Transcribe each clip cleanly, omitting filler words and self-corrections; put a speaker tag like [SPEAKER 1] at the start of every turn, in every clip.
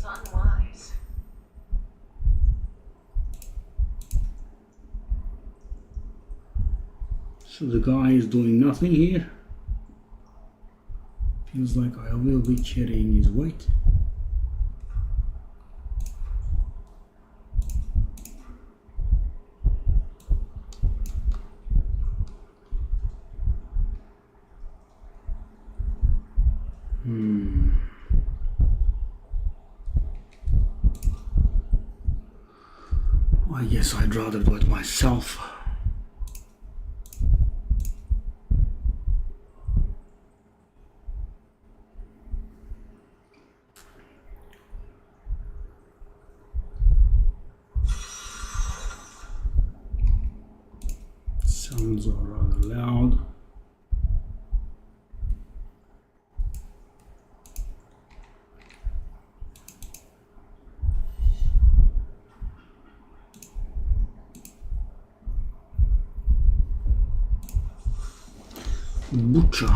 [SPEAKER 1] unwise.
[SPEAKER 2] So the guy is doing nothing here. Feels like I will be carrying his weight. I guess I'd rather do it myself. Sounds are rather loud. Butcher.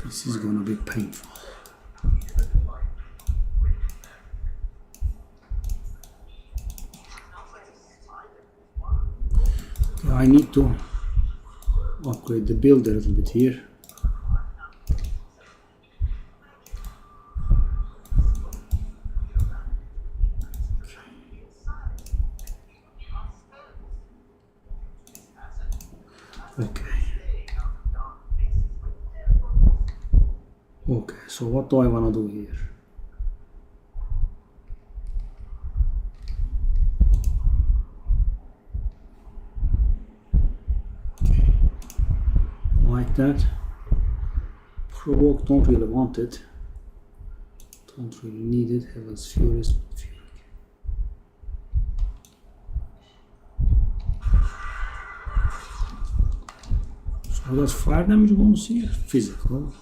[SPEAKER 2] This is gonna be painful. Okay, I need to upgrade the build a little bit here. Okay. Okay, so what do I want to do here? Like that. Provoke, don't really want it. Don't really need it. Heaven's Furious. So how does fire damage bonus here? Physical.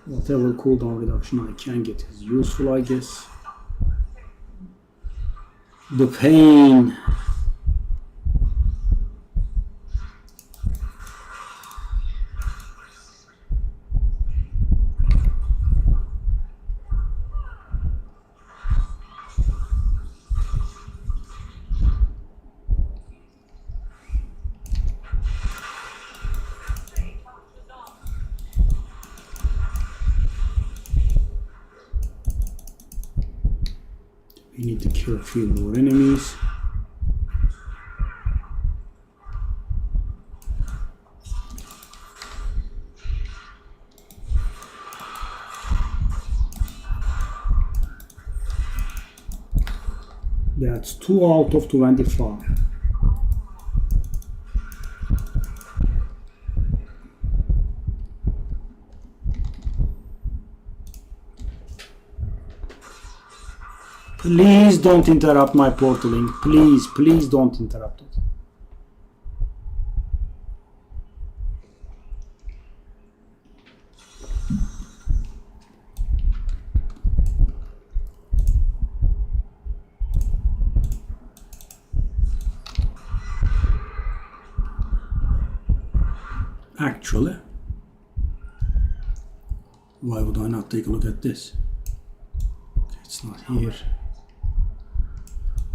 [SPEAKER 2] Whatever cooldown reduction I can get is useful, I guess. The pain. We need to kill a few more enemies. That's 2 out of 25. Please don't interrupt my portaling. Please don't interrupt it. Actually, why would I not take a look at this? Okay, it's not here.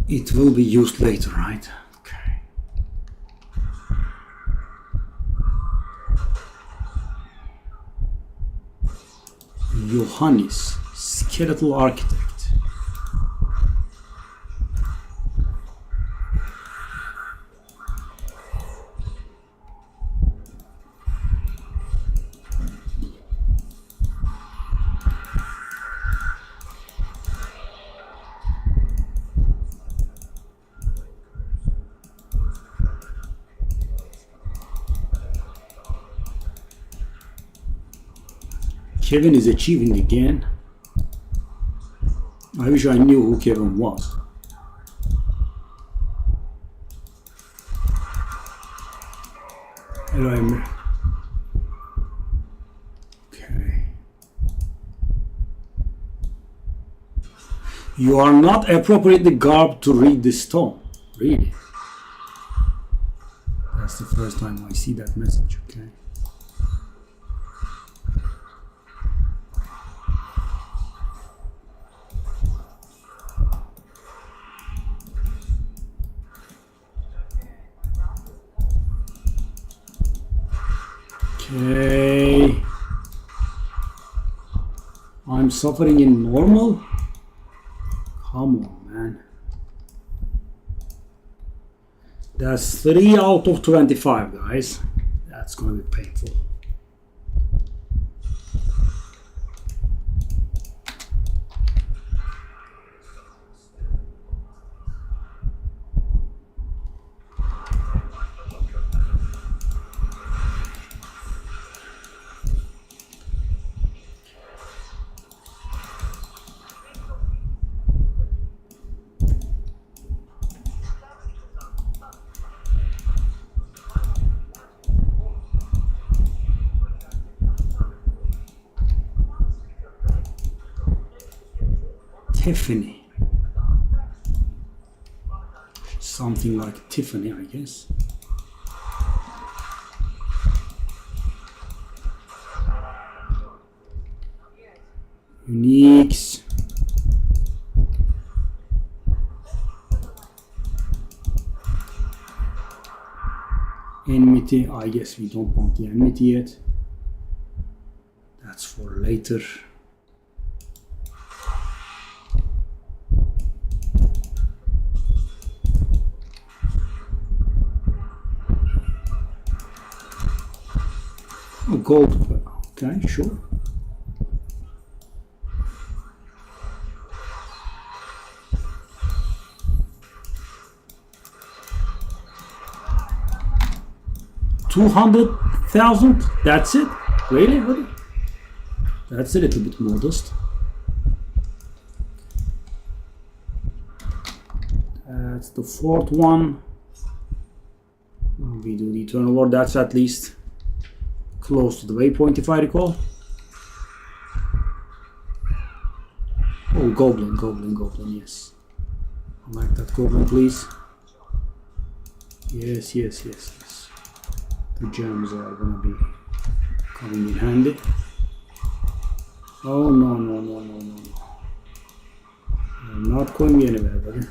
[SPEAKER 2] It will be used later, right? Okay. Johannes, skeletal architect. Kevin is achieving again. I wish I knew who Kevin was. Hello, Emre. Okay. You are not appropriately garbed to read this stone. Really? That's the first time I see that message, okay? Okay. I'm suffering in normal? Come on, man. That's 3 out of 25, guys. That's gonna be painful. Tiffany. Something like Tiffany, I guess. Uniques. Enmity. I guess we don't want the enmity yet. That's for later. Gold. Okay, sure. $200,000. That's it. Really? Really? That's a little bit modest. That's the fourth one. We do the Eternal War. That's at least close to the waypoint, if I recall. Oh, goblin, yes. I like that goblin, please. Yes. The gems are gonna be coming in handy. Oh, no. I'm not going anywhere, buddy.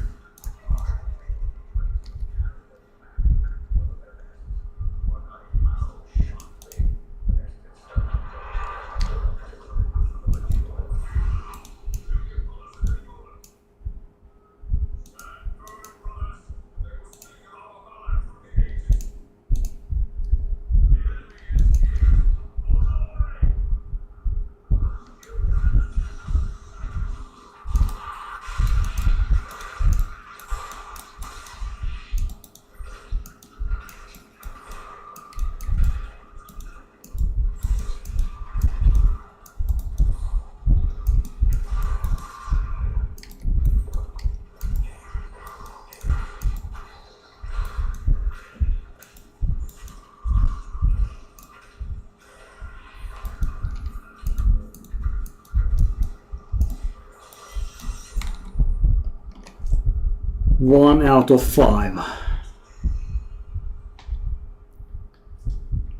[SPEAKER 2] 1 out of 5.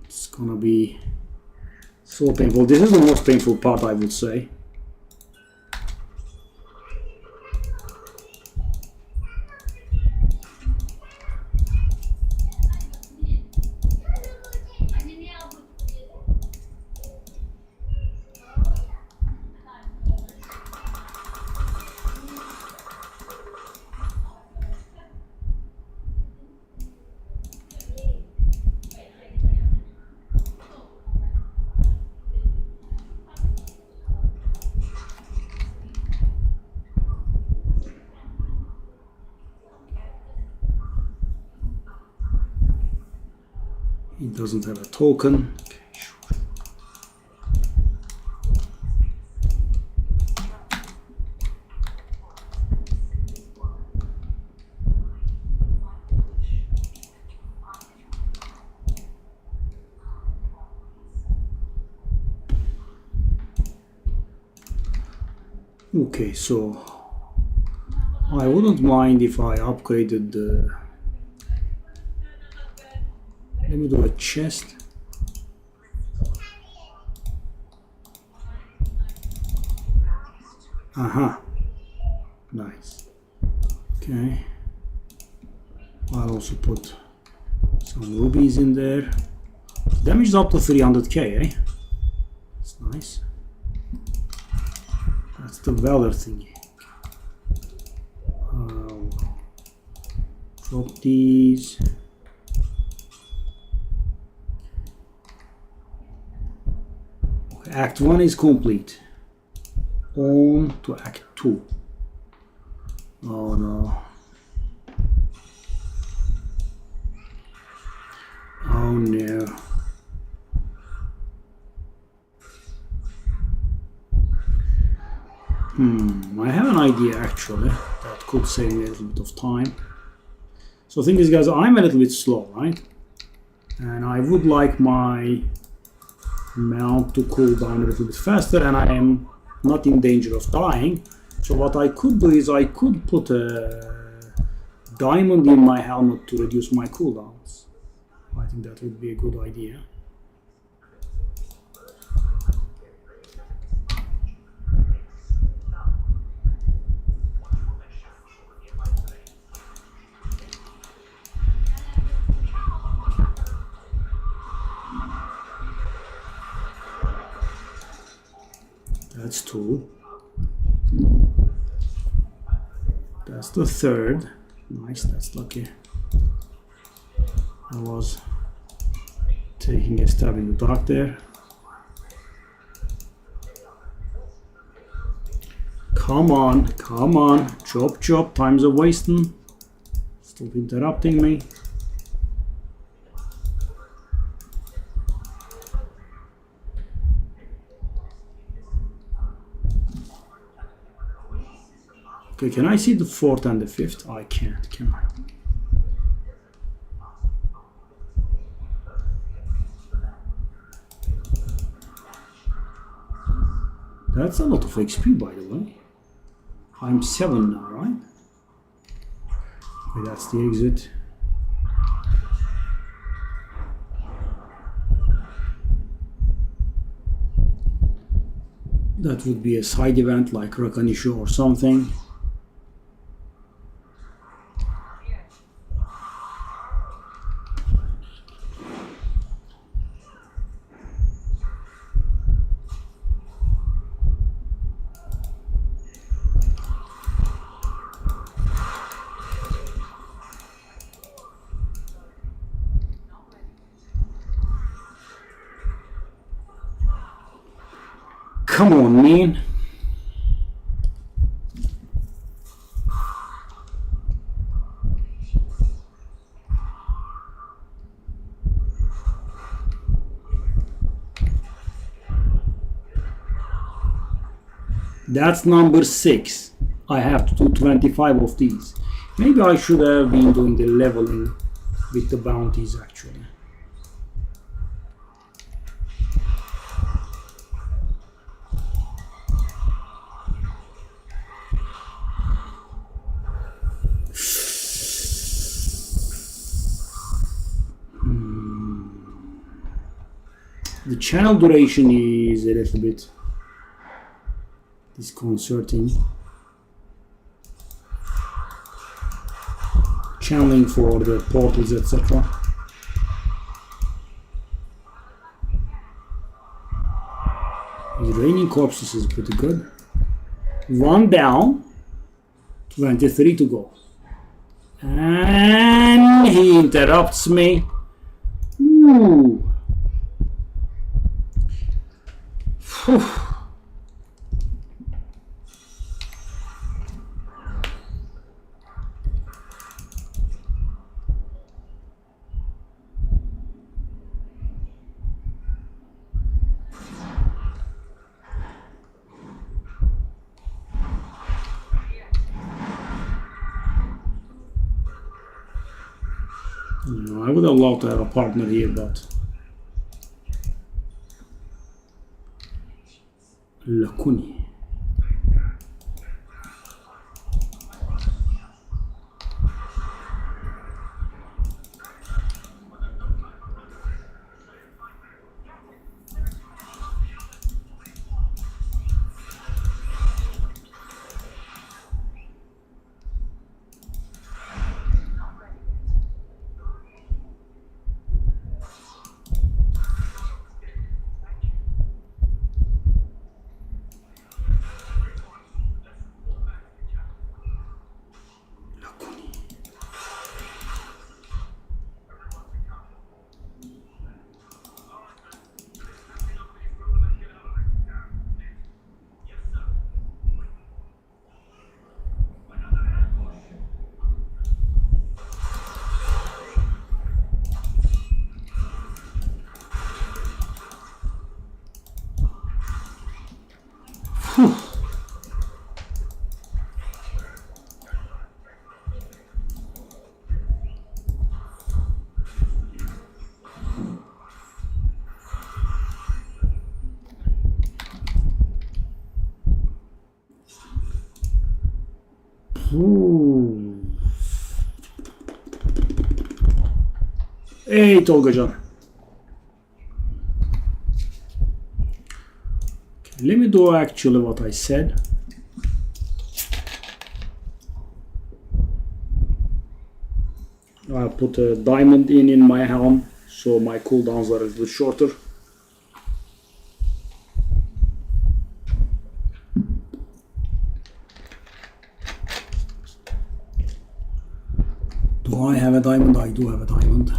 [SPEAKER 2] It's gonna be so painful. This is the most painful part, I would say. It doesn't have a token. Okay, so I wouldn't mind if I upgraded the. Let me do a chest. Aha. Nice. Okay. I'll also put some rubies in there. Damage is up to 300k, eh? That's nice. That's the Valor thingy. Drop these. Act 1 is complete. On to Act 2. Oh no. Oh no. I have an idea actually that could save me a little bit of time. So the thing is, guys, I'm a little bit slow, right? And I would like my mount to cool down a little bit faster, and I am not in danger of dying. So what I could do is I could put a diamond in my helmet to reduce my cooldowns. I think that would be a good idea. That's 2. That's the 3rd. Nice, that's lucky. I was taking a stab in the dark there. Come on, come on. Chop, chop. Time's a wasting. Stop interrupting me. Okay, can I see the 4th and the 5th? I can't, can I? That's a lot of XP, by the way. I'm 7 now, right? Okay, that's the exit. That would be a side event like Rakanishu or something. Come on, man. That's number 6. I have to do 25 of these. Maybe I should have been doing the leveling with the bounties actually. The channel duration is a little bit disconcerting. Channeling for the portals, etc. His raining corpses is pretty good. 1 down, 23 to go. And he interrupts me. Ooh. Whew. I would have loved to have a partner here, but Lakuni. Ooh. Hey Tolgacan. Okay, let me do actually what I said. I'll put a diamond in my helm so my cooldowns are a little shorter. Do I have a diamond? I do have a diamond.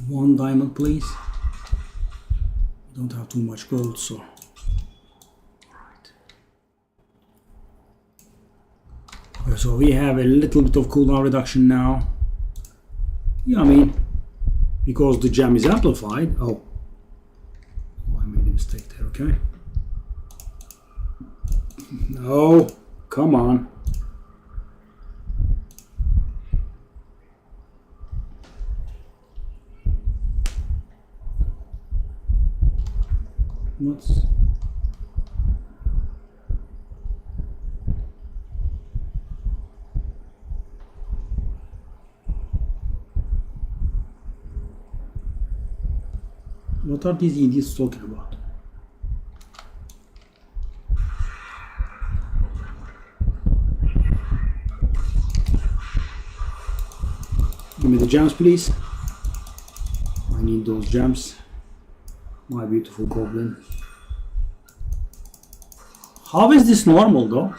[SPEAKER 2] One diamond, please. Don't have too much gold, so. Alright. Okay, so we have a little bit of cooldown reduction now. Yeah, I mean, because the gem is amplified. Oh, I made a mistake there, okay? No, come on. What's what are these idiots talking about? Give me the gems, please. I need those gems. My beautiful goblin. How is this normal though?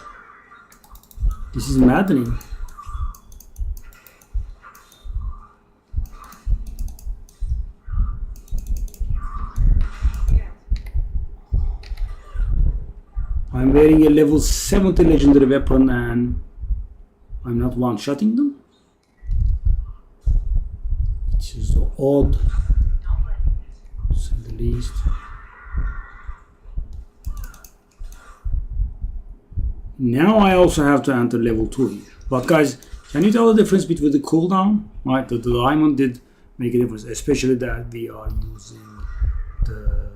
[SPEAKER 2] This is maddening. I'm wearing a level 70 legendary weapon and I'm not one-shotting them? It's just odd. Least. Now I also have to enter level 2 here. But guys, can you tell the difference between the cooldown? Right, the diamond did make a difference, especially that we are using the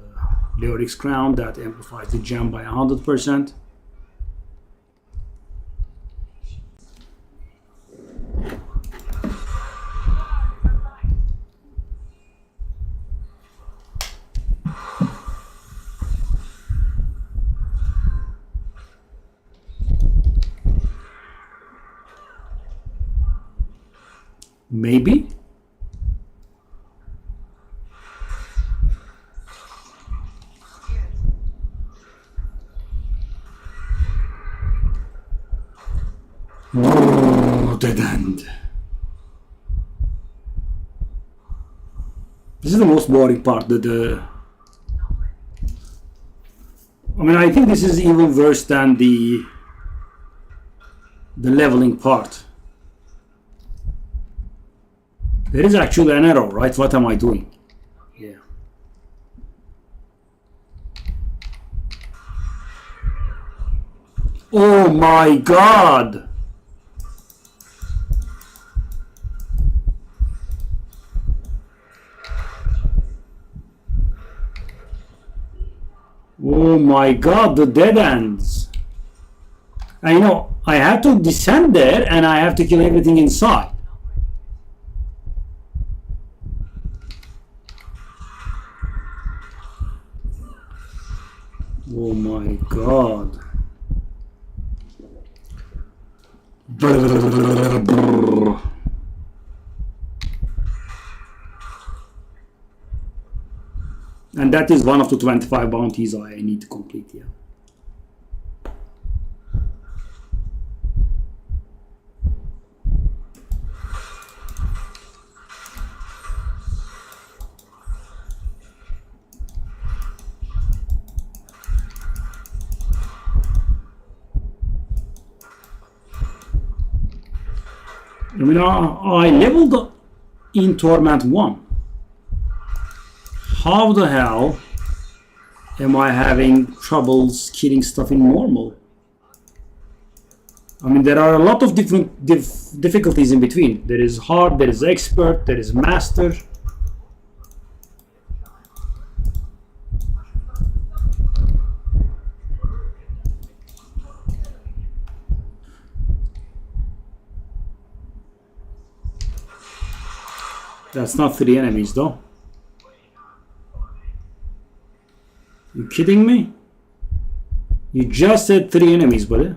[SPEAKER 2] Leoric's crown that amplifies the gem by 100%. Maybe. Oh, dead end. This is the most boring part. I mean, I think this is even worse than the leveling part. There is actually an error, right? What am I doing? Yeah. Oh my God! Oh my God, the dead ends. And you know, I have to descend there and I have to kill everything inside. Oh my God. And that is one of the 25 bounties I need to complete here. I mean, I leveled in Torment 1. How the hell am I having troubles killing stuff in normal? I mean, there are a lot of different difficulties in between. There is hard, there is expert, there is master. That's not 3 enemies though. You kidding me? You just said 3 enemies, buddy.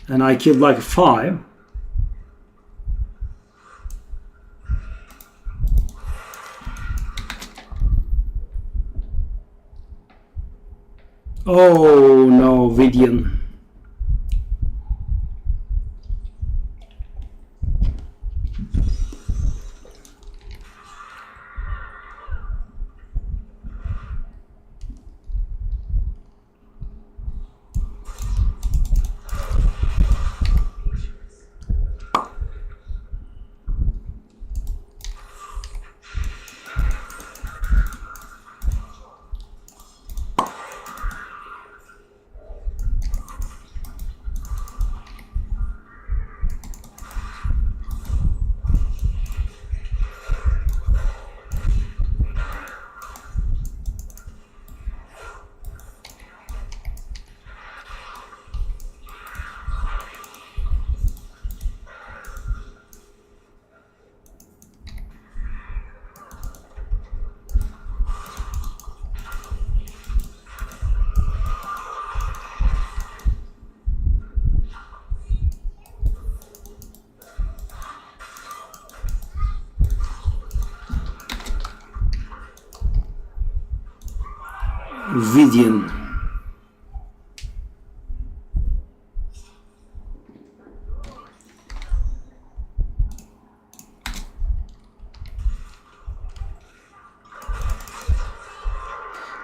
[SPEAKER 2] And I killed like 5. Oh no, Vidian. Vidian.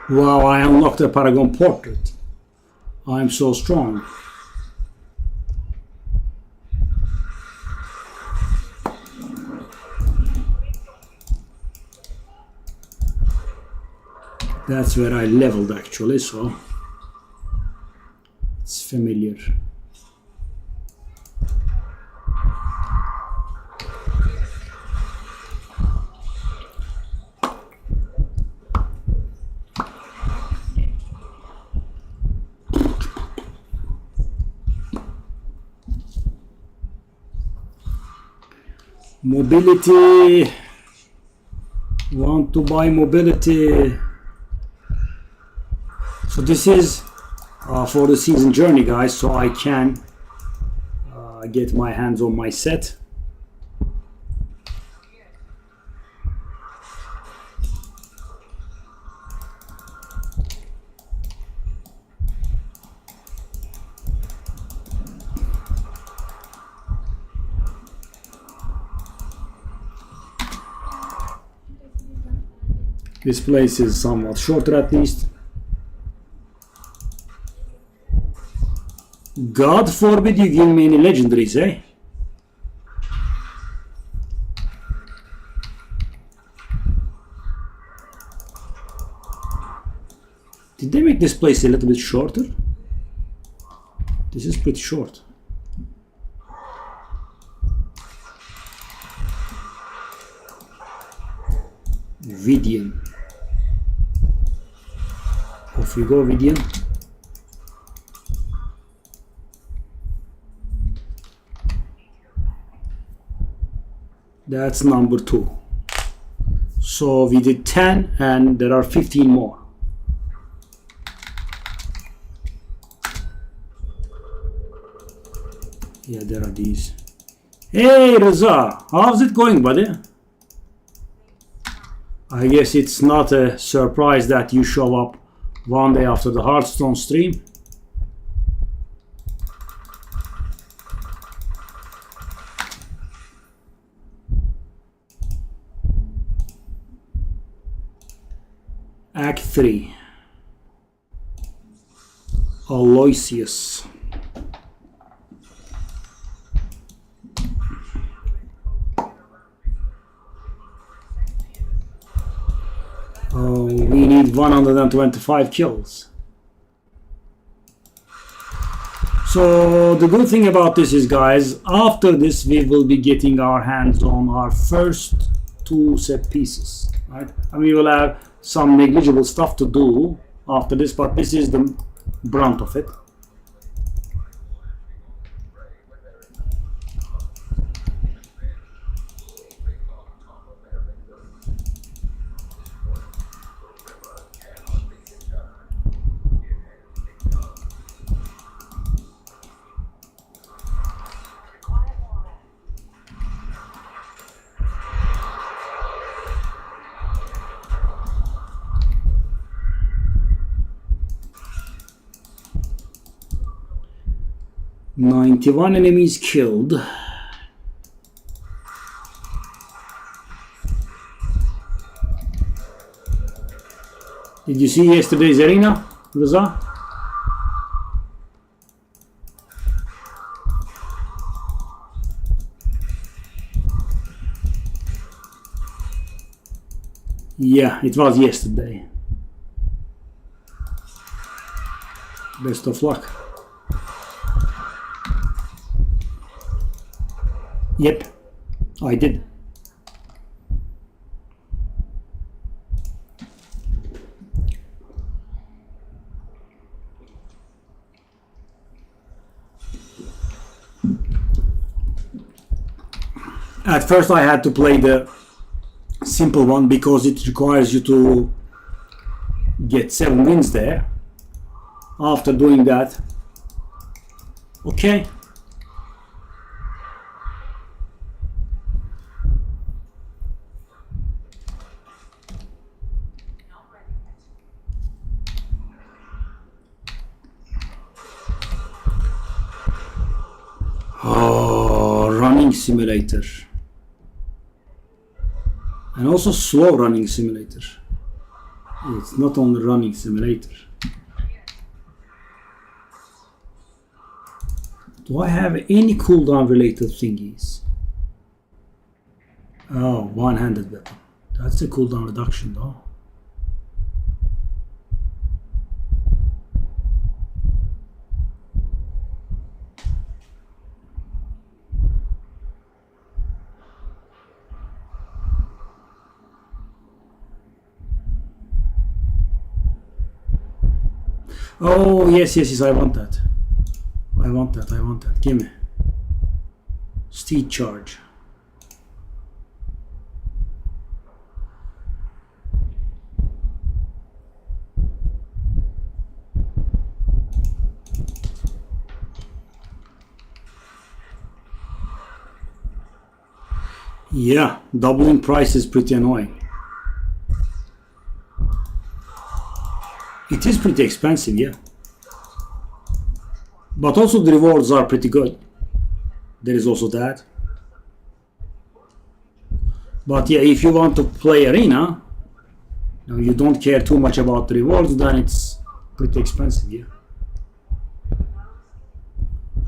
[SPEAKER 2] Wow, I unlocked the Paragon Portrait. I'm so strong. That's where I leveled actually, so it's familiar. Mobility. Want to buy mobility. So this is for the season journey, guys, so I can get my hands on my set. This place is somewhat shorter at least. God forbid you give me any legendaries, eh? Did they make this place a little bit shorter? This is pretty short. Vidian. Off you go, Vidian. That's number 2. So we did 10 and there are 15 more. Yeah, there are these. Hey Reza, how's it going, buddy? I guess it's not a surprise that you show up one day after the Hearthstone stream. Act 3. Aloysius. Oh, we need 125 kills. So the good thing about this is, guys, after this we will be getting our hands on our first 2 set pieces, right? And we will have some negligible stuff to do after this, but this is the brunt of it. "91 enemies killed." Did you see yesterday's arena, Reza? Yeah, it was yesterday. Best of luck. Yep, I did. At first I had to play the simple one because it requires you to get 7 wins there. After doing that, okay. Oh, running simulator. And also slow running simulator. It's not only running simulator. Do I have any cooldown related thingies? Oh, one-handed weapon. That's a cooldown reduction though. Oh, yes, I want that. I want that. Give me. Steed charge. Yeah, doubling price is pretty annoying. It is pretty expensive, yeah. But also the rewards are pretty good. There is also that. But yeah, if you want to play arena, you don't care too much about the rewards, then it's pretty expensive, yeah.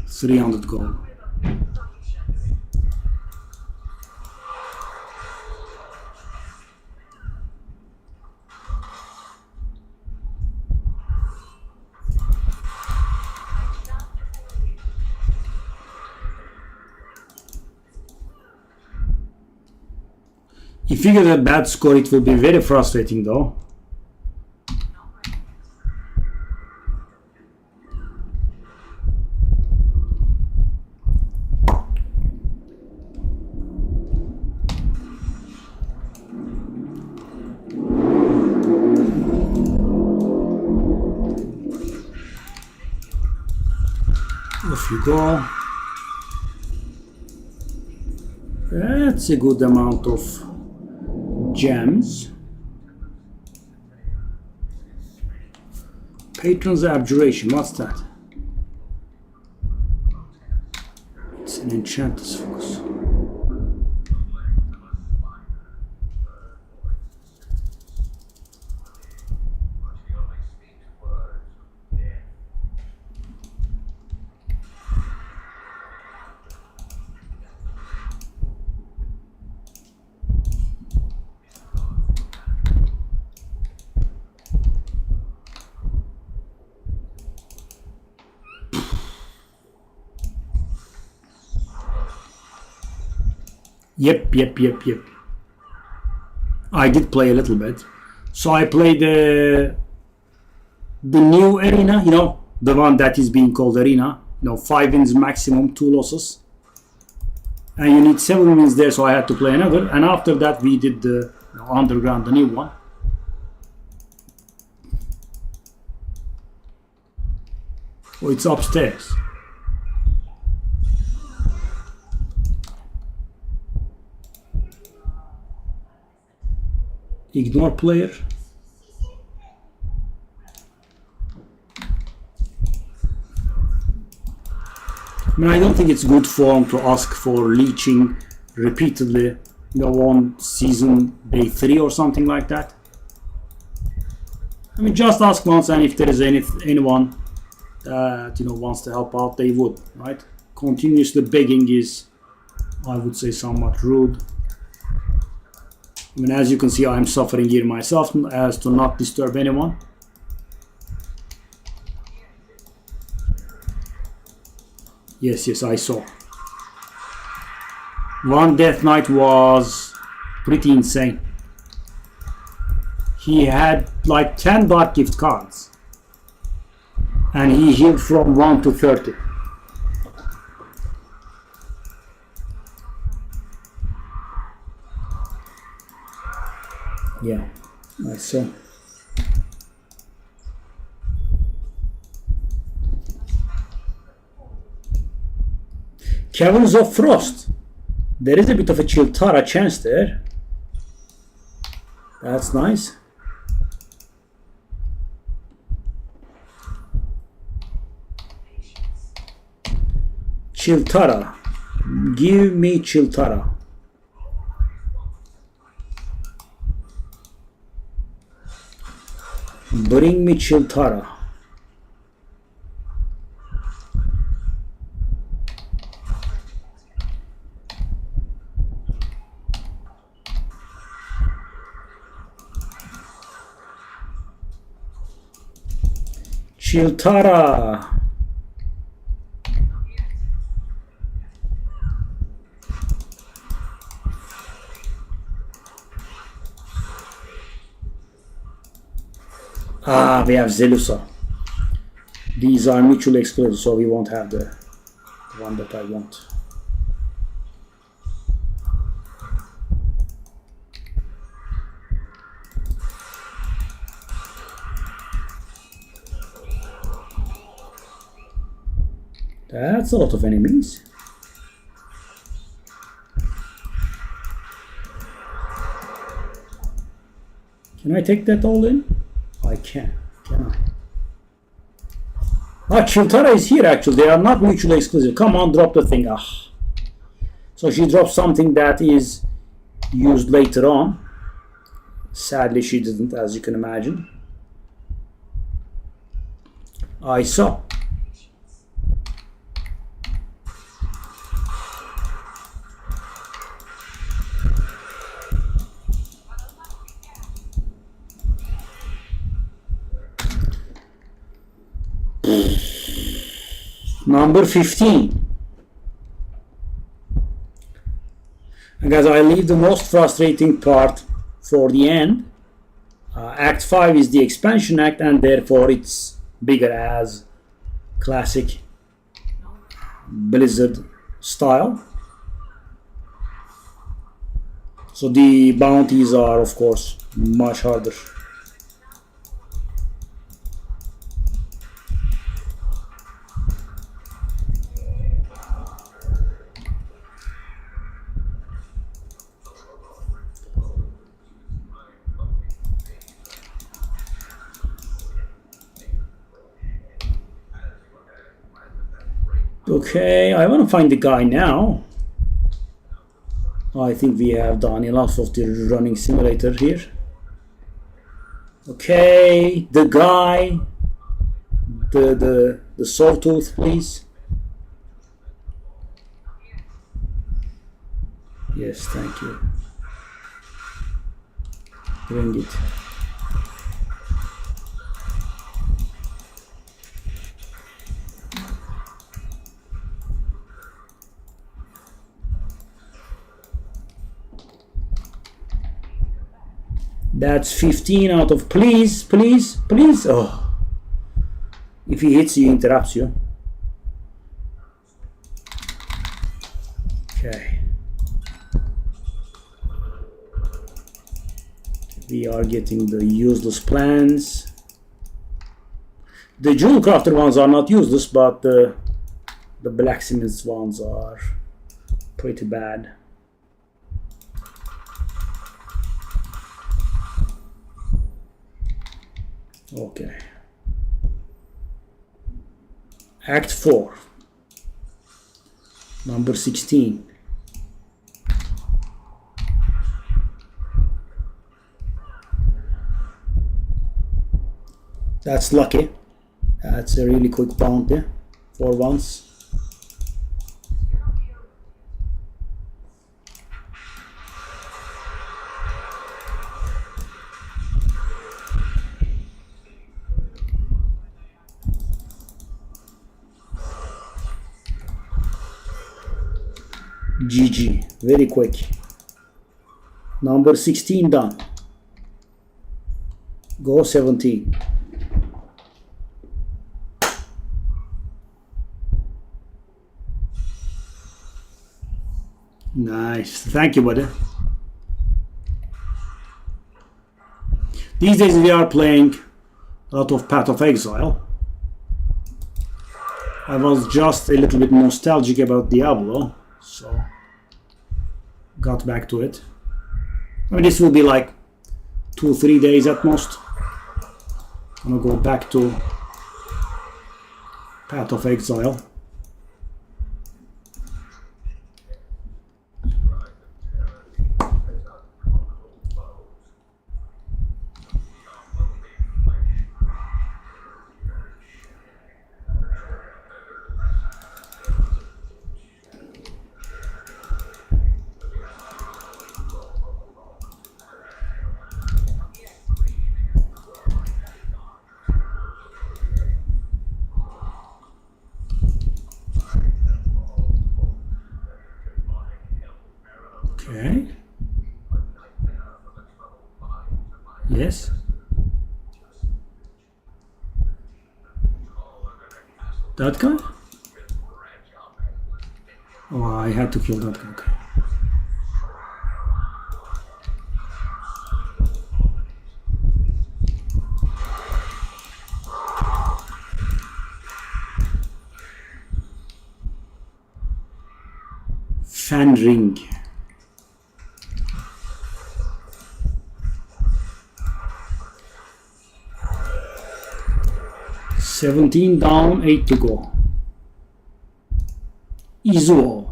[SPEAKER 2] 300 gold. If you get a bad score, it will be very frustrating though. Off you go. That's a good amount of gems. Patron's Abjuration, what's that? It's an enchanter's focus. Yep. I did play a little bit. So I played the new arena, the one that is being called arena. 5 wins maximum, 2 losses. And you need 7 wins there, so I had to play another. And after that we did the underground, the new one. Oh, it's upstairs. Ignore player. I don't think it's good form to ask for leeching repeatedly, on season day 3 or something like that. Just ask once, and if there is anyone that wants to help out, they would, right? Continuously begging is, I would say, somewhat rude. As you can see, I'm suffering here myself as to not disturb anyone. Yes, I saw. One Death Knight was pretty insane. He had like 10 dark gift cards. And he healed from 1 to 30. Yeah, I saw. Caverns of Frost. There is a bit of a Chiltara chance there. That's nice. Chiltara. Give me Chiltara. Bring me Chiltara. Chiltara. We have Zelusa. These are mutually exclusive, so we won't have the one that I want. That's a lot of enemies. Can I take that all in? I can I? Ah, Kiltara is here actually. They are not mutually exclusive. Come on, drop the thing. Ah. So she dropped something that is used later on. Sadly, she didn't, as you can imagine. I saw. Number 15. And guys, I leave the most frustrating part for the end. Act 5 is the expansion act, and therefore it's bigger as classic Blizzard style. So the bounties are, of course, much harder. Okay, I want to find the guy now. I think we have done enough of the running simulator here. Okay, the guy, the sawtooth, please. Yes, thank you. Bring it. That's 15 out of please. Oh, if he hits you, he interrupts you. Okay. We are getting the useless plans. The jewel crafter ones are not useless, but the blacksmith ones are pretty bad. Okay. Act 4. Number 16. That's lucky. That's a really quick bounty for once. GG, very quick. Number 16 done. Go 17. Nice, thank you, buddy. These days we are playing a lot of Path of Exile. I was just a little bit nostalgic about Diablo, so got back to it. I mean, this will be like 2-3 days at most. I'm gonna go back to Path of Exile. Okay. Yes. That guy? Oh, I had to kill that guy. Okay. Fenring. 17 down, 8 to go. Izuo.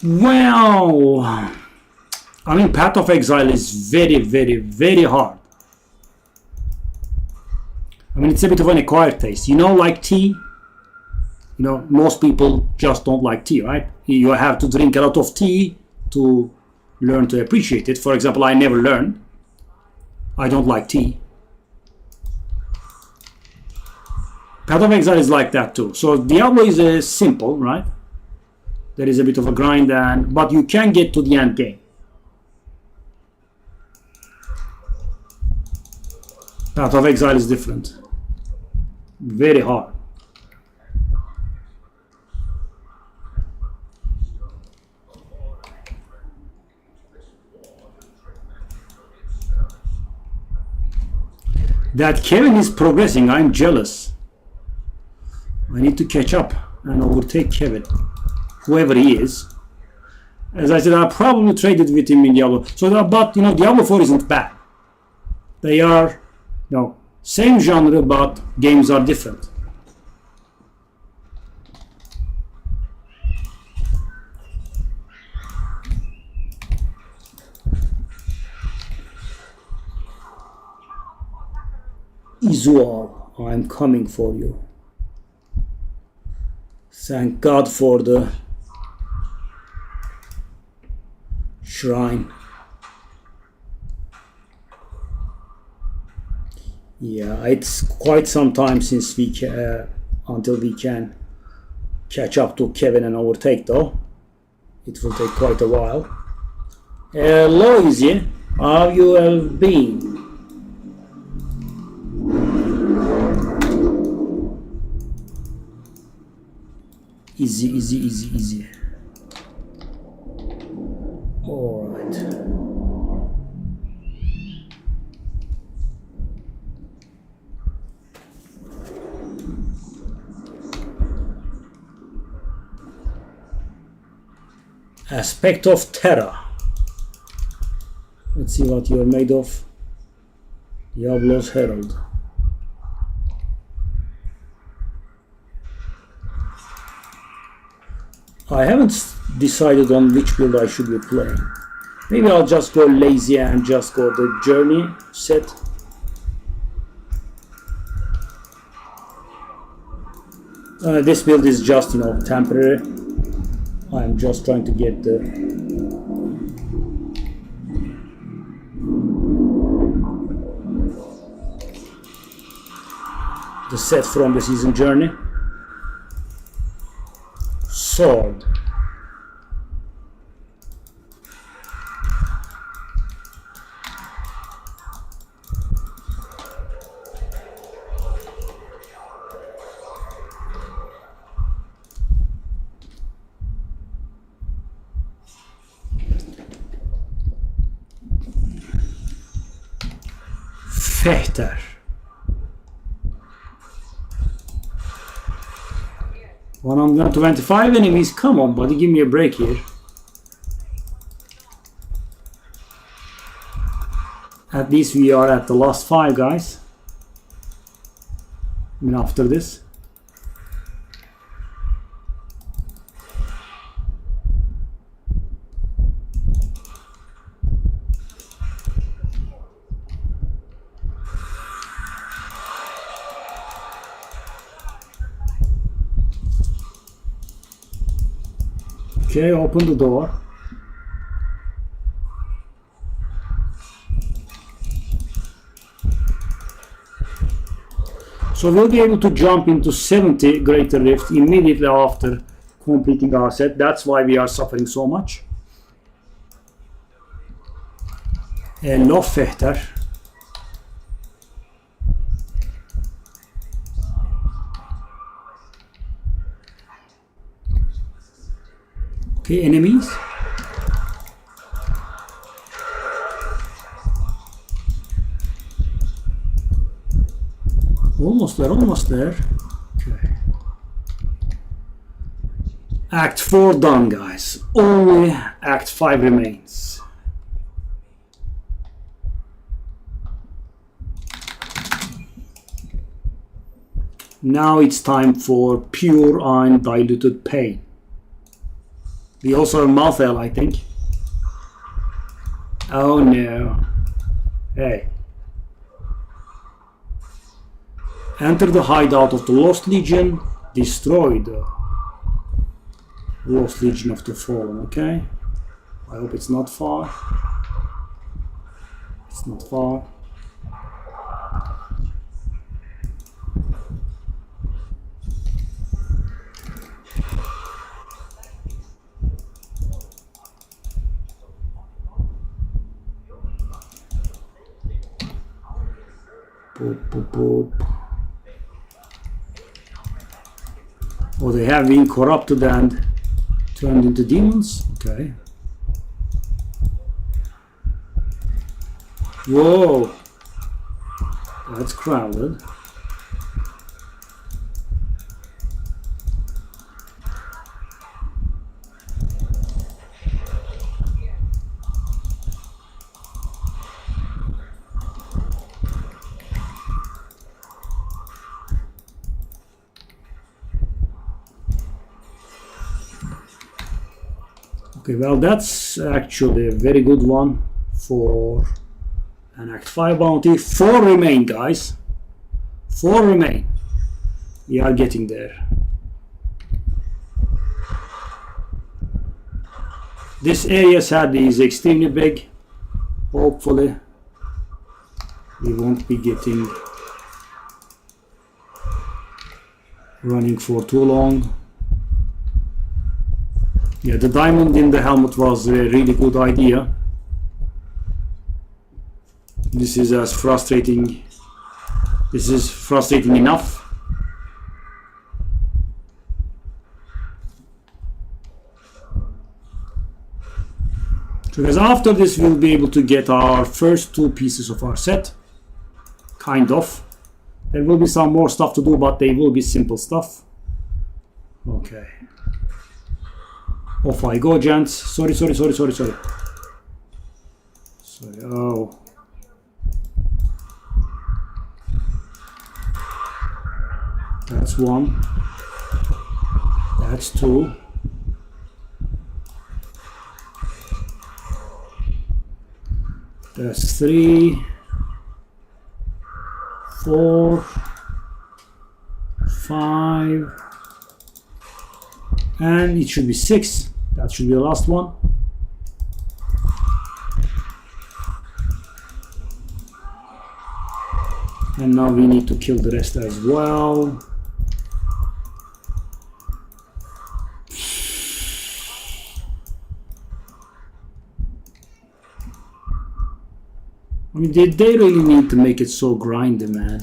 [SPEAKER 2] Well, I mean, Path of Exile is very, very, very hard. I mean, it's a bit of an acquired taste. You know, like tea, you know, most people just don't like tea, right? You have to drink a lot of tea to learn to appreciate it. For example, I never learned. I don't like tea. Path of Exile is like that too. So Diablo is simple, right? There is a bit of a grind, but you can get to the end game. Path of Exile is different. Very hard. That Kevin is progressing, I'm jealous. I need to catch up and overtake Kevin, whoever he is. As I said, I probably traded with him in Diablo. So, but you know, Diablo 4 isn't bad. They are, you know, same genre, but games are different. Izuo, I'm coming for you. Thank God for the shrine. Yeah, it's quite some time since we until we can catch up to Kevin and overtake, though. It will take quite a while. Hello, Izzy. How you have been? Easy. All right. Aspect of Terra. Let's see what you're made of. Diablo's Herald. I haven't decided on which build I should be playing. Maybe I'll just go lazy and just go the journey set. This build is just, you know, temporary. I'm just trying to get the set from the season journey. Sword. Fechter. One on 125 enemies. Come on, buddy, give me a break here. At least we are at the last 5, guys. I mean, after this. Okay, open the door. So we'll be able to jump into 70 Greater Rift immediately after completing our set. That's why we are suffering so much. Loffechter. Okay, enemies. Almost there. Okay. Act 4 done, guys. Only Act 5 remains. Now it's time for pure undiluted pain. We also have Malthael, I think. Oh no. Hey. Enter the hideout of the Lost Legion. Destroy the Lost Legion of the Fallen, okay? I hope it's not far. It's not far. Boop, boop, boop. Oh, they have been corrupted and turned into demons? Okay. Whoa! That's crowded. Okay, well, that's actually a very good one for an Act 5 bounty. 4 remain, guys. 4 remain. We are getting there. This area sadly is extremely big. Hopefully we won't be getting running for too long. Yeah, the diamond in the helmet was a really good idea. This is as frustrating. This is frustrating enough. So guys, after this we'll be able to get our first 2 pieces of our set. Kind of. There will be some more stuff to do, but they will be simple stuff. Okay. Off I go, gents. Sorry. Sorry, oh. That's 1. That's 2. That's 3. 4. 5. And it should be 6. That should be the last one. And now we need to kill the rest as well. I mean, they really need to make it so grindy, man.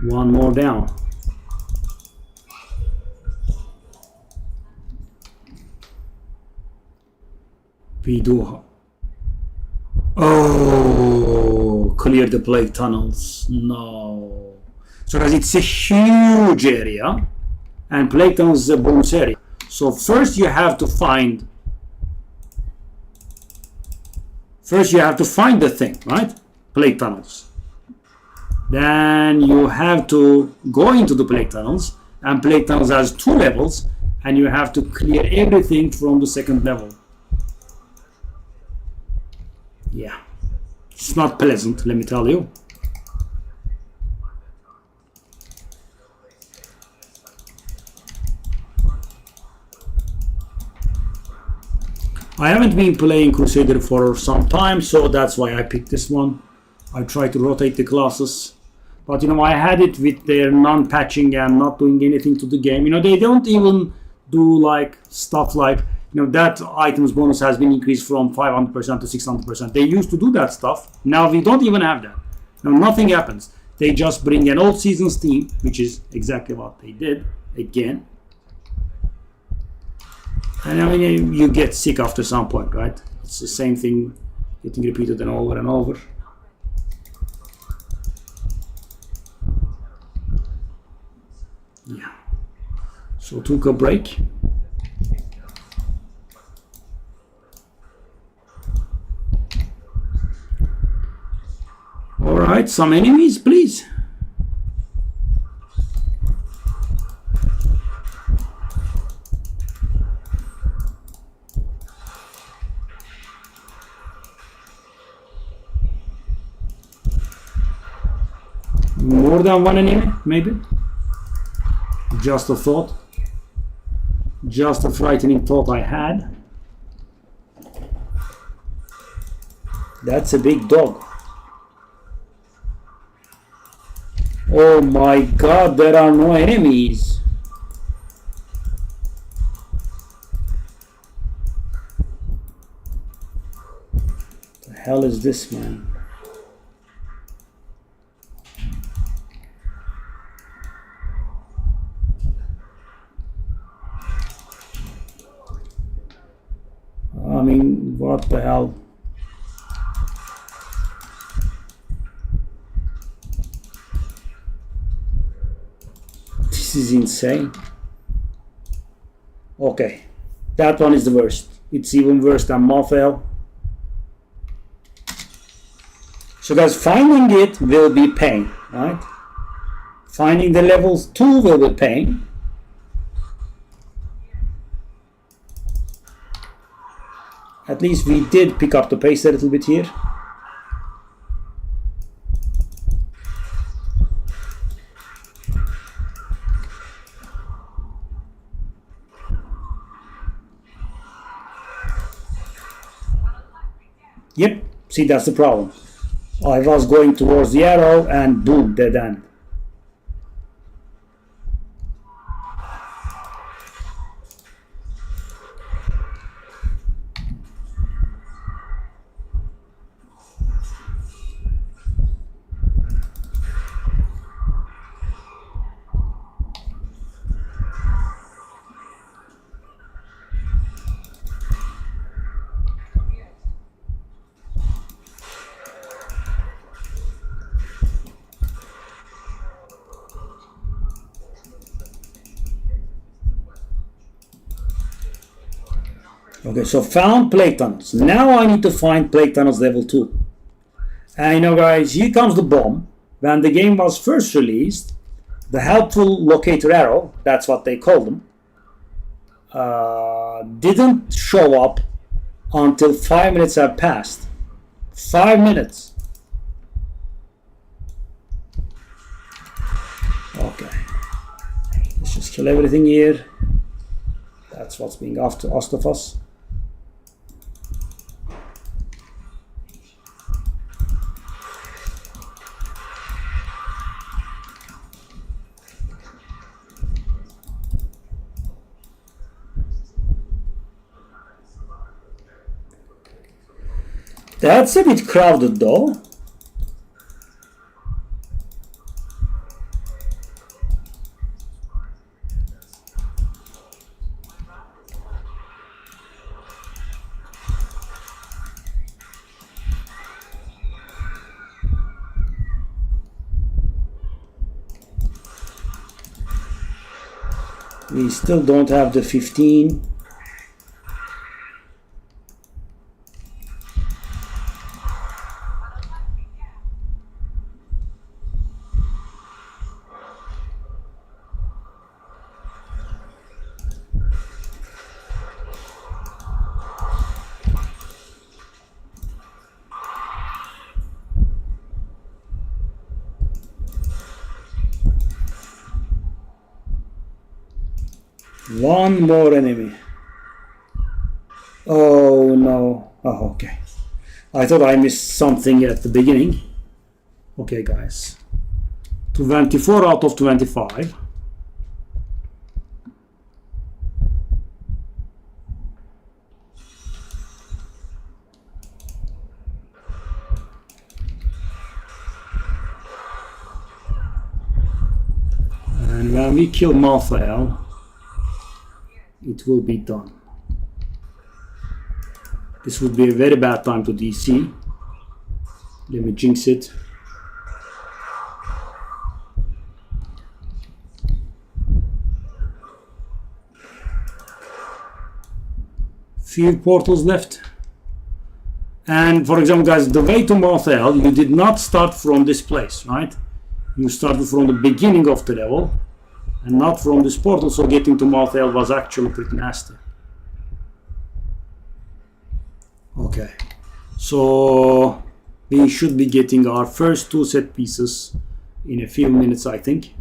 [SPEAKER 2] One more down. We do. Oh, clear the plague tunnels. No. So guys, it's a huge area, and plague tunnels is a bonus area. So first you have to find. The thing, right? Plague tunnels. Then you have to go into the plague tunnels, and plague tunnels has 2 levels, and you have to clear everything from the 2nd level. Yeah, it's not pleasant, let me tell you. I haven't been playing Crusader for some time, so that's why I picked this one. I try to rotate the classes, but you know, I had it with their non-patching and not doing anything to the game. You know, they don't even do like stuff like, you know, that items bonus has been increased from 500% to 600%. They used to do that stuff. Now we don't even have that. Now nothing happens. They just bring an old season's team, which is exactly what they did again. And I mean, you get sick after some point, right? It's the same thing getting repeated and over and over. Yeah. So took a break. Alright, some enemies, please. More than one enemy, maybe? Just a thought. Just a frightening thought I had. That's a big dog. Oh my god, there are no enemies. What the hell is this, man? I mean, what the hell? This is insane. Okay, that one is the worst. It's even worse than Malthael. So guys, finding it will be pain, right? Finding the levels 2 will be pain. At least we did pick up the pace a little bit here. Yep, see, that's the problem. I was going towards the arrow and boom, dead end. Okay, so found plague tunnels. Now I need to find plague tunnels level 2. And you know guys, here comes the bomb. When the game was first released, the helpful locator arrow, that's what they called them, didn't show up until 5 minutes have passed. 5 minutes. Okay. Let's just kill everything here. That's what's being asked of us. That's a bit crowded though. We still don't have the 15. One more enemy. Oh no. Oh, okay. I thought I missed something at the beginning. Okay, guys. 24 out of 25. And when we kill Malthael, it will be done. This would be a very bad time to DC. Let me jinx it. Few portals left. And for example, guys, the way to Malthael, you did not start from this place, right? You started from the beginning of the level and not from this portal, so getting to Malthael was actually pretty nasty. Okay, so we should be getting our first 2 set pieces in a few minutes, I think.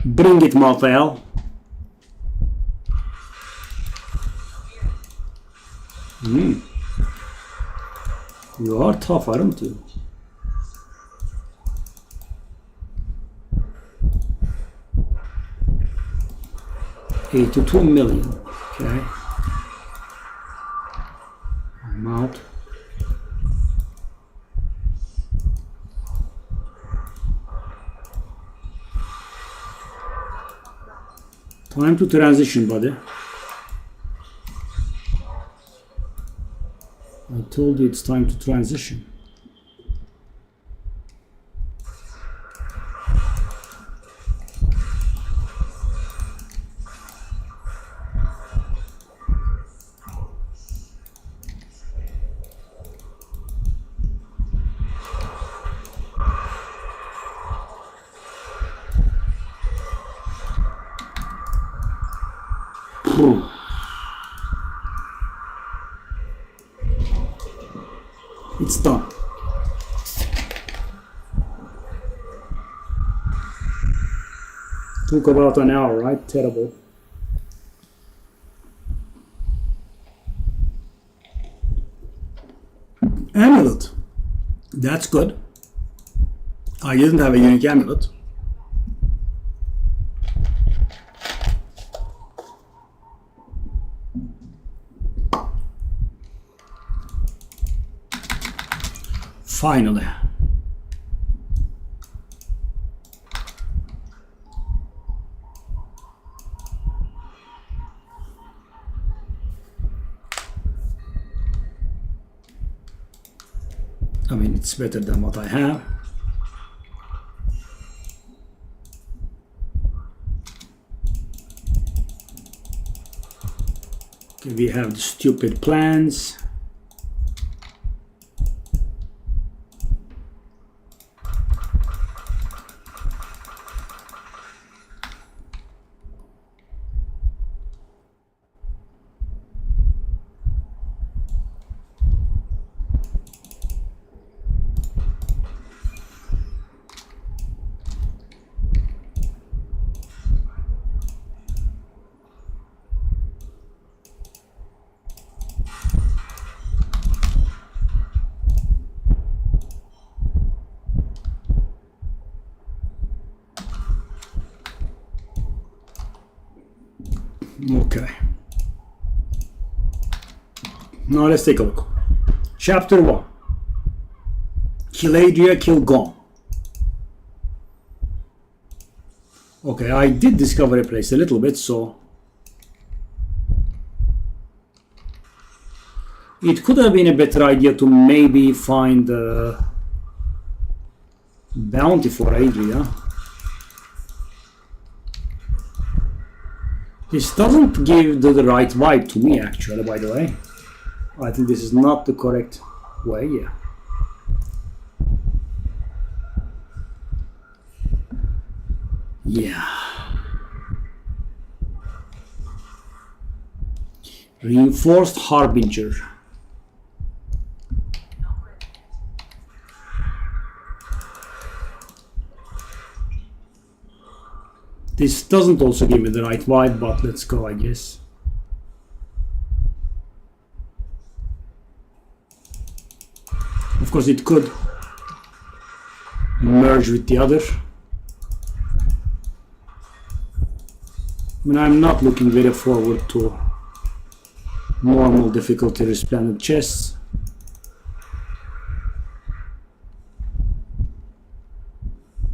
[SPEAKER 2] Bring it, Malthael. You are tough, aren't you? $82 million. Okay. I'm out. Time to transition, buddy. I told you it's time to transition. It's done. Took about an hour, right? Terrible. Amulet. That's good. I didn't have a unique amulet. Finally. I mean, it's better than what I have. Okay, we have the stupid plans. Okay. Now let's take a look. Chapter 1. Kill Adria, kill Gon. Okay, I did discover a place a little bit, so it could have been a better idea to maybe find a bounty for Adria. This doesn't give the right vibe to me, actually, by the way. I think this is not the correct way, yeah. Yeah. Reinforced Harbinger. This doesn't also give me the right vibe, but let's go, I guess. Of course, it could merge with the other. I mean, I'm not looking very forward to normal difficulty resplendent chests.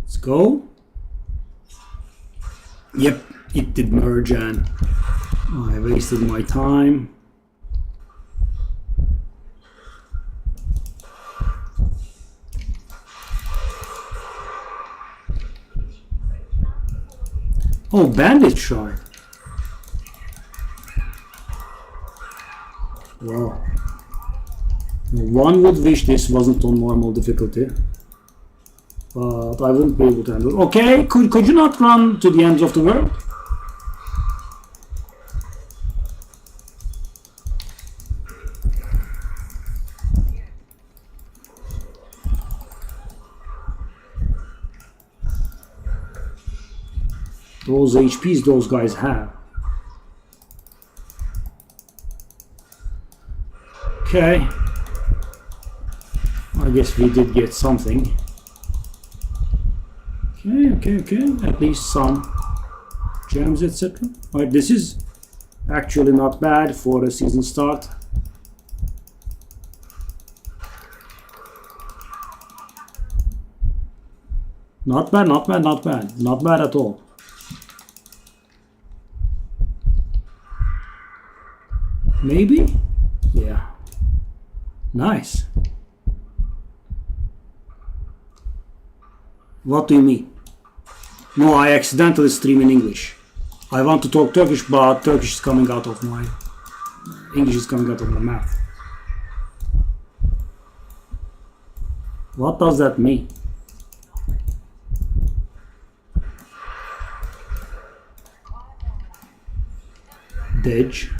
[SPEAKER 2] Let's go. Yep, it did merge and I wasted my time. Oh, Bandit Shrine. Wow. One would wish this wasn't on normal difficulty. But I wouldn't be able to handle it. Okay, could you not run to the ends of the world? Those HPs those guys have. Okay. I guess we did get something. Okay. At least some gems, etc. Alright, this is actually not bad for a season start. Not bad at all. Maybe? Yeah. Nice. What do you mean? No, I accidentally stream in English. I want to talk Turkish, but Turkish is coming out of my... English is coming out of my mouth. What does that mean? Dej.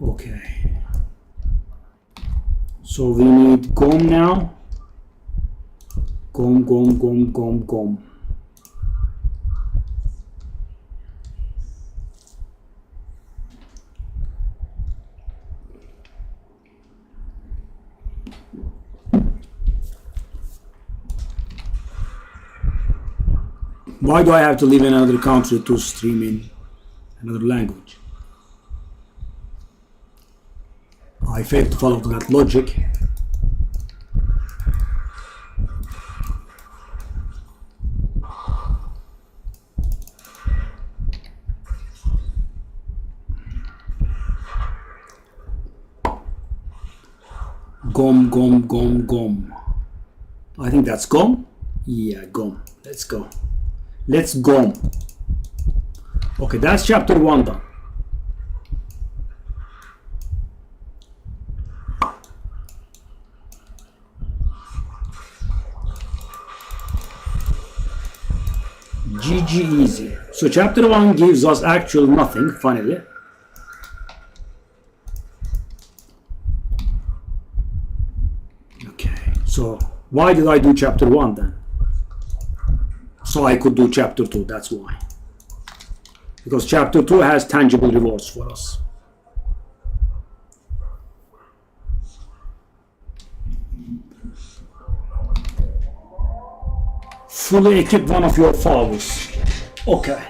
[SPEAKER 2] Okay. So we need Gom now. Gom. Why do I have to live in another country to stream in another language? I failed to follow that logic. Gom. I think that's Gom. Yeah, Gom. Let's go. Let's go. Okay, that's chapter 1 done. GG easy. So chapter 1 gives us actual nothing, finally. Okay, so why did I do chapter 1 then? So I could do chapter 2, that's why. Because chapter 2 has tangible rewards for us. Fully equip one of your followers. Okay.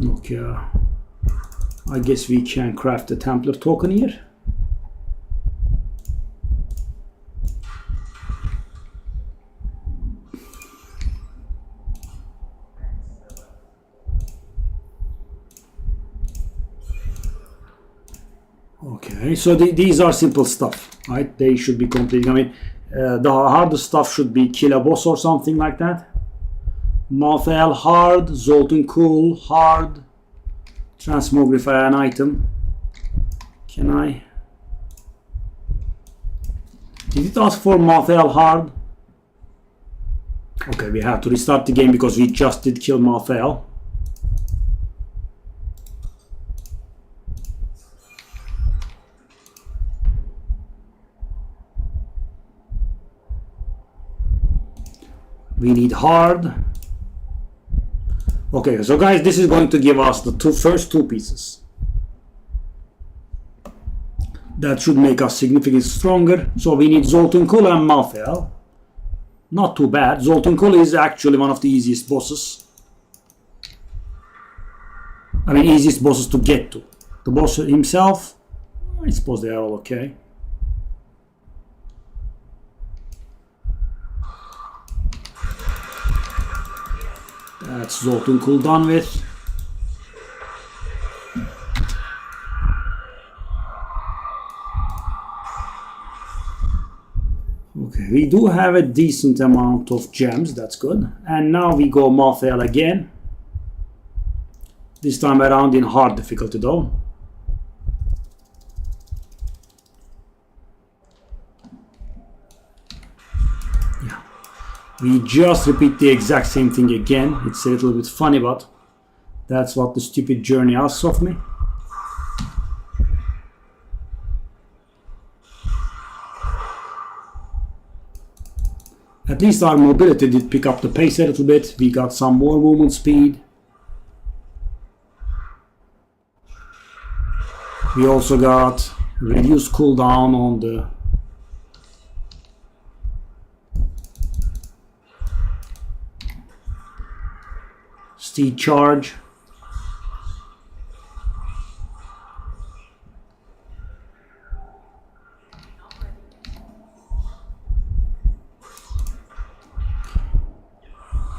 [SPEAKER 2] Okay. I guess we can craft a Templar token here. Okay, so these are simple stuff, right? They should be complete. I mean, the hardest stuff should be kill a boss or something like that. Malthael hard, Zoltun cool, hard. Transmogrify an item. Can I? Did it ask for Malthael hard? Okay, we have to restart the game because we just did kill Malthael. We need hard. Okay, so guys, this is going to give us the first two pieces. That should make us significantly stronger. So we need Zoltun Kulle and Malthael. Not too bad. Zoltun Kulle is actually one of the easiest bosses. I mean, easiest bosses to get to. The boss himself, I suppose they are all okay. That's Zoltun Kulle done with. Okay, we do have a decent amount of gems, that's good. And now we go Malthael again. This time around in hard difficulty though. Yeah. We just repeat the exact same thing again. It's a little bit funny, but that's what the stupid journey asks of me. At least our mobility did pick up the pace a little bit. We got some more movement speed. We also got reduced cooldown on the steed charge.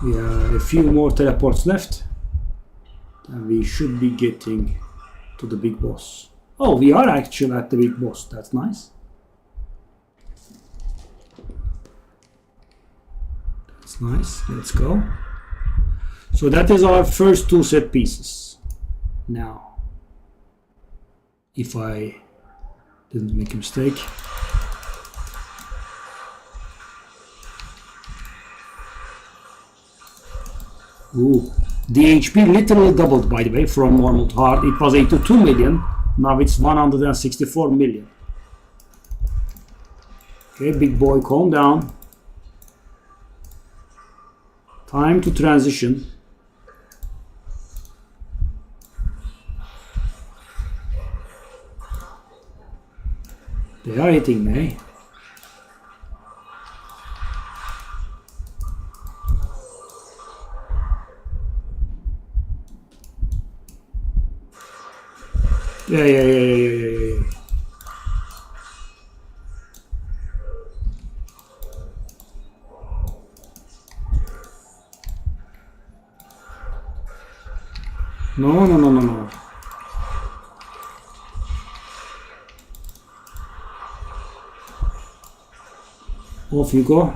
[SPEAKER 2] We have a few more teleports left and we should be getting to the big boss. Oh, we are actually at the big boss. That's nice. That's nice. Let's go. So that is our first two set pieces. Now, if I didn't make a mistake, ooh, the HP literally doubled, by the way, from normal to hard. It was 82 million. Now it's 164 million. Okay, big boy, calm down. Time to transition. They are hitting me. Yeah. No. Off you go.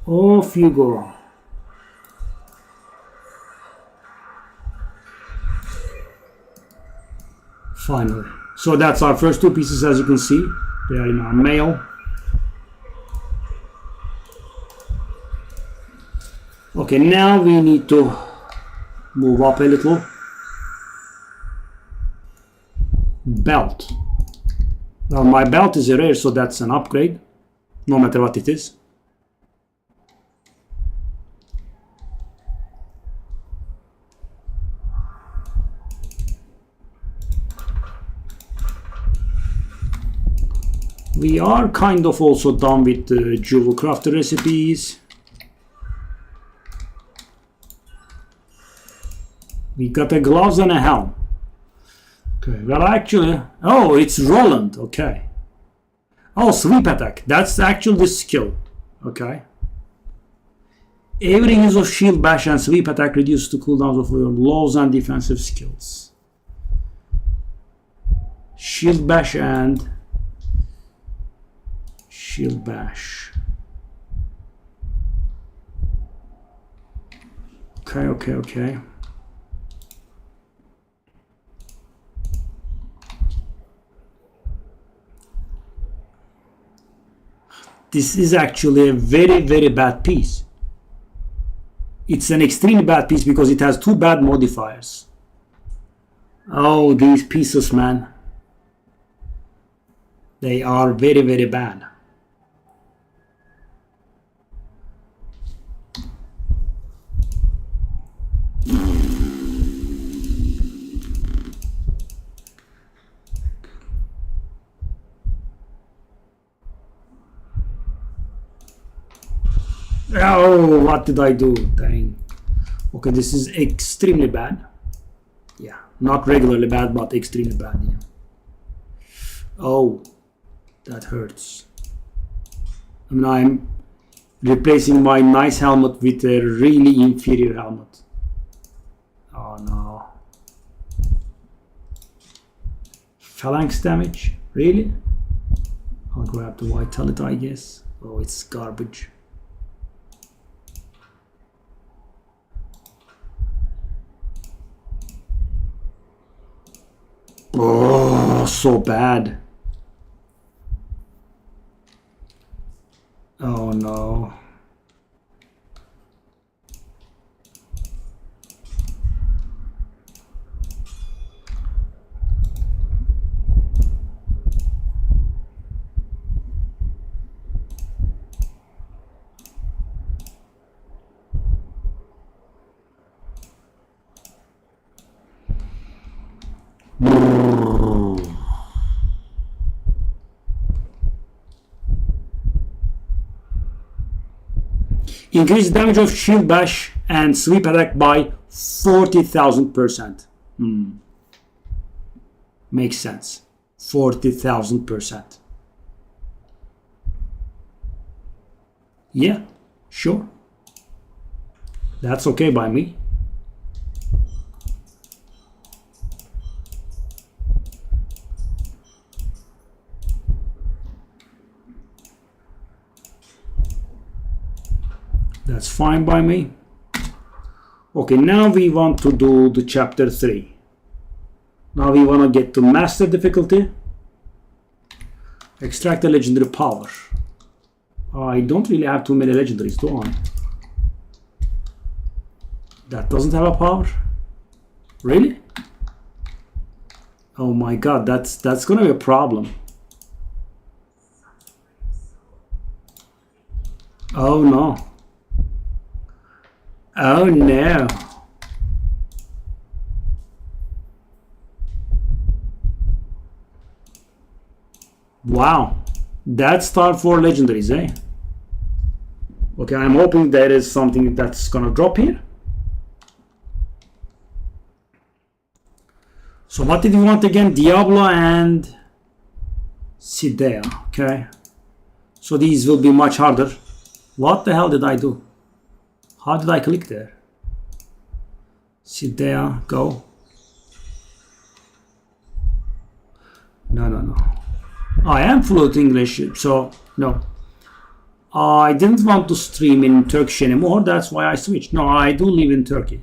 [SPEAKER 2] Off you go. Finally. So that's our first two pieces, as you can see. They are in our mail. Okay, now we need to move up a little. Belt. Well, my belt is a rare, so that's an upgrade, no matter what it is. We are kind of also done with the Jewel Crafter recipes. We got a gloves and a helm. Okay, well actually, oh, it's Roland, okay. Oh, sweep attack, that's actually the skill, okay. Every use of shield bash and sweep attack reduces the cooldowns of your lows and defensive skills. Shield bash and shield bash. Okay. This is actually a very, very bad piece. It's an extremely bad piece because it has two bad modifiers. Oh, these pieces, man. They are very, very bad. Oh, what did I do? Dang. Okay, this is extremely bad. Yeah, not regularly bad, but extremely bad. Yeah. Oh, that hurts. I mean, I'm replacing my nice helmet with a really inferior helmet. Oh no. Phalanx damage? Really? I'll grab the Vitality, I guess. Oh, it's garbage. Oh, so bad. Oh no. Increase damage of shield bash and sweep attack by 40,000%. Makes sense. 40,000%. Yeah, sure. That's okay by me. That's fine by me. Okay, now we want to do the chapter 3. Now we want to get to master difficulty. Extract a legendary power. I don't really have too many legendaries, do I? That doesn't have a power? Really? Oh my god, that's gonna be a problem. Oh no. Oh no. Wow. That's start for legendaries, eh? Okay, I'm hoping there is something that's gonna drop here. So what did we want again? Diablo and Sidea. Okay. So these will be much harder. What the hell did I do? How did I click there? Sidea, go. No. I am fluent English, so no. I didn't want to stream in Turkish anymore. That's why I switched. No, I do live in Turkey.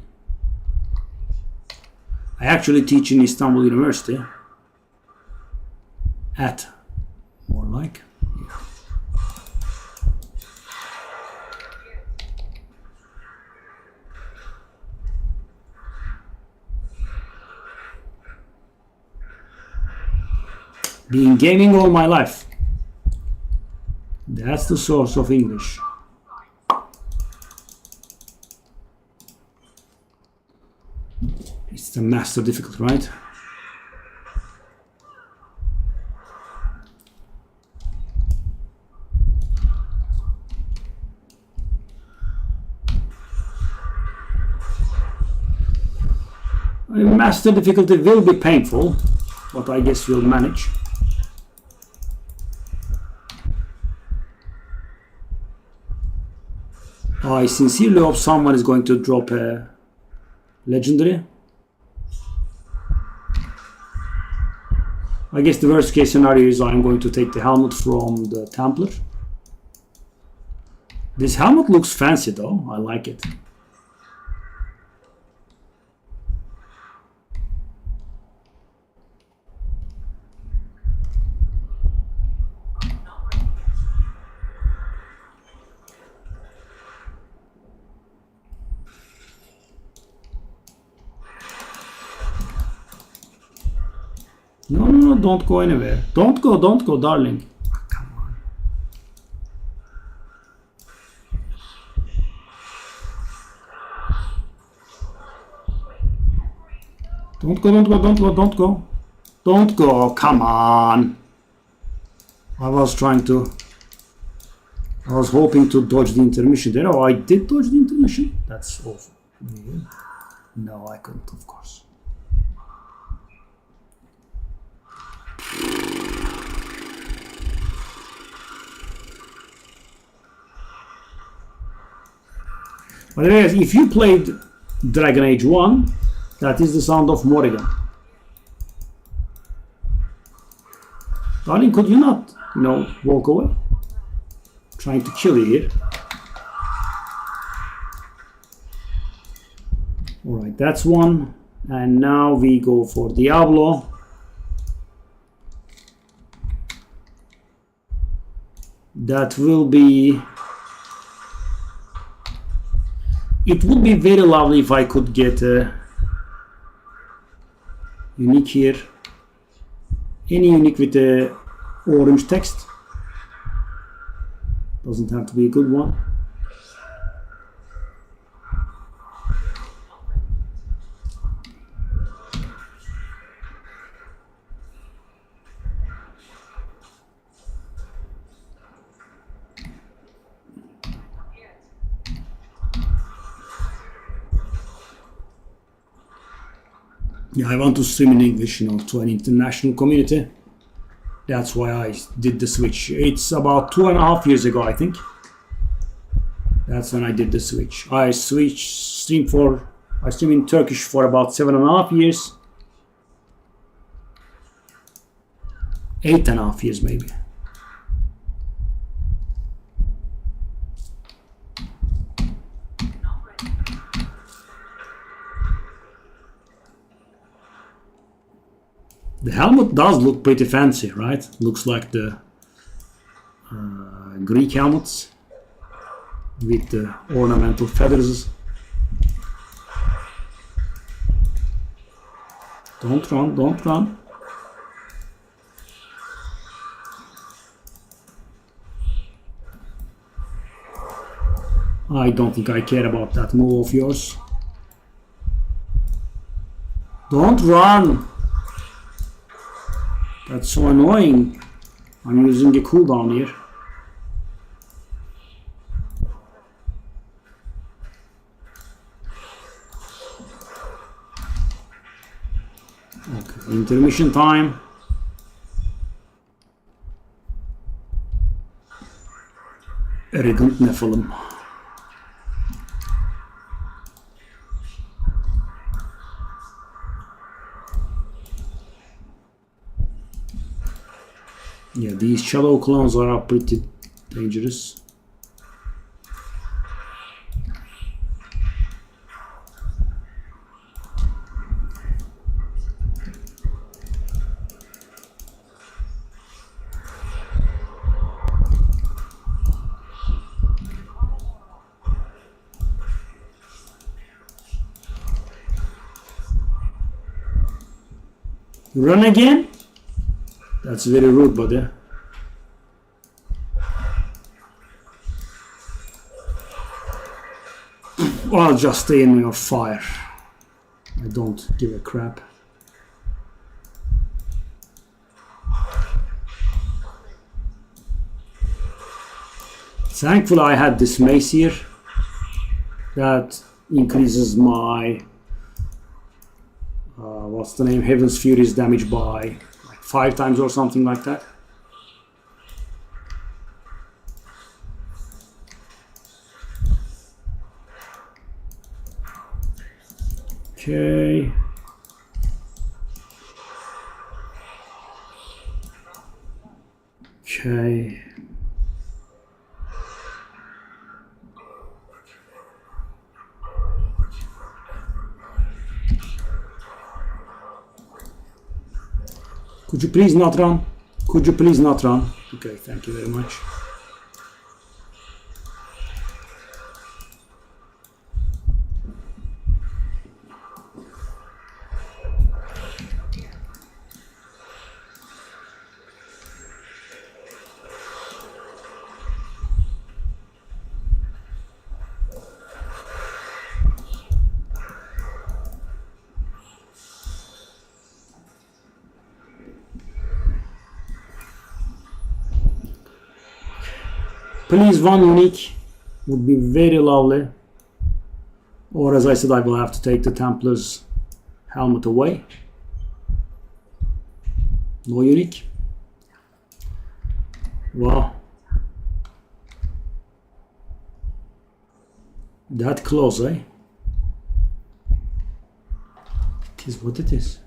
[SPEAKER 2] I actually teach in Istanbul University. At, more like. Yeah. Been gaming all my life. That's the source of English. It's the master difficult, right? Master difficulty will be painful, but I guess we'll manage. I sincerely hope someone is going to drop a legendary. I guess the worst case scenario is I'm going to take the helmet from the Templar. This helmet looks fancy though, I like it. No, don't go anywhere. Don't go, darling. Oh, come on. Don't go. Don't go, come on. I was hoping to dodge the intermission there. Oh, I did dodge the intermission? That's awful. No, I couldn't, of course. But anyways, if you played Dragon Age 1, that is the sound of Morrigan. Darling, could you not, walk away? trying to kill you here. Alright, that's one. And now we go for Diablo. That will be... It would be very lovely if I could get a unique here. Any unique with a orange text. Doesn't have to be a good one. Yeah, I want to stream in English, you know, to an international community. That's why I did the switch. It's about 2.5 years ago, I think. That's when I did the switch. I streamed in Turkish for about 7.5 years. 8.5 years maybe. The helmet does look pretty fancy, right? Looks like the Greek helmets with the ornamental feathers. Don't run, don't run. I don't think I care about that move of yours. Don't run! That's so annoying. I'm using a cooldown here. Okay, intermission time. Arrogant Nephilim. Yeah, these shadow clones are pretty dangerous. Run again? That's very rude, buddy. I'll just stay in your fire. I don't give a crap. Thankfully I had this mace here that increases my what's the name, Heaven's Fury's damage by like 5 times or something like that. Okay. Okay. Could you please not run? Could you please not run? Okay, thank you very much. Please, one unique would be very lovely. Or as I said, I will have to take the Templar's helmet away. No unique. Wow. That close, eh? It is what it is.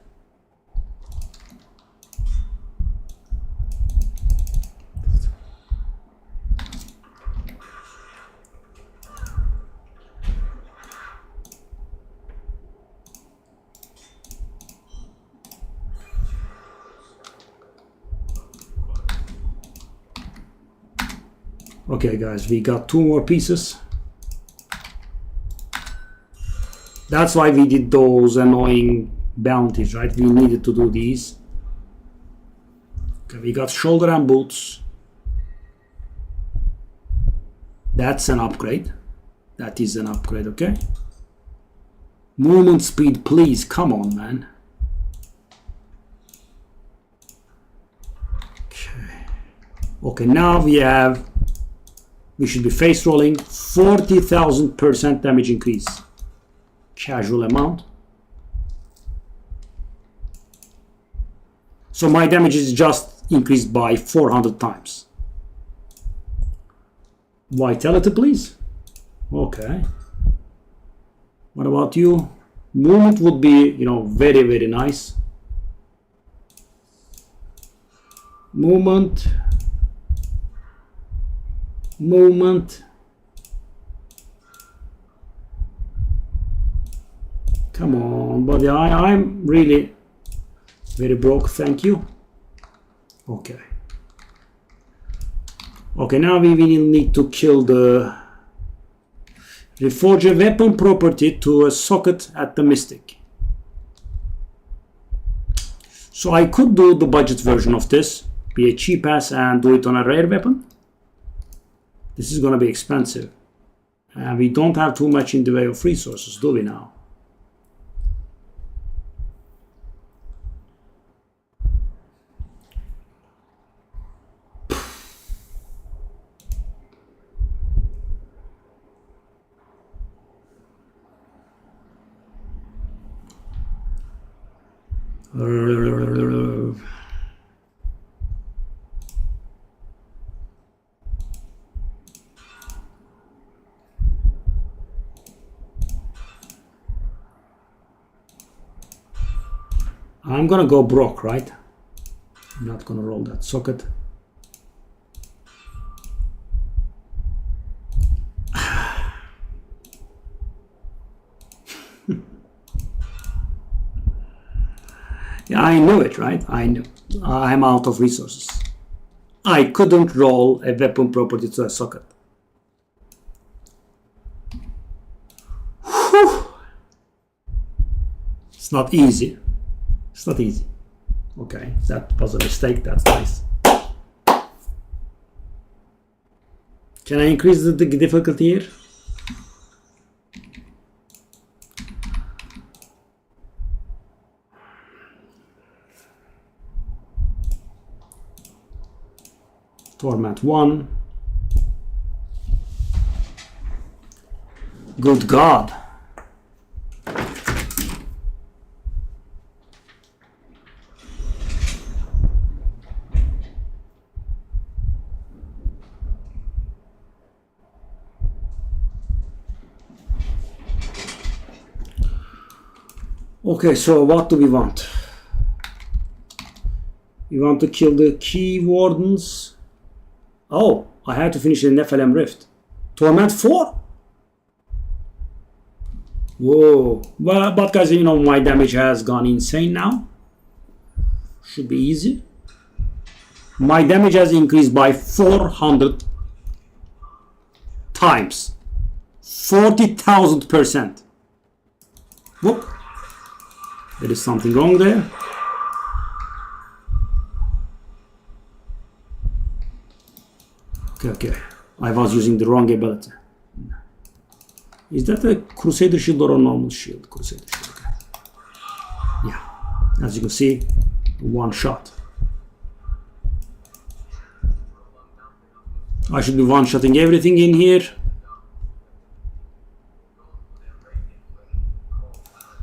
[SPEAKER 2] Okay, guys, we got 2 more pieces. That's why we did those annoying bounties, right? We needed to do these. Okay, we got shoulder and boots. That's an upgrade. That is an upgrade, okay? Movement speed, please. Come on, man. Okay. Okay, now we should be face rolling 40,000% damage increase. Casual amount. So my damage is just increased by 400 times. Vitality, please. Okay. What about you? Movement would be, very, very nice. Movement. Come on, buddy. I'm really very broke. Thank you. Okay. Okay, now we will need to kill the reforge a weapon property to a socket at the Mystic. So I could do the budget version of this, be a cheap ass and do it on a rare weapon. This is going to be expensive. And we don't have too much in the way of resources, do we now? I'm gonna go broke, right? I'm not gonna roll that socket. Yeah, I knew it, right? I knew. I'm out of resources. I couldn't roll a weapon property to a socket. Whew. It's not easy. It's not easy. Okay, that was a mistake. That's nice. Can I increase the difficulty here? Torment 1. Good God. Okay, so what do we want? We want to kill the key wardens. Oh, I had to finish the Nephilim Rift. Torment 4? Whoa. Well, but guys, my damage has gone insane now. Should be easy. My damage has increased by 400 times. 40,000%. Whoop. There is something wrong there. Okay. I was using the wrong ability. Is that a Crusader Shield or a normal shield? Crusader Shield. Okay. Yeah. As you can see, one shot. I should be one-shotting everything in here.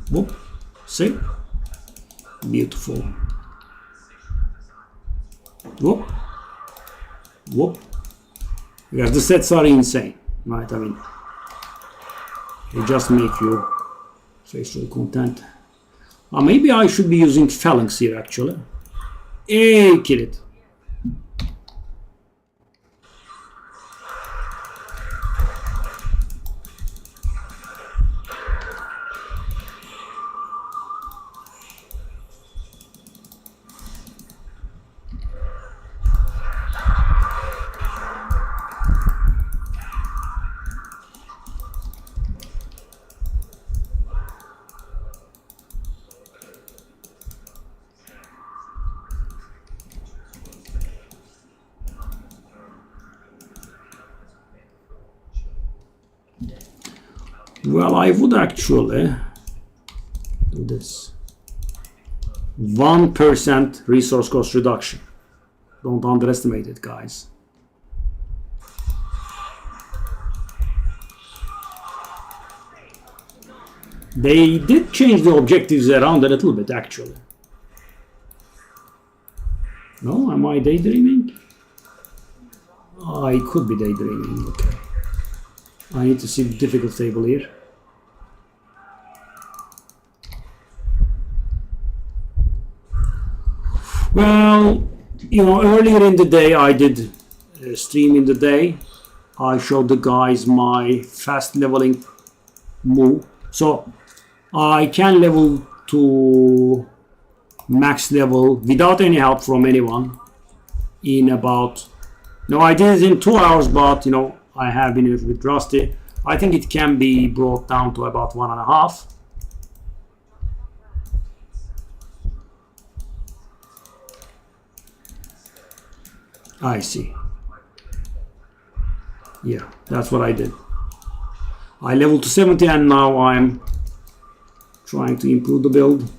[SPEAKER 2] Whoop. See? Beautiful. Whoop. Whoop. Because the sets are insane, right? I mean, they just make you facial content. Maybe I should be using phalanx here, actually. Hey, kill it. Well, I would actually do this. 1% resource cost reduction. Don't underestimate it, guys. They did change the objectives around a little bit, actually. No, am I daydreaming? I could be daydreaming, okay. I need to see the difficult table here. Well, you know, earlier in the day I did a stream in the day. I showed the guys my fast leveling move. So I can level to max level without any help from anyone in about, no, I did it in 2 hours, but you know, I have been a little bit rusty. I think it can be brought down to about 1.5. I see. Yeah, that's what I did. I leveled to 70 and now I'm trying to improve the build.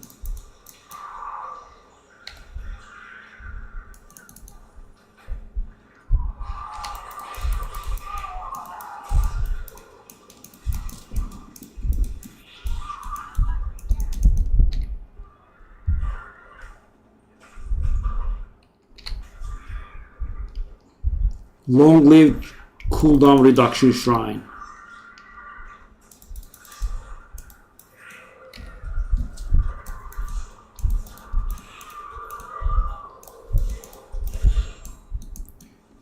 [SPEAKER 2] Long-lived cooldown reduction shrine.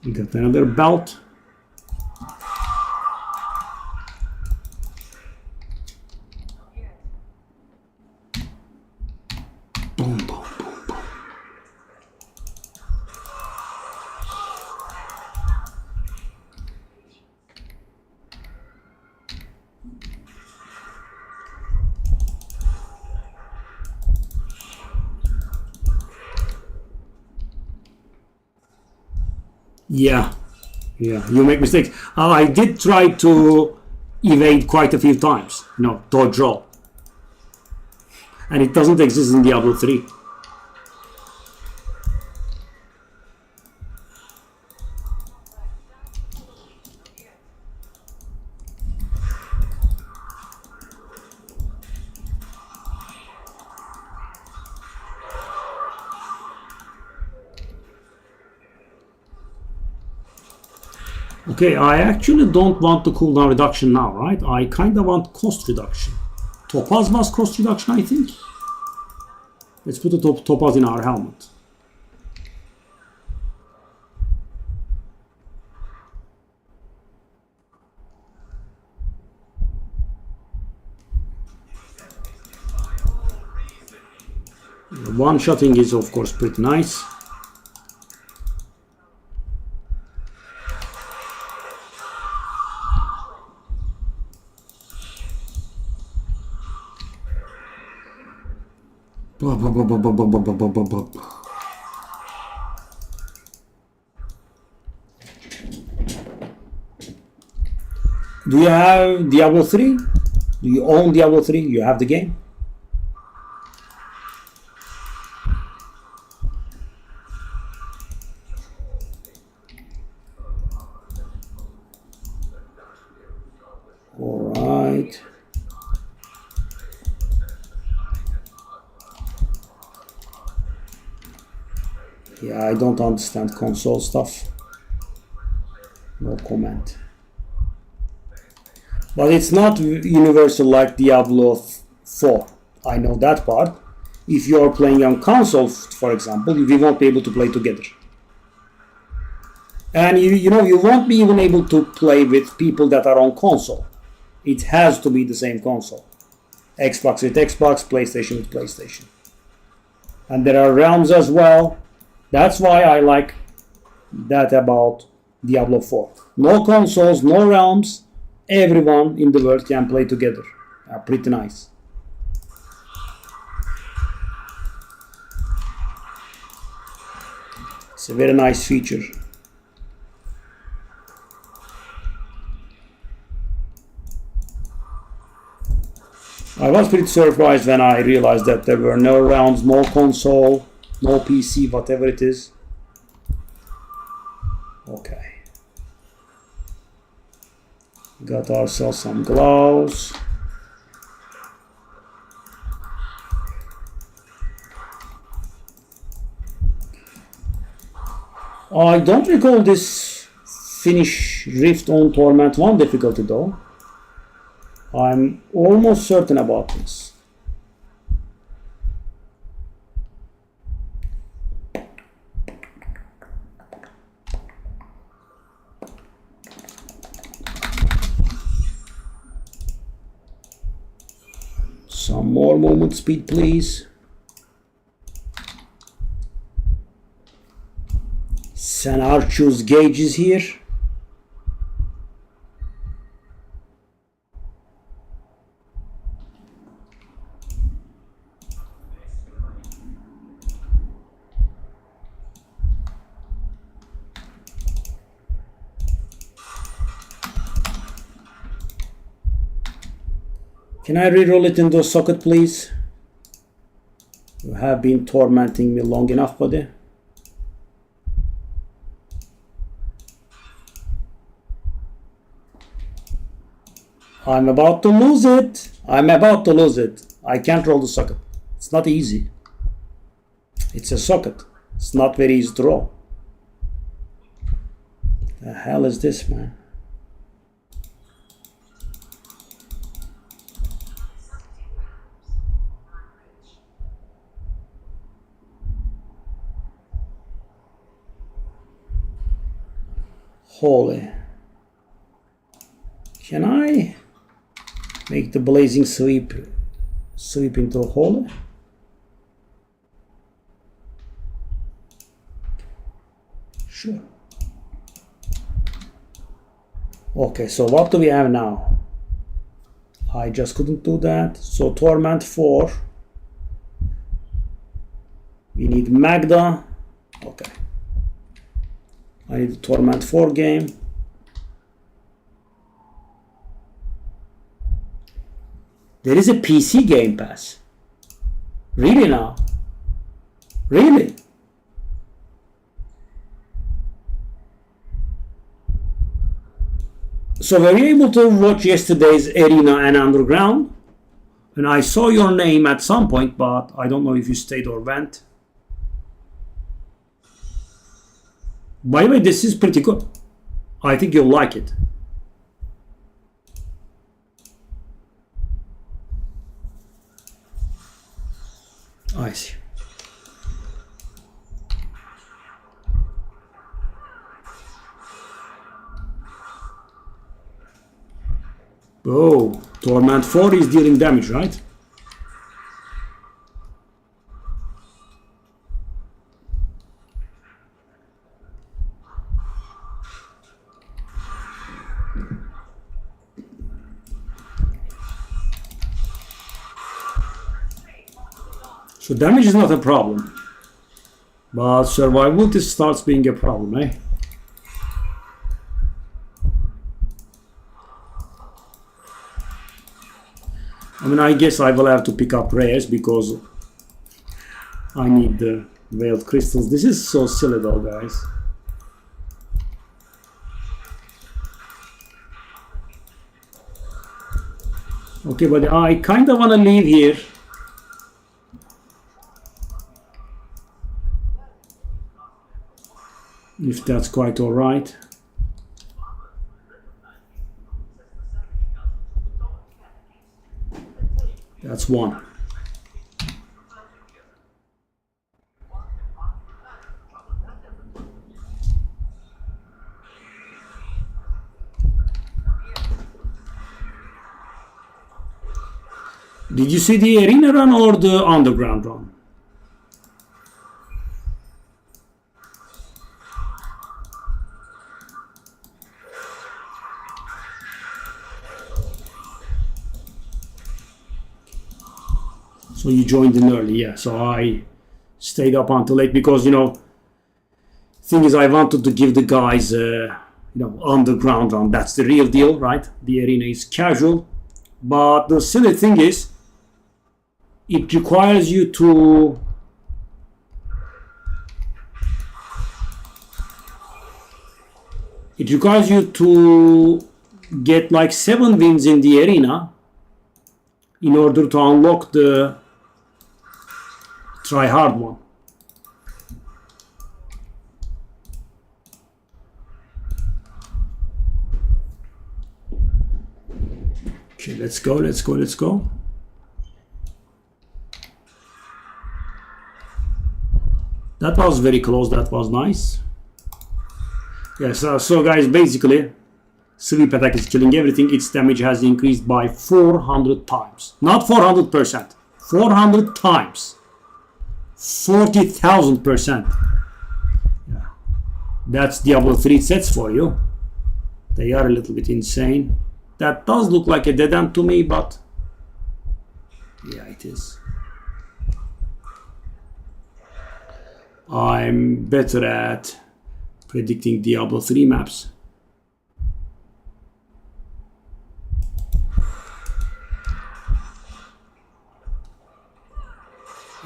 [SPEAKER 2] We got another belt. Boom, boom, boom, boom. Yeah, you make mistakes. I did try to evade quite a few times, you know, dodge roll. And it doesn't exist in Diablo 3. Okay, I actually don't want the cooldown reduction now, right? I kind of want cost reduction. Topaz was cost reduction, I think. Let's put the topaz in our helmet. One-shotting is, of course, pretty nice. Do you have Diablo 3? Do you own Diablo 3? You have the game? All right. Yeah, I don't understand console stuff. No comment. But it's not universal like Diablo 4. I know that part. If you are playing on console, for example, we won't be able to play together. And you know, you won't be even able to play with people that are on console. It has to be the same console. Xbox with Xbox, PlayStation with PlayStation. And there are realms as well. That's why I like that about Diablo 4. No consoles, no realms. Everyone in the world can play together. Pretty nice. It's a very nice feature. I was pretty surprised when I realized that there were no rounds, no console, no PC, whatever it is. Okay. Got ourselves some gloves. I don't recall this finish Rift on Torment 1 difficulty though. I'm almost certain about this. Some more movement speed, please. Senarchus gauge is here. Can I re-roll it into a socket, please? You have been tormenting me long enough, buddy. I'm about to lose it. I'm about to lose it. I can't roll the socket. It's not easy. It's a socket. It's not very easy to roll. The hell is this, man? Holy. Can I make the blazing sweep into a holy? Sure. Okay, so what do we have now? I just couldn't do that. So Torment 4. We need Magda. Okay. I need a Torment 4 game. There is a PC Game Pass. Really now? Really? So were you able to watch yesterday's Arena and Underground? And I saw your name at some point, but I don't know if you stayed or went. By the way, this is pretty good. I think you'll like it. I see. Oh, Torment 4 is dealing damage, right? So damage is not a problem, but survivability starts being a problem, eh? I mean, I guess I will have to pick up rares because I need the veiled crystals. This is so silly though, guys. Okay, but I kind of want to leave here. If that's quite all right. That's one. Did you see the arena run or the underground run? So you joined in early, yeah. So I stayed up until late because, you know, thing is I wanted to give the guys, you know, underground run. That's the real deal, right? The arena is casual. But the silly thing is, it requires you to get like 7 wins in the arena in order to unlock the try hard one. Okay, let's go. That was very close. That was nice. Yes, so guys, basically, sweep attack is killing everything. Its damage has increased by 400 times. Not 400%. 400 times. 40,000%. Yeah. That's Diablo 3 sets for you. They are a little bit insane. That does look like a dead end to me, but yeah, it is. I'm better at predicting Diablo 3 maps.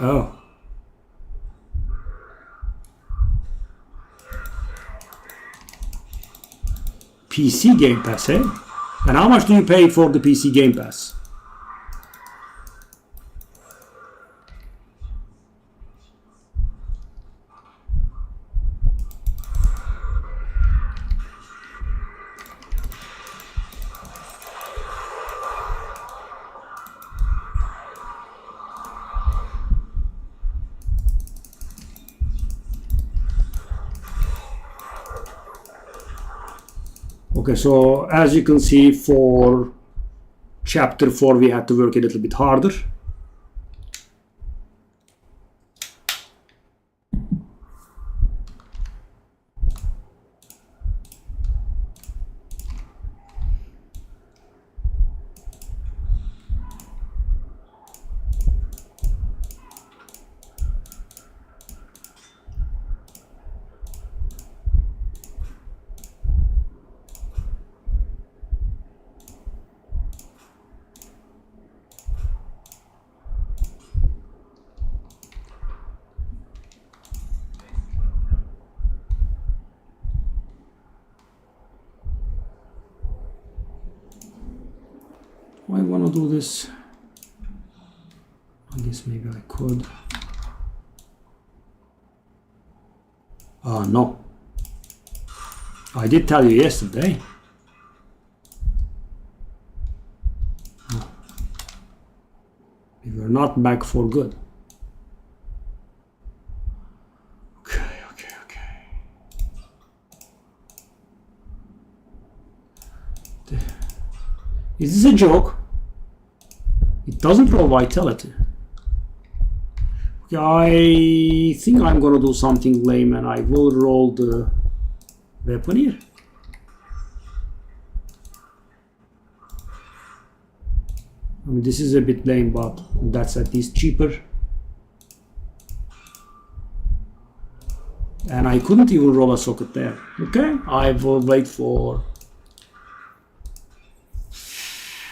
[SPEAKER 2] Oh. PC Game Pass, eh? And how much do you pay for the PC Game Pass? Okay, so as you can see, for chapter 4 we had to work a little bit harder. I want to do this. I guess maybe I could. No. I did tell you yesterday. No. We were not back for good. Okay. Is this a joke? It doesn't roll vitality. Okay, I think I'm gonna do something lame and I will roll the weapon here. I mean, this is a bit lame, but that's at least cheaper. And I couldn't even roll a socket there. Okay, I will wait for...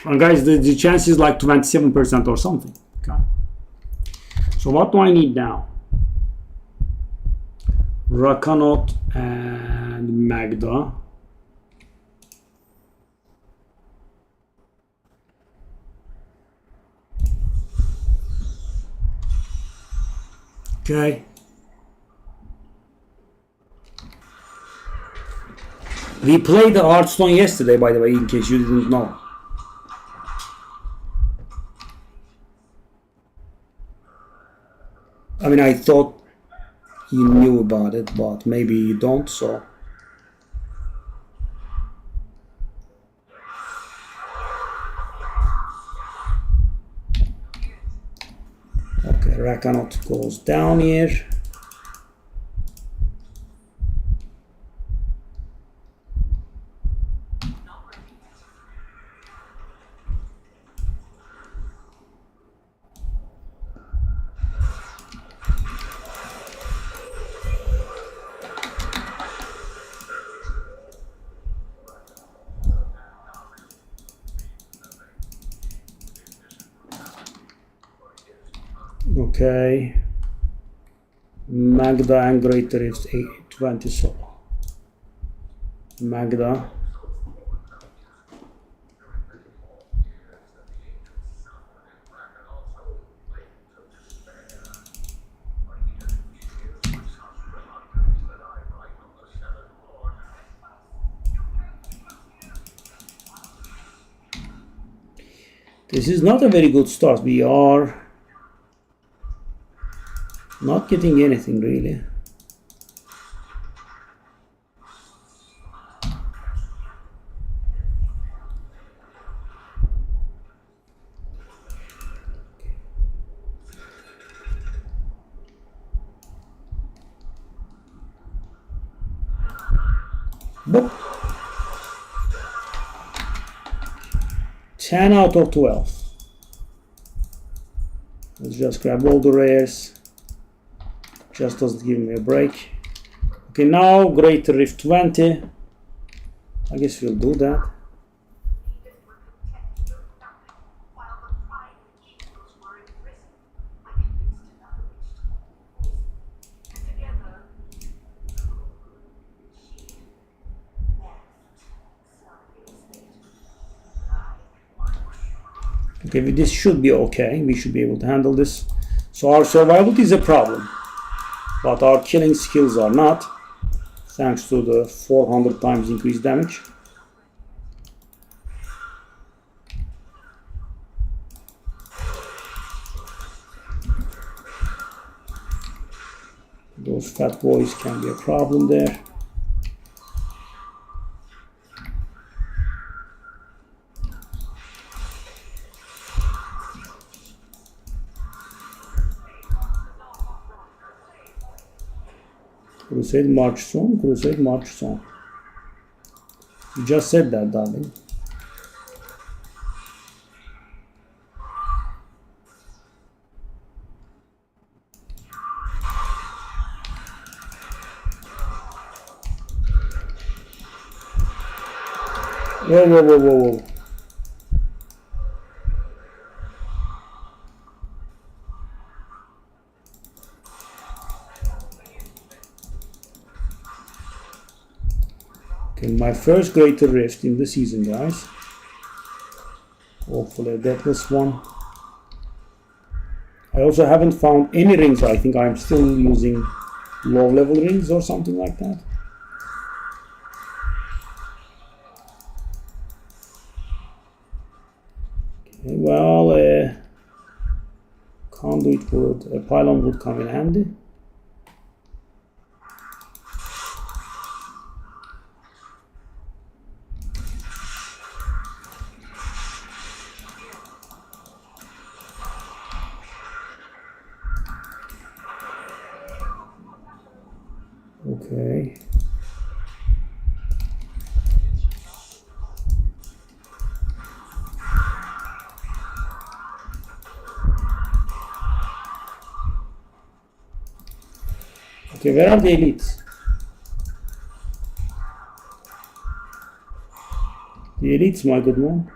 [SPEAKER 2] And guys, the chance is like 27% or something. Okay. So what do I need now? Rakanot and Magda. Okay. We played the Hearthstone yesterday, by the way, in case you didn't know. I mean, I thought you knew about it, but maybe you don't, so... Okay, Rakanot goes down here. Okay. Magda and Greater Rift 20 solo. Magda. This is not a very good start. We are not getting anything really. But 10 out of 12. Let's just grab all the rares. Just doesn't give me a break. Okay, now Greater Rift 20. I guess we'll do that. Okay, this should be okay. We should be able to handle this. So our survival is a problem, but our killing skills are not, thanks to the 400 times increased damage. Those fat boys can be a problem there. Crusade March Song, Crusade March Song. You just said that, darling. Whoa, whoa, whoa, whoa, whoa. Okay, my first Greater Rift in the season, guys. Hopefully a deathless one. I also haven't found any rings. I think I'm still using low level rings or something like that. Okay, well, conduit would, a pylon would come in handy. Okay. Okay, where are the elites? The elites, my good man.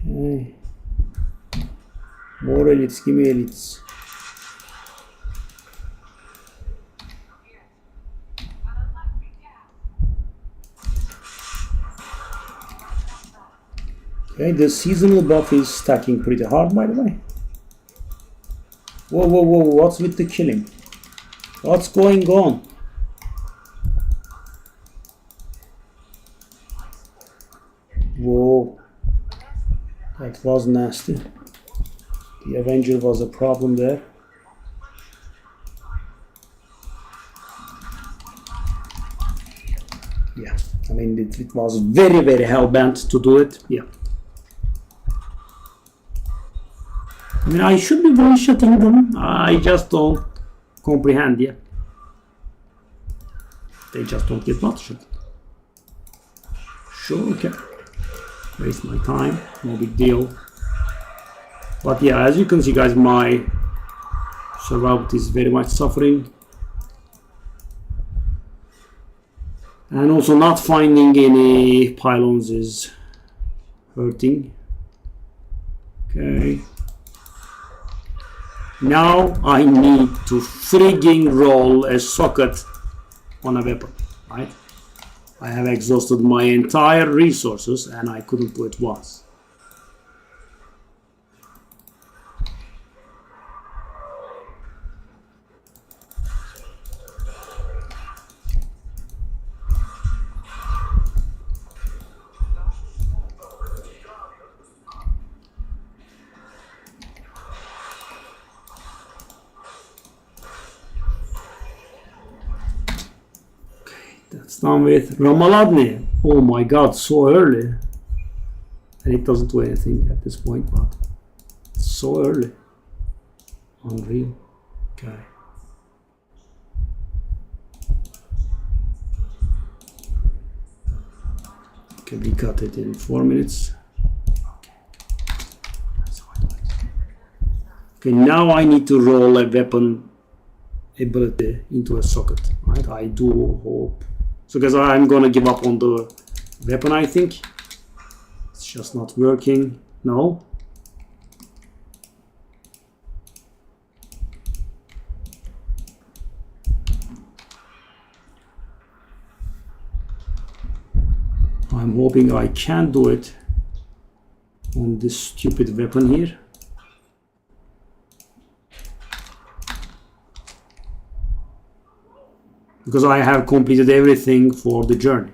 [SPEAKER 2] Okay. More elites, give me elites. Okay, the seasonal buff is stacking pretty hard, by the way. Whoa, whoa, whoa, what's with the killing? What's going on? Whoa, that was nasty. The Avenger was a problem there. Yeah, I mean, it was very, very hell-bent to do it. Yeah. I mean, I should be one-shotting them. I just don't comprehend yet. They just don't get one-shot. Sure, okay. Waste my time. No big deal. But yeah, as you can see, guys, my survivability is very much suffering. And also not finding any pylons is hurting. Okay. Now I need to frigging roll a socket on a weapon, right? I have exhausted my entire resources and I couldn't do it once. That's done with Ramaladny. Oh my god, so early. And it doesn't do anything at this point, but it's so early. Unreal. Okay. Okay, we got it in 4 minutes. Okay, now I need to roll a weapon ability into a socket, right? I do hope. So guys, I'm gonna give up on the weapon, I think. It's just not working. No. I'm hoping I can do it on this stupid weapon here. Because I have completed everything for the journey.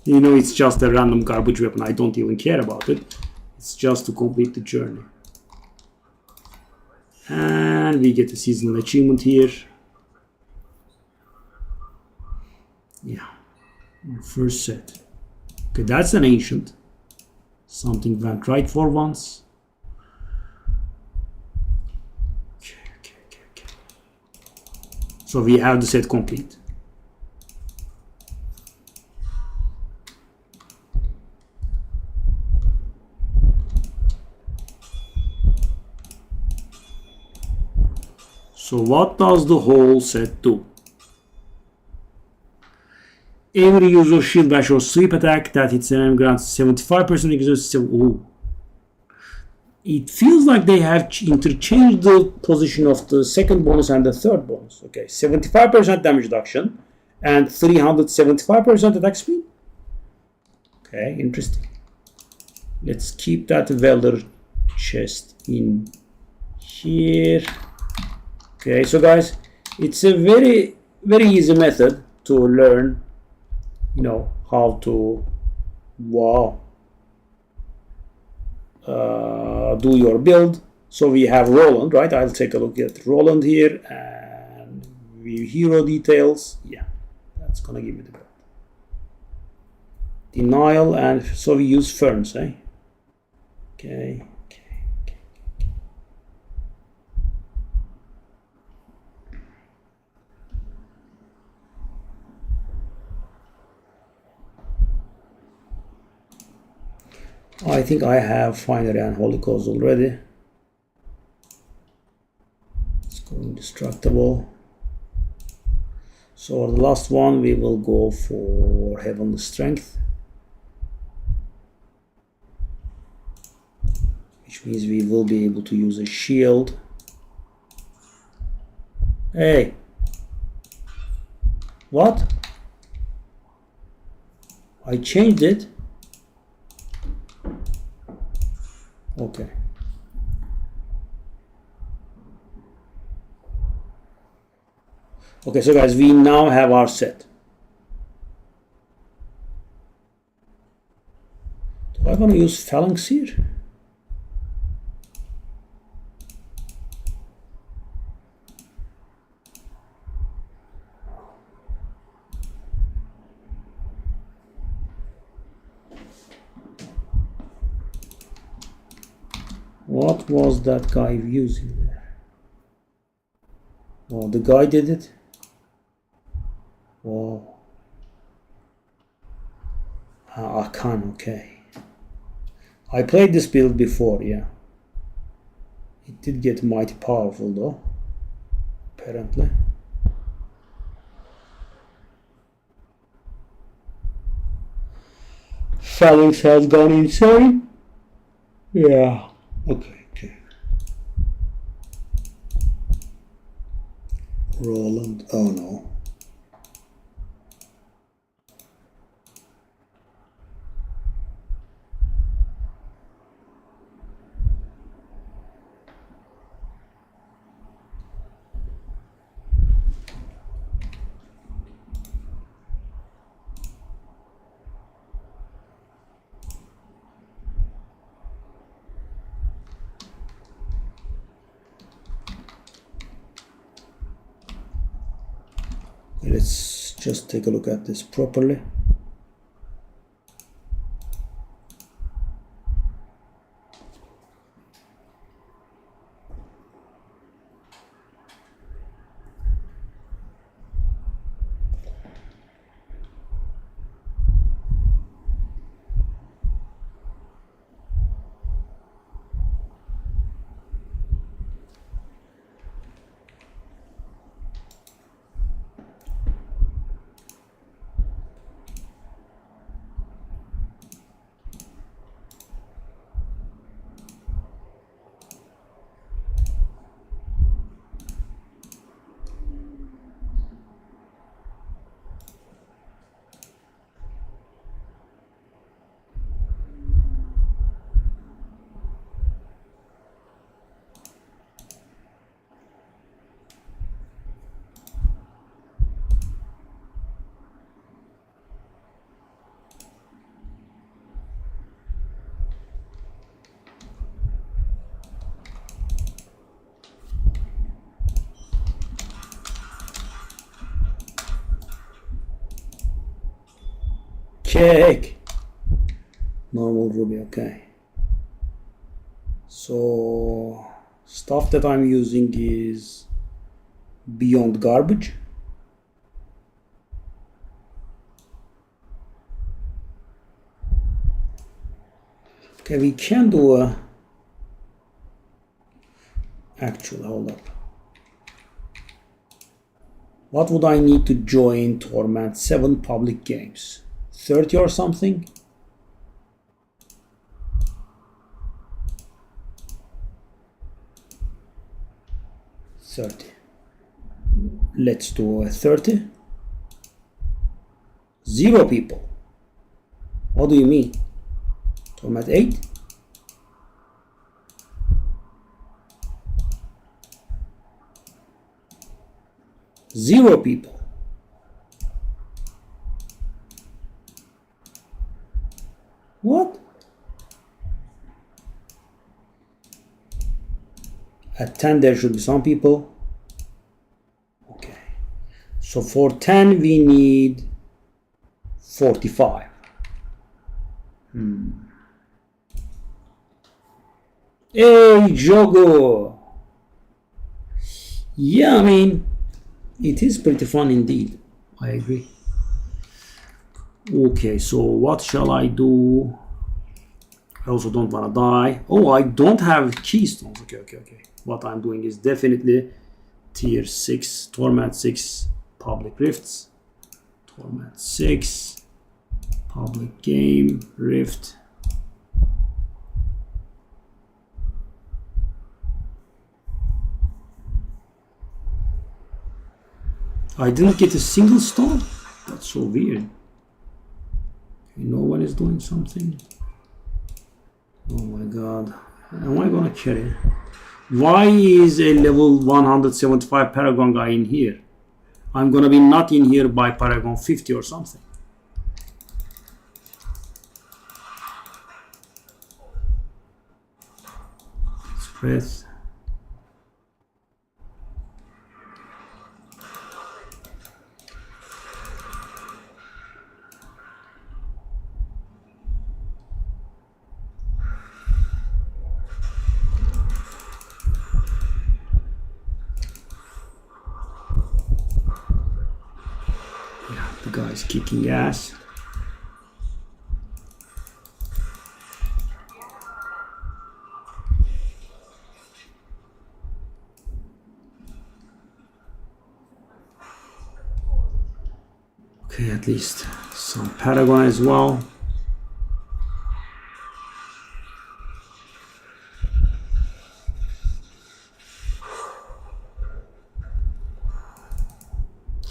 [SPEAKER 2] You know, it's just a random garbage weapon. I don't even care about it. It's just to complete the journey. And we get a seasonal achievement here. Yeah. First set. Okay, that's an ancient. Something went right for once. So we have the set complete. So what does the whole set do? Every user shield bash or sweep attack that hits an enemy grants 75% exhaustion. Ooh. It feels like they have interchanged the position of the second bonus and the third bonus. Okay, 75% damage reduction and 375% attack speed. Okay, interesting. Let's keep that welder chest in here. Okay, so guys, it's a very easy method to learn, you know, how to do your build. So we have Roland, right? I'll take a look at Roland here and view hero details. Yeah, that's gonna give me the build. Denial, and so we use ferns, eh? Okay. I think I have Finery and Holy Cause already. Let's go Indestructible. So the last one we will go for Heavenly Strength, which means we will be able to use a shield. Hey! What? I changed it. Okay. Okay, so guys, we now have our set. Do I want to use Phalanx here? What was that guy using there? Oh, the guy did it? Wow. Akan, okay. I played this build before, yeah. It did get mighty powerful though, apparently. Phalanx has gone insane. Yeah. Okay. Roland. Oh no. Let's just take a look at this properly. Cake. Normal Ruby, okay. So stuff that I'm using is beyond garbage. Okay, we can do a actually, hold up. What would I need to join Torment 7 public games? 30 or something? 30. Let's do a 30. 0 people. What do you mean? Torment 8? Zero people. What? At 10 there should be some people. Okay. So for 10 we need 45. Hey, Jogo. Yeah, I mean, it is pretty fun indeed. I agree. Okay, so what shall I do? I also don't want to die. Oh, I don't have keystones. Okay. What I'm doing is definitely tier 6, Torment 6 public rifts. Torment 6 public game rift. I didn't get a single stone? That's so weird. No one is doing something. Oh my god. Am I gonna carry? Why is a level 175 Paragon guy in here? I'm gonna be not in here by Paragon 50 or something. Express. Kicking ass. Okay, at least some Paragon as well.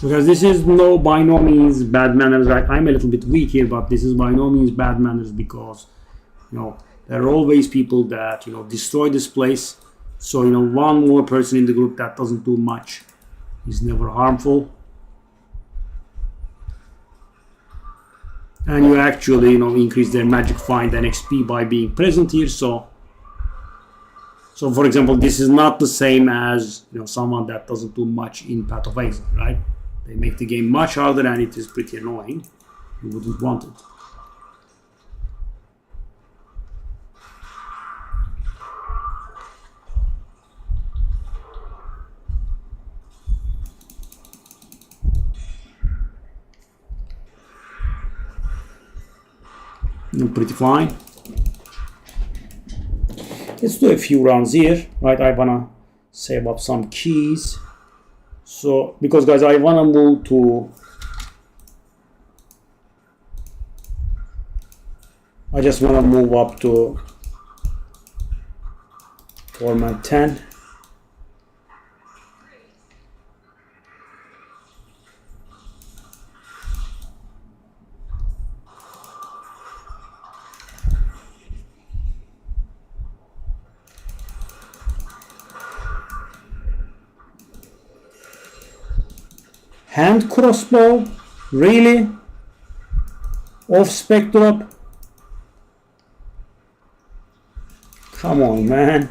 [SPEAKER 2] Because this is by no means bad manners, right? I'm a little bit weak here, but this is by no means bad manners because, there are always people that, destroy this place. So, one more person in the group that doesn't do much is never harmful. And you actually, increase their magic find and XP by being present here. So for example, this is not the same as, someone that doesn't do much in Path of Exile, right? They make the game much harder and it is pretty annoying. You wouldn't want it. Pretty fine. Let's do a few rounds here, right? I wanna save up some keys. So, because guys, I wanna move to. I just wanna move up to Torment 10. Hand crossbow? Really? Off spectrum? Come on, man.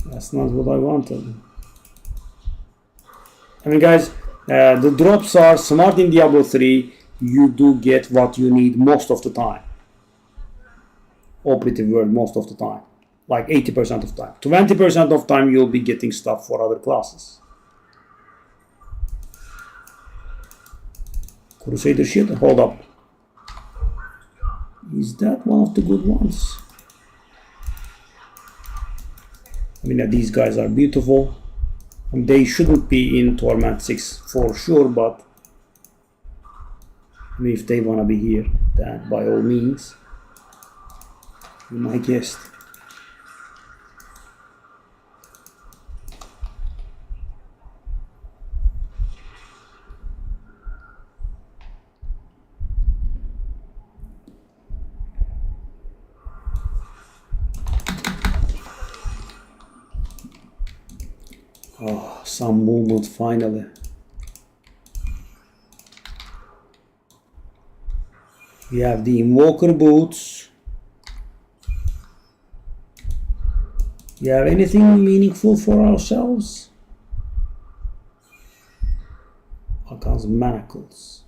[SPEAKER 2] That's not what I wanted. I mean, guys, the drops are smart in Diablo 3. You do get what you need most of the time. Operative word most of the time. Like 80% of the time. 20% of the time you'll be getting stuff for other classes. Crusader shit, hold up. Is that one of the good ones? I mean, these guys are beautiful. And they shouldn't be in Torment 6 for sure, but I mean, if they want to be here, then by all means, be my guest. Oh, some movement finally. We have the Invoker boots. We have anything meaningful for ourselves? Hakan's Manacles.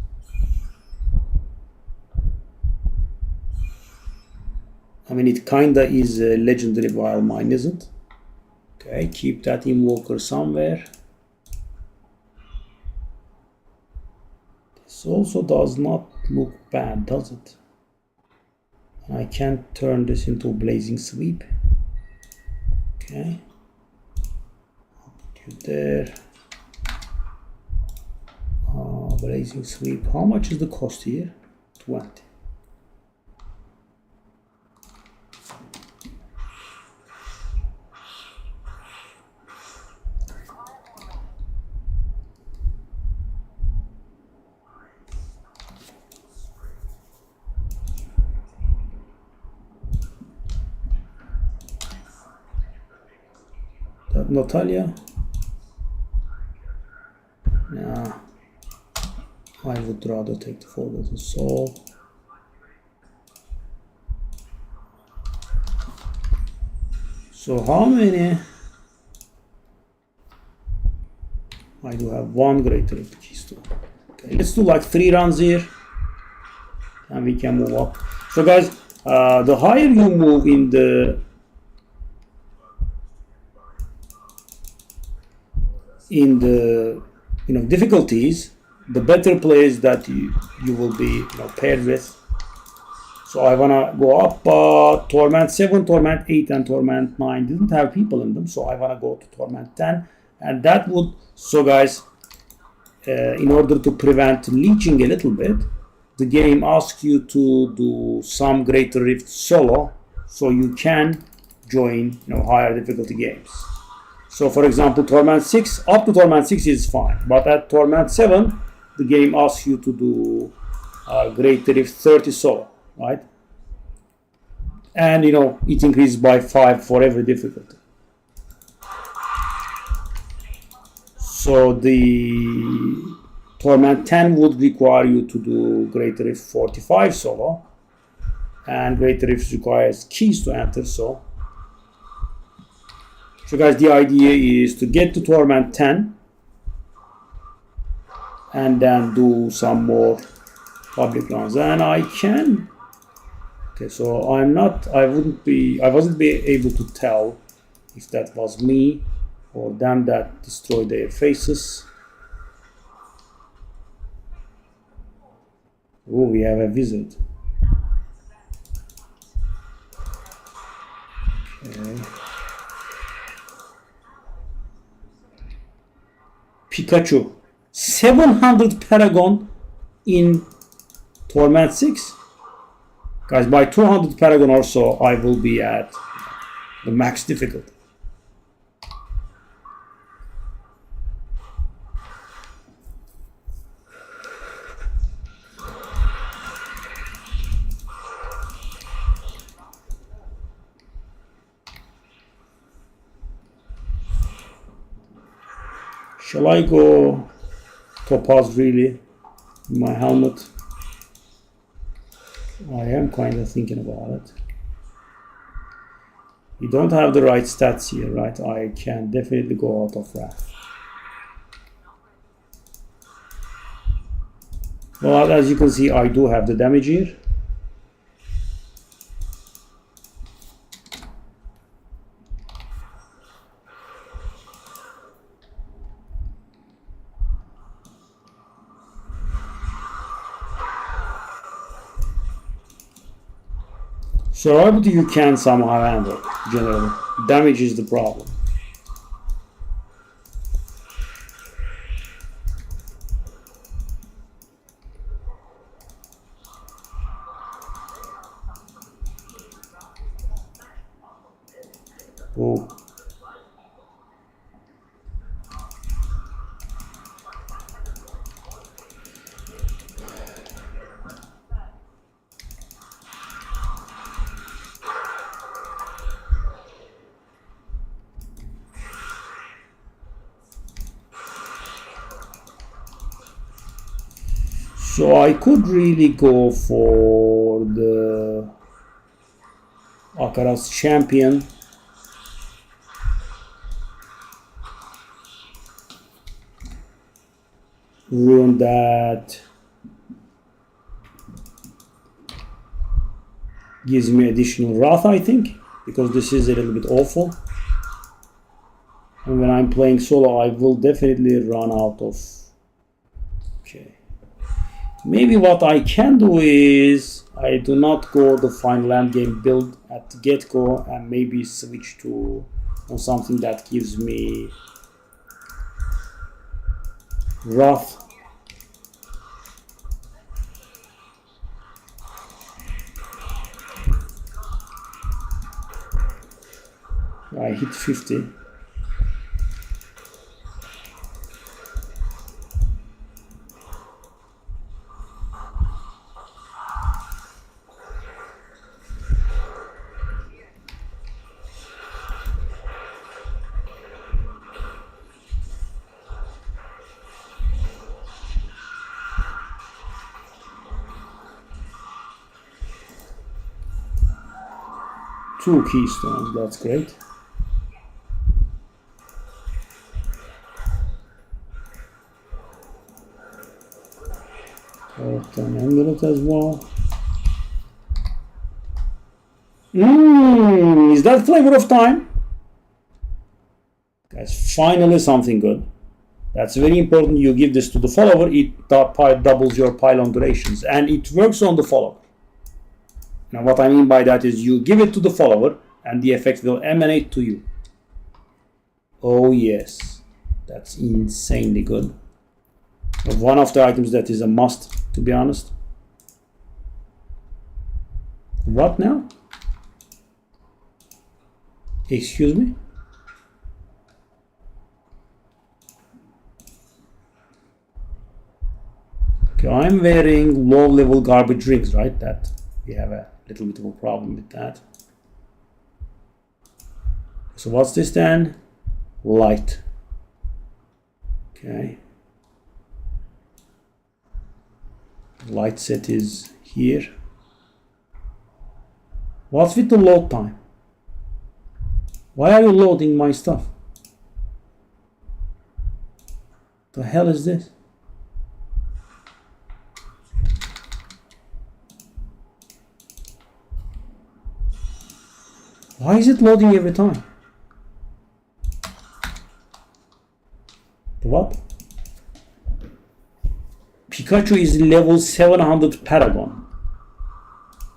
[SPEAKER 2] I mean, it kinda is a legendary Vile Mine, isn't it? Okay, keep that Invoker somewhere. This also does not look bad, does it? I can't turn this into Blazing Sweep. Okay. I'll put you there. Blazing Sweep. How much is the cost here? 20. Natalia. Yeah, I would rather take the Forgotten Soul. So how many? I do have one Greater of the Keystone. Okay, let's do like 3 rounds here, and we can move up. So guys, the higher you move in the difficulties, the better players that you will be paired with. So I wanna go up. Torment 7, Torment 8, and Torment 9 didn't have people in them, so I wanna go to Torment 10, and that would. So guys, in order to prevent leeching a little bit, the game asks you to do some Greater Rift solo, so you can join higher difficulty games. So for example, Torment 6, up to Torment 6 is fine, but at Torment 7, the game asks you to do Greater Rift 30 solo, right? And it increases by 5 for every difficulty. So the Torment 10 would require you to do Greater Rift 45 solo, and Greater Rift requires keys to enter. So guys, the idea is to get to Torment 10 and then do some more public runs. And I can. Okay, so I wasn't be able to tell if that was me or them that destroyed their faces. Oh, we have a wizard. Okay. Pikachu. 700 Paragon in Torment 6. Guys, by 200 Paragon or so, I will be at the max difficulty. Shall I go Topaz really in my helmet? I am kind of thinking about it. You don't have the right stats here, right? I can definitely go out of Wrath. Well, as you can see, I do have the damage here. So Rabbit you can somehow handle, generally. Damage is the problem. Oh. So I could really go for the Akaras champion. Ruin that. Gives me additional wrath, I think, because this is a little bit awful. And when I'm playing solo, I will definitely run out of. Okay. Maybe what I can do is I do not go the final end game build at the get-go and maybe switch to something that gives me wrath. I hit 50. Two keystones, that's great. An amulet as well. Is that Flavor of Time? Guys, finally something good. That's very important. You give this to the follower, it doubles your pylon durations, and it works on the follower. Now what I mean by that is you give it to the follower and the effect will emanate to you. Oh yes, that's insanely good. One of the items that is a must, to be honest. What now? Excuse me? Okay, I'm wearing low-level garbage rings, right? That we have a little bit of a problem with that. So what's this then? Light. Okay. Light set is here. What's with the load time? Why are you loading my stuff? The hell is this? Why is it loading every time? What? Pikachu is level 700 Paragon.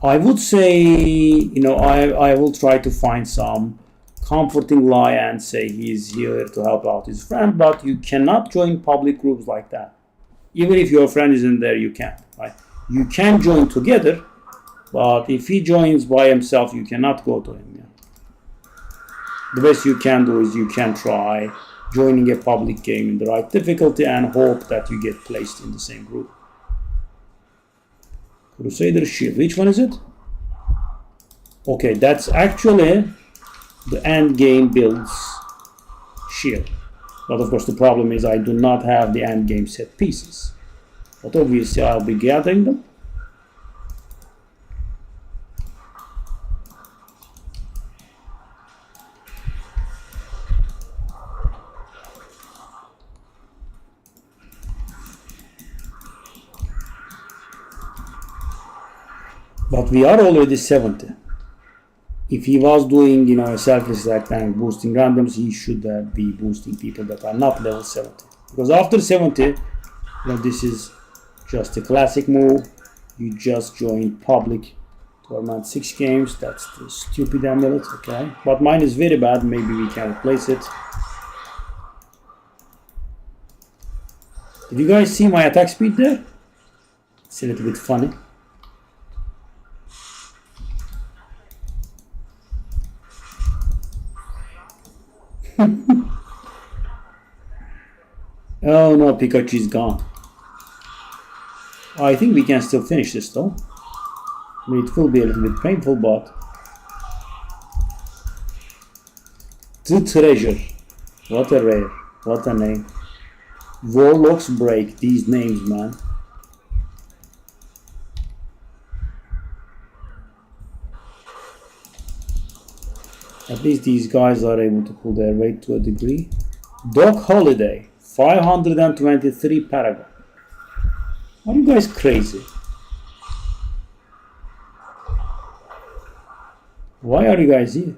[SPEAKER 2] I would say, you know, I will try to find some comforting lie and say he's here to help out his friend, but you cannot join public groups like that. Even if your friend isn't there, you can't, right? You can join together, but if he joins by himself, you cannot go to him. Yeah. The best you can do is you can try joining a public game in the right difficulty and hope that you get placed in the same group. Crusader Shield, which one is it? Okay, that's actually the end game builds shield. But of course the problem is I do not have the end game set pieces. But obviously I'll be gathering them. But we are already 70. If he was doing, you know, a self-select and boosting randoms, he should be boosting people that are not level 70. Because after 70, you know, this is just a classic move. You just join public tournament 6 games. That's the stupid amulet, okay? But mine is very bad. Maybe we can replace it. Did you guys see my attack speed there? It's a little bit funny. Oh no, Pikachu is gone. I think we can still finish this though. I mean, it will be a little bit painful, but the treasure. What a rare. What a name. Warlocks break these names, man. At least these guys are able to pull their weight to a degree. Doc Holiday, 523 Paragon. Are you guys crazy? Why are you guys here?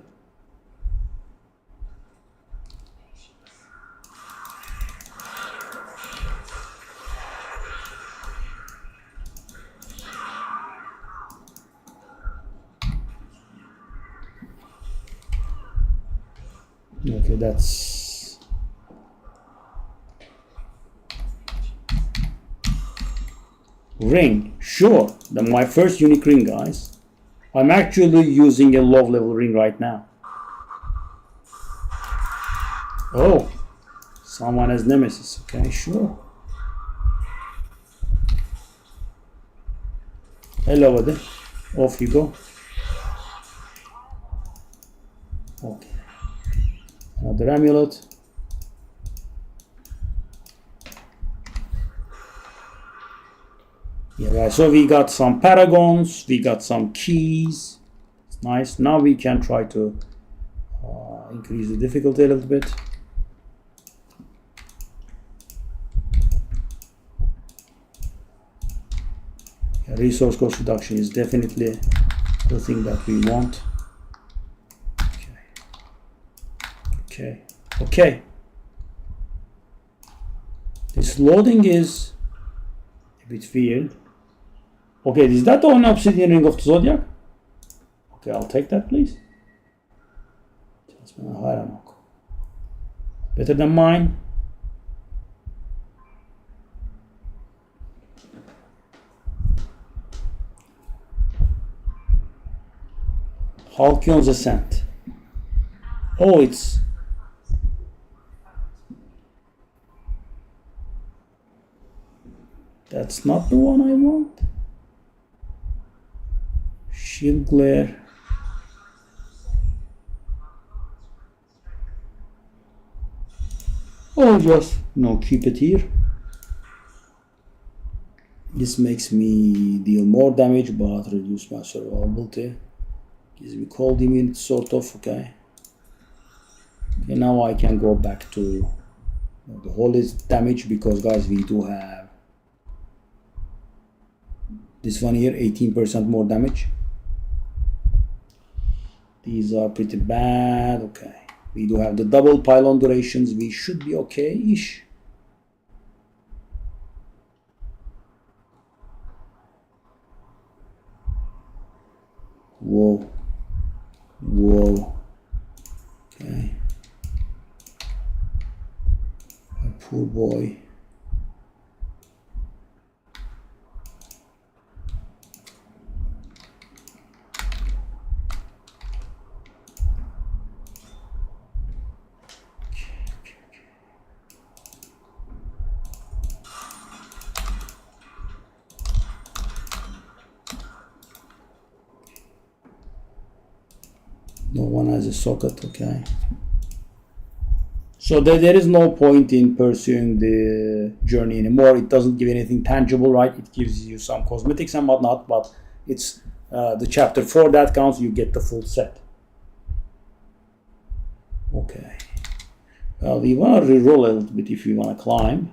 [SPEAKER 2] Okay, that's ring. Sure, my first unique ring, guys. I'm actually using a low level ring right now. Oh, someone has Nemesis. Okay, sure. Hello, buddy. Off you go. Okay. Another amulet. Yeah, right. So we got some paragons, we got some keys. It's nice. Now we can try to increase the difficulty a little bit. Yeah, resource cost reduction is definitely the thing that we want. Okay. This loading is a bit weird. Okay, is that the only obsidian ring of the Zodiac? Okay, I'll take that, please. Better than mine. Halcyon's Ascent. Oh, that's not the one I want. Shield Glare. Oh, just keep it here. This makes me deal more damage but reduce my survivability. Gives me cold immunity, sort of. Okay, now I can go back to the whole is damage, because guys, we do have this one here, 18% more damage. These are pretty bad. Okay, we do have the double pylon durations. We should be okay-ish. Whoa. Okay. My poor boy. No one has a socket. Okay, so there is no point in pursuing the journey anymore. It doesn't give anything tangible, right? It gives you some cosmetics and whatnot, but it's the chapter 4 that counts. You get the full set. Okay, well, we want to reroll a little bit if we want to climb.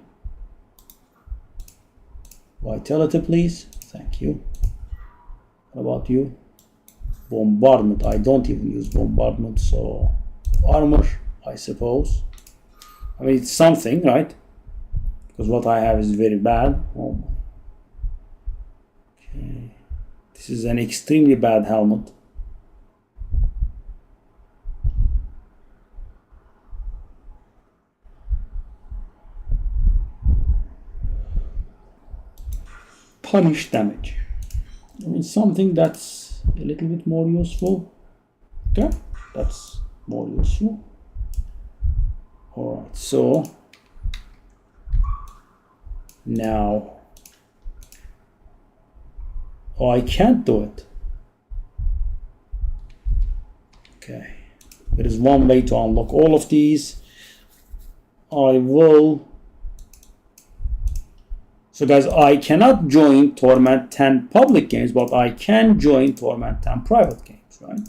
[SPEAKER 2] Vitality, please. Thank you. What about you? Bombardment. I don't even use bombardment, so armor, I suppose. I mean, it's something, right? Because what I have is very bad. Oh my. Okay. This is an extremely bad helmet. Punish damage. I mean, something that's a little bit more useful. Okay, that's more useful. All right, so now, oh, I can't do it. Okay, there is one way to unlock all of these. I will. So guys, I cannot join Torment 10 public games, but I can join Torment 10 private games, right?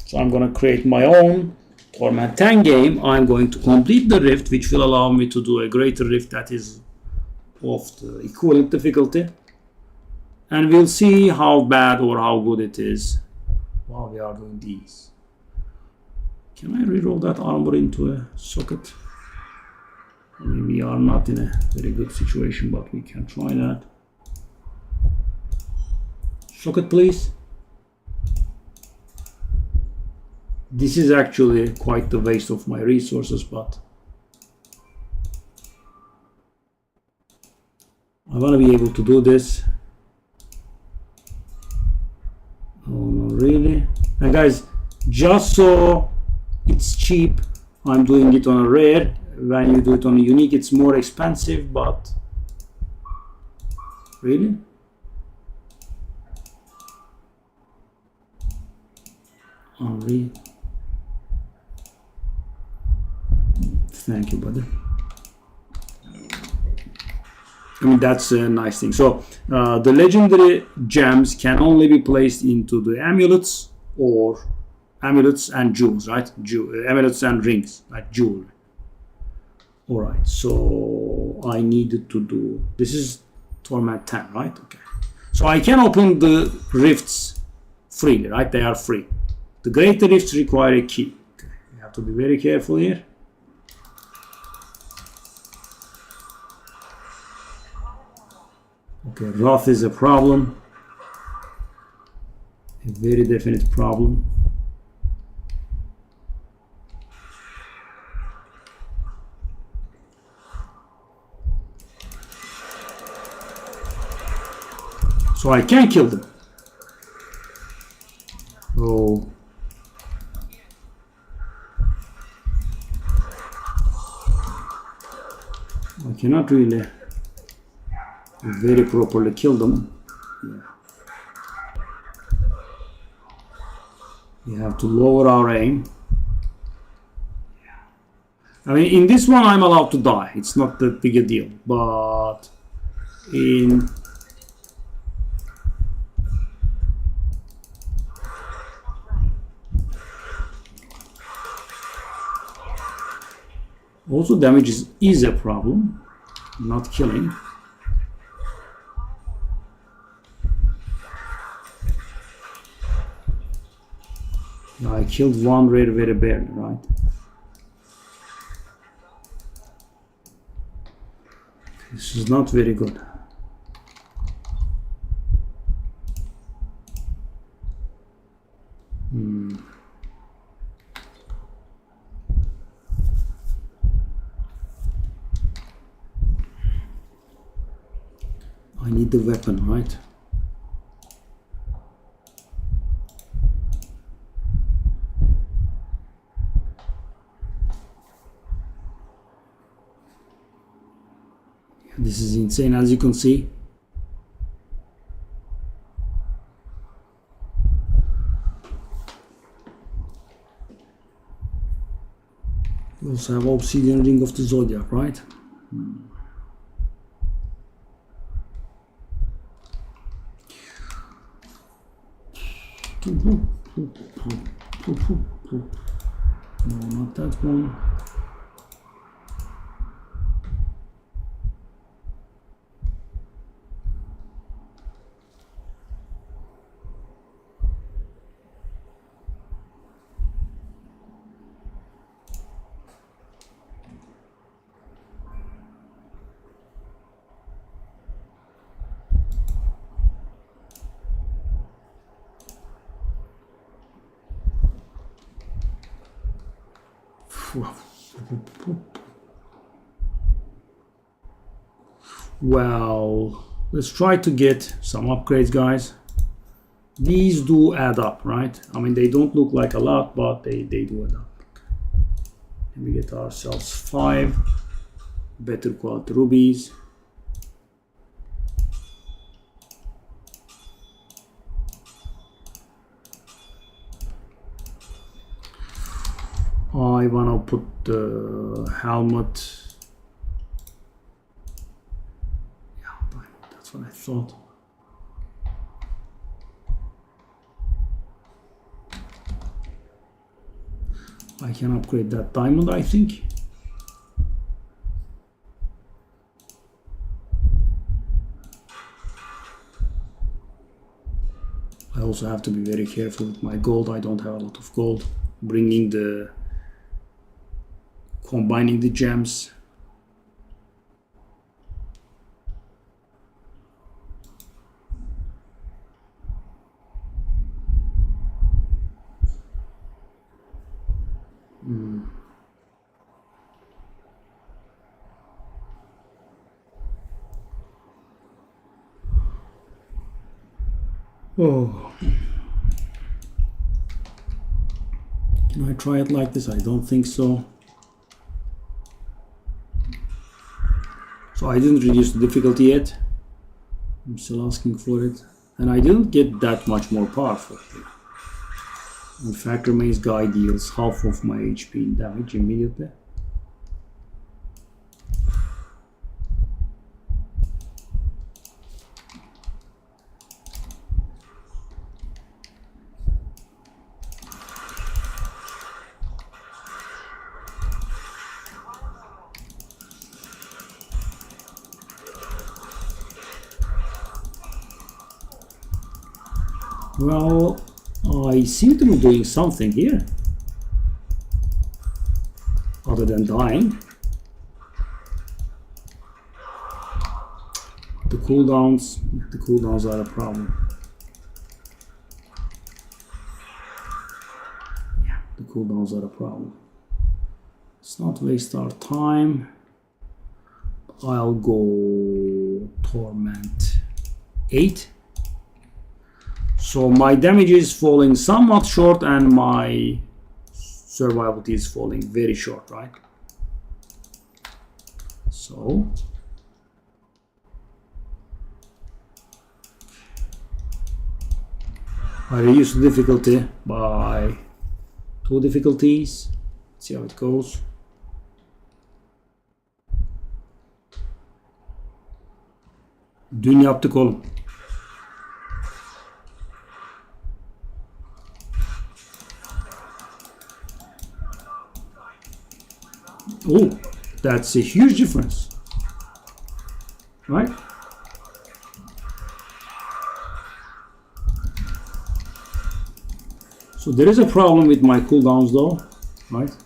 [SPEAKER 2] So I'm going to create my own Torment 10 game. I'm going to complete the rift, which will allow me to do a greater rift that is of the equivalent difficulty. And we'll see how bad or how good it is while we are doing these. Can I reroll that armor into a socket? I mean, we are not in a very good situation, but we can try that. Socket, please. This is actually quite the waste of my resources, but I want to be able to do this. Oh no, really? And guys, just so it's cheap, I'm doing it on a rare. When you do it on a unique, it's more expensive, but really? Henri. Thank you, brother. I mean, that's a nice thing. So the legendary gems can only be placed into the amulets or amulets and jewels, right? Amulets and rings, like jewelry. All right, so I needed to do, this is Torment 10, right? Okay. So I can open the rifts freely, right? They are free. The greater rifts require a key. Okay. You have to be very careful here. Okay, Wrath is a problem. A very definite problem. So I can kill them. cannot really very properly kill them. Yeah. We have to lower our aim. I mean, in this one I'm allowed to die. It's not that big a deal. But in also damage is a problem, not killing. I killed one very barely, right? This is not very good. I need the weapon, right? This is insane, as you can see. We also have Obsidian Ring of the Zodiac, right? No, not that one. Well, let's try to get some upgrades, guys. These do add up, right? I mean, they don't look like a lot, but they do add up. And we get ourselves 5 better quality rubies. I wanna put the helmet. Yeah, that's what I thought. I can upgrade that diamond, I think. I also have to be very careful with my gold. I don't have a lot of gold. Combining the gems. Oh. Can I try it like this? I don't think so. So I didn't reduce the difficulty yet. I'm still asking for it. And I didn't get that much more powerful. In fact, Remains Guy deals half of my HP in damage immediately. Well, I seem to be doing something here, other than dying. The cooldowns are a problem. Yeah, the cooldowns are a problem. Let's not waste our time. I'll go Torment 8. So my damage is falling somewhat short and my survivability is falling very short, right? So I reduce the difficulty by 2 difficulties. Let's see how it goes. Dün yaptık oğlum. Oh, that's a huge difference, right? So there is a problem with my cooldowns though, right?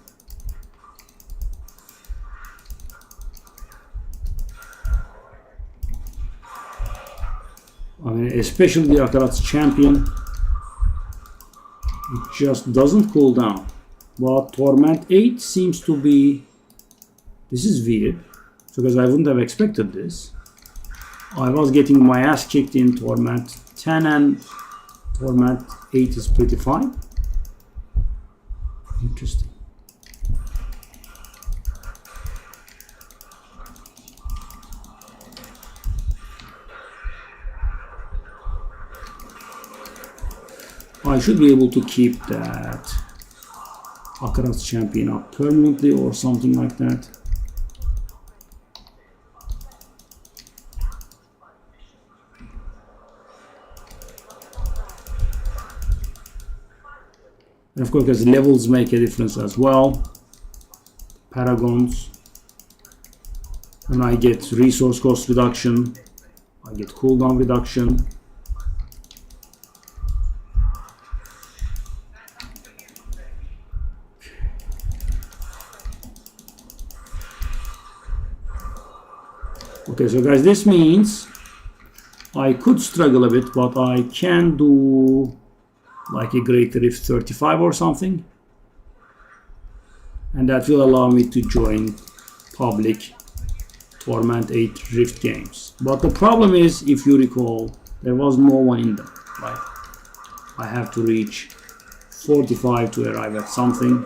[SPEAKER 2] I mean, especially the Akarat's champion, it just doesn't cool down. But Torment 8 seems to be, this is weird, because I wouldn't have expected this. I was getting my ass kicked in Torment 10 and Torment 8 is pretty fine. Interesting. I should be able to keep that Akarat's champion up permanently or something like that. And of course, because levels make a difference as well. Paragons. And I get resource cost reduction. I get cooldown reduction. Okay, so guys, this means I could struggle a bit, but I can do like a Greater Rift 35 or something. And that will allow me to join public Torment 8 Rift games. But the problem is, if you recall, there was no one in them, right? I have to reach 45 to arrive at something.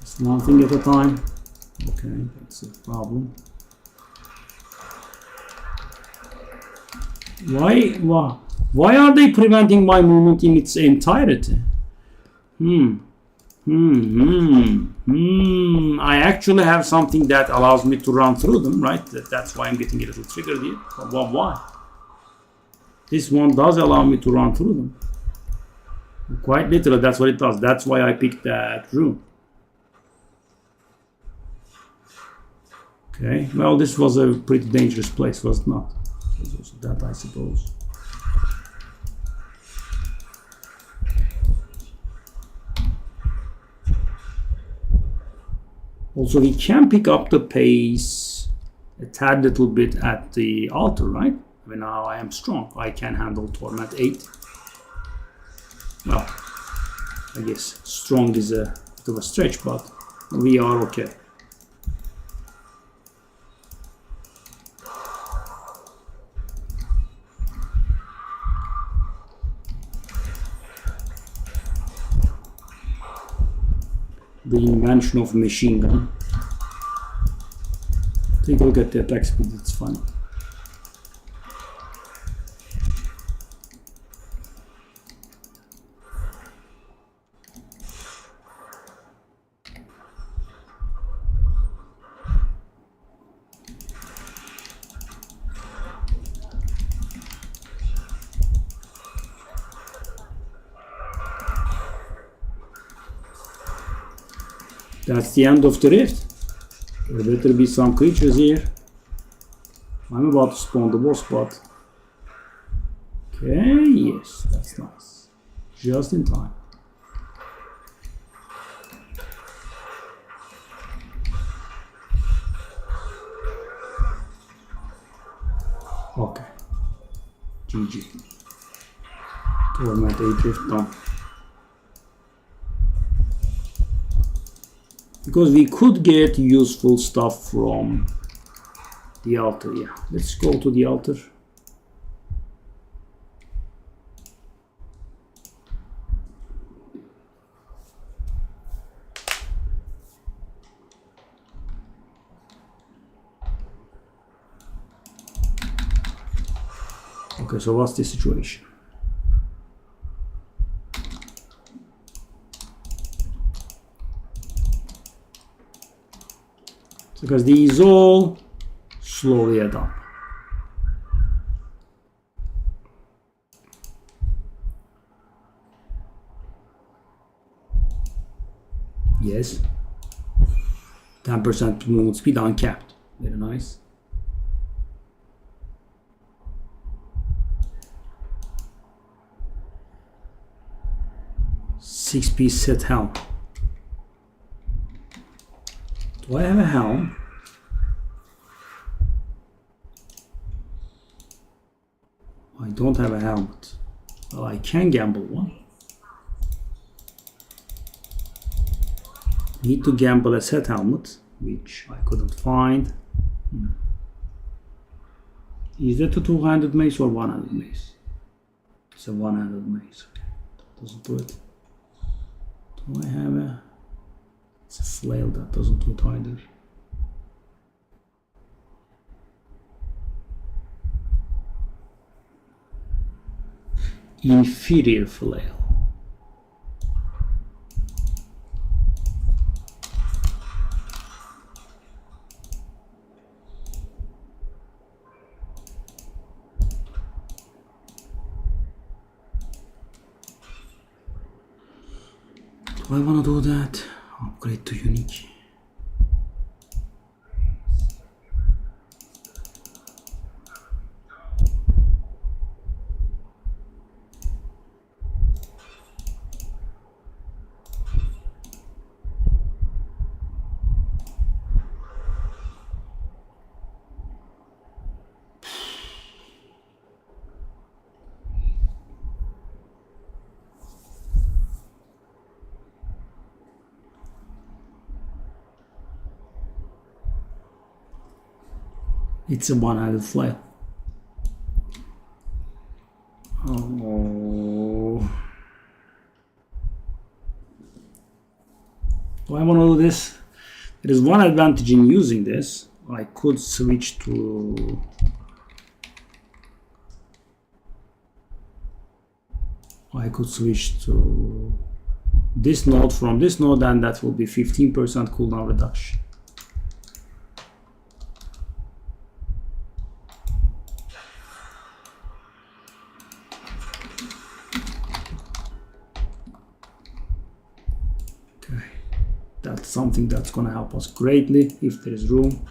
[SPEAKER 2] It's one thing at a time. Okay, that's a problem. Why are they preventing my movement in its entirety? I actually have something that allows me to run through them, right? That's why I'm getting a little triggered here. But why? This one does allow me to run through them. Quite literally, that's what it does. That's why I picked that room. Okay, well, this was a pretty dangerous place, was it not? There's also that, I suppose. Also, we can pick up the pace a tad little bit at the altar, right? I mean, now I am strong. I can handle Torment 8. Well, I guess strong is a bit of a stretch, but we are okay. The invention of machine gun. Take a look at the attack speed, it's funny. That's the end of the rift. There better be some creatures here. I'm about to spawn the boss, but... Okay, yes, that's nice. Just in time. Okay. GG. Torment 8 rift done. Because we could get useful stuff from the altar. Yeah, let's go to the altar. Okay, so what's the situation? Because these all slowly add up. Yes. 10% movement speed uncapped. Very nice. Six-piece set helm. Do I have a helm? I don't have a helmet. Well, I can gamble one. Need to gamble a set helmet, which I couldn't find. Is that a two-handed mace or one-handed mace? It's a one-handed mace. That doesn't do it. Do I have a... It's a flail that doesn't do it either. Inferior flail. Do I want to do that? Upgrade to unique. It's a one-handed flail. Oh. Do I want to do this? There is one advantage in using this. I could switch to... this node from this node, and that will be 15% cooldown reduction. That's something that's going to help us greatly if there is room.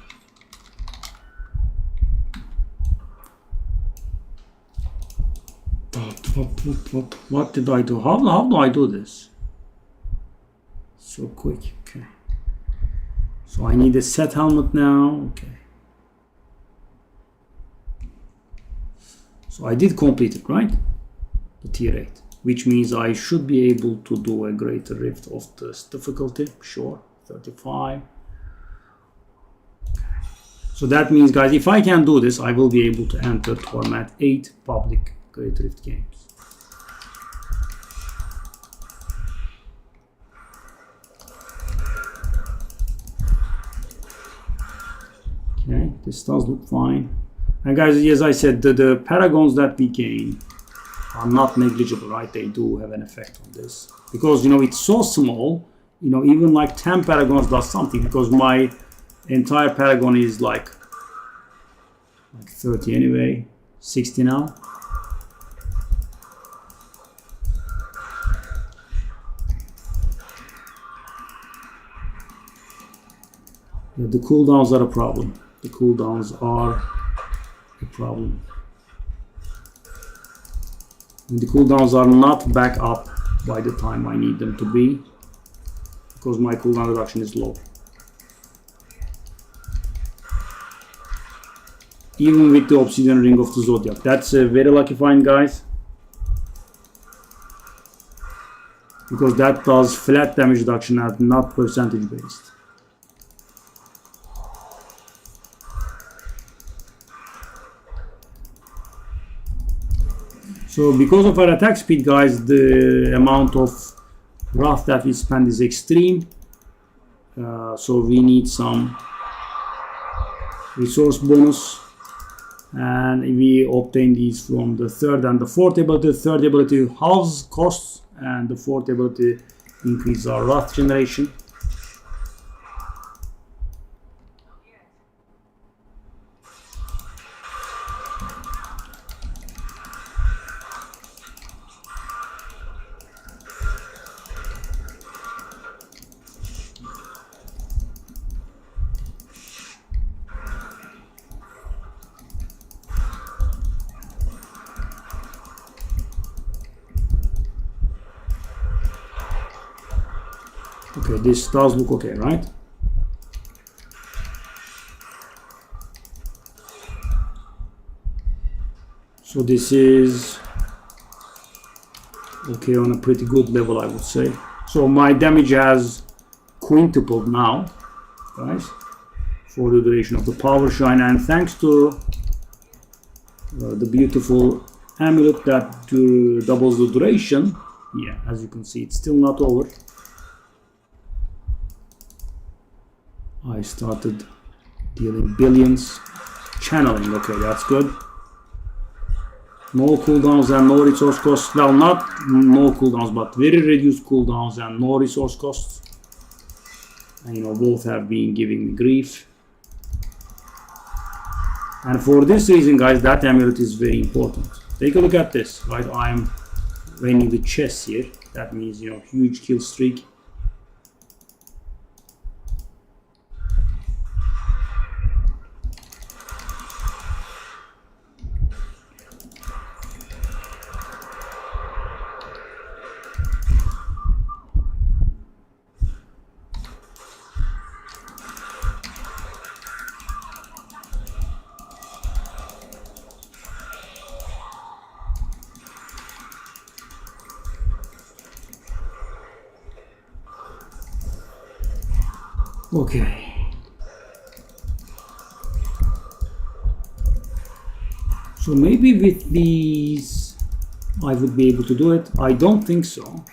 [SPEAKER 2] What did I do? How do I do this? So quick. Okay. So I need a set helmet now. Okay. So I did complete it, right? The tier 8. Which means I should be able to do a greater rift of this difficulty. Sure, 35. So that means, guys, if I can do this, I will be able to enter Torment 8 public Great Rift games. Okay, this does look fine. And guys, as I said, the paragons that we gain are not negligible, right? They do have an effect on this because, you know, it's so small, you know, even like 10 paragons does something, because my entire paragon is like 30 anyway, 60 now. Yeah, the cooldowns are a problem. The cooldowns are a problem. And the cooldowns are not back up by the time I need them to be, because my cooldown reduction is low. Even with the Obsidian Ring of the Zodiac. That's a very lucky find, guys. Because that does flat damage reduction and not percentage based. So because of our attack speed, guys, the amount of wrath that we spend is extreme. So we need some resource bonus. and we obtain these from the third and the fourth ability. Third ability halves costs, and the fourth ability increases our wrath generation. Okay, this does look okay, right? So this is okay on a pretty good level, I would say. So my damage has quintupled now, guys, for the duration of the power shine, and thanks to the beautiful amulet that doubles the duration. Yeah, as you can see, it's still not over. I started dealing billions. Channeling, okay, that's good. No cooldowns and no resource costs. Well, not no cooldowns, but very reduced cooldowns and no resource costs. And both have been giving me grief. And for this reason, guys, that amulet is very important. Take a look at this, right? I'm raining the chess here. That means, huge kill streak. Okay. So maybe with these I would be able to do it. I don't think so.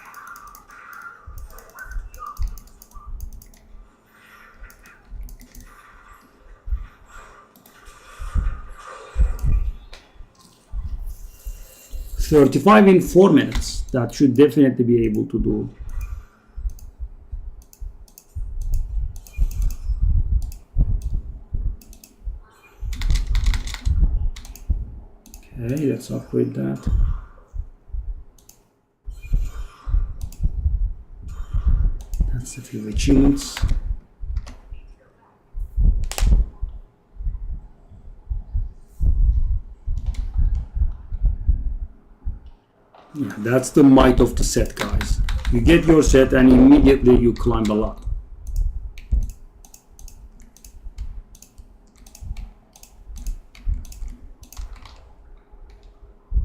[SPEAKER 2] $35 in 4 minutes. That should definitely be able to do. Okay, let's upgrade that. That's a few achievements. Yeah, that's the might of the set, guys. You get your set and immediately you climb a lot.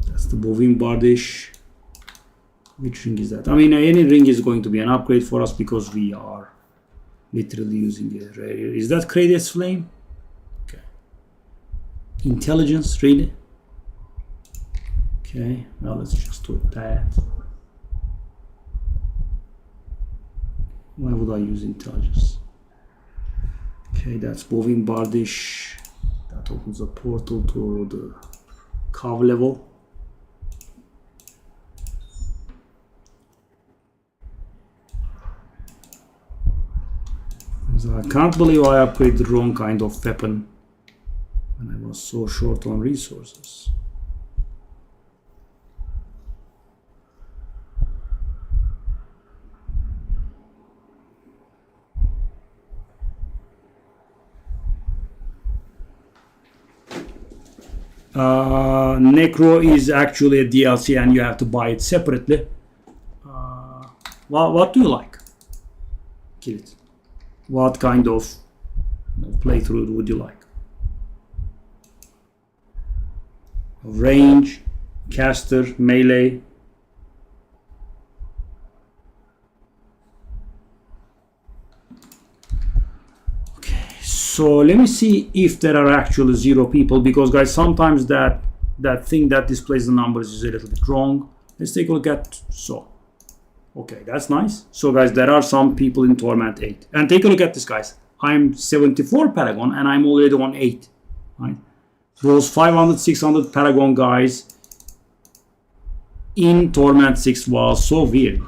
[SPEAKER 2] That's the Bovine Bardish. Which ring is that? I mean, any ring is going to be an upgrade for us because we are literally using it. Is that Kratos Flame? Okay. Intelligence, really? Okay, well, let's just do that. Why would I use intelligence? Okay, that's Bovine Bardish. That opens a portal to the Cav level. So I can't believe I upgraded the wrong kind of weapon when I was so short on resources. Necro is actually a DLC and you have to buy it separately. What do you like? Kill it. What kind of playthrough would you like? Range, caster, melee. So let me see if there are actually 0 people, because guys, sometimes that thing that displays the numbers is a little bit wrong. Let's take a look at okay, that's nice. So guys, there are some people in Torment 8. And take a look at this, guys. I'm 74 Paragon and I'm already on 8. Right? those 500, 600 Paragon guys in Torment 6 was so weird.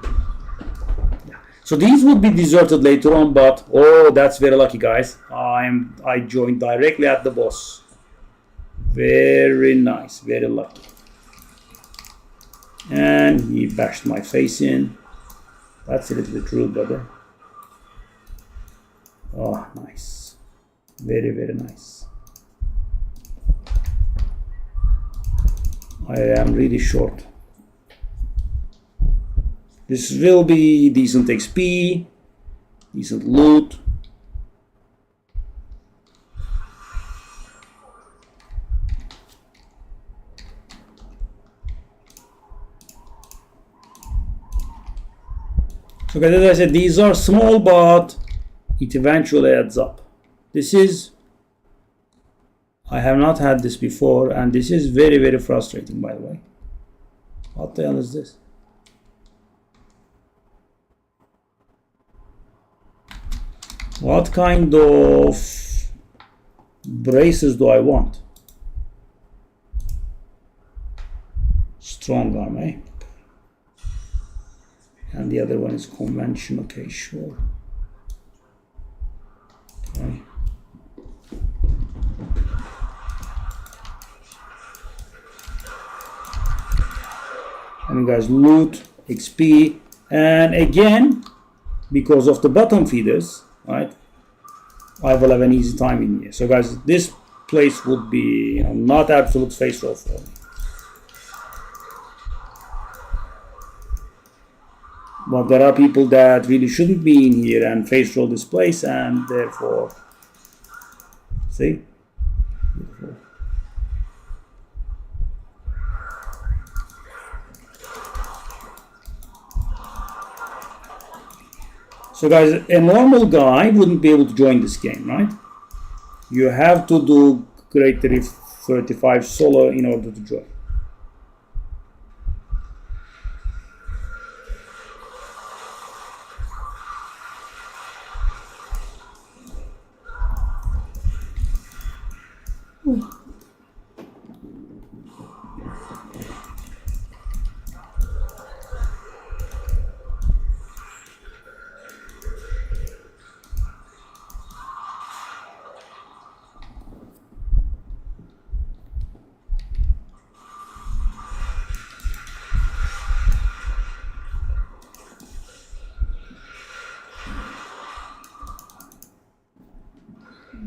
[SPEAKER 2] So these would be deserted later on, but oh, that's very lucky, guys. I joined directly at the boss. Very nice, very lucky. And he bashed my face in. That's a little bit rude, brother. Oh, nice. Very, very nice. I am really short. This will be decent XP, decent loot. So guys, as I said, these are small, but it eventually adds up. This is, I have not had this before, and this is very, very frustrating, by the way. What the hell is this? What kind of braces do I want? Strong arm, eh? And the other one is conventional. Okay, sure. Okay. And guys, loot, XP, and again, because of the bottom feeders, right, I will have an easy time in here. So guys, this place would be, you know, not absolute face roll for me. But there are people that really shouldn't be in here and face roll this place, and therefore, see? Beautiful. So guys, a normal guy wouldn't be able to join this game, right? You have to do Great Rift 35 solo in order to join.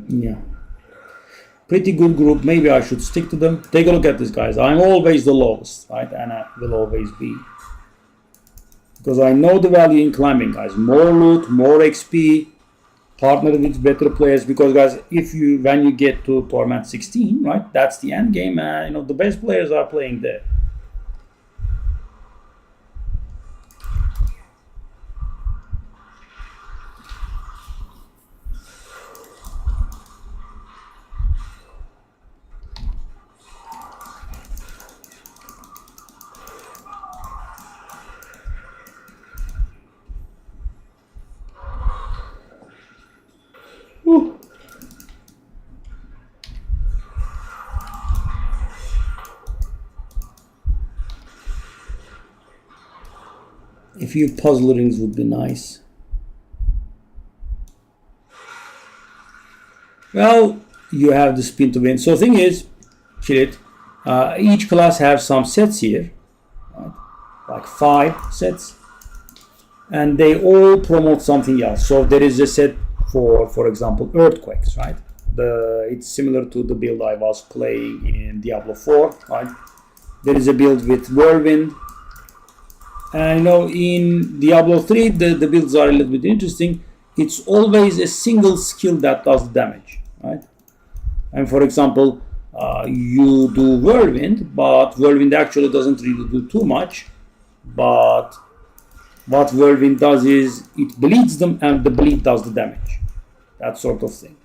[SPEAKER 2] Yeah, pretty good group. Maybe I should stick to them. Take a look at this, guys. I'm always the lowest, right? And I will always be, because I know the value in climbing, guys. More loot, more XP, partner with better players. Because guys, when you get to Torment 16, right, that's the end game, and you know the best players are playing there. Woo. A few puzzle rings would be nice. Well, you have the spin to win. So the thing is, Kirit, each class has some sets here, right? Like 5 sets, and they all promote something else. So there is a set for example, earthquakes, right? It's similar to the build I was playing in Diablo 4, right? There is a build with whirlwind, and you know, in Diablo 3 the builds are a little bit interesting. It's always a single skill that does the damage, right? And for example, you do whirlwind, but whirlwind actually doesn't really do too much. But what whirlwind does is it bleeds them, and the bleed does the damage. That sort of thing.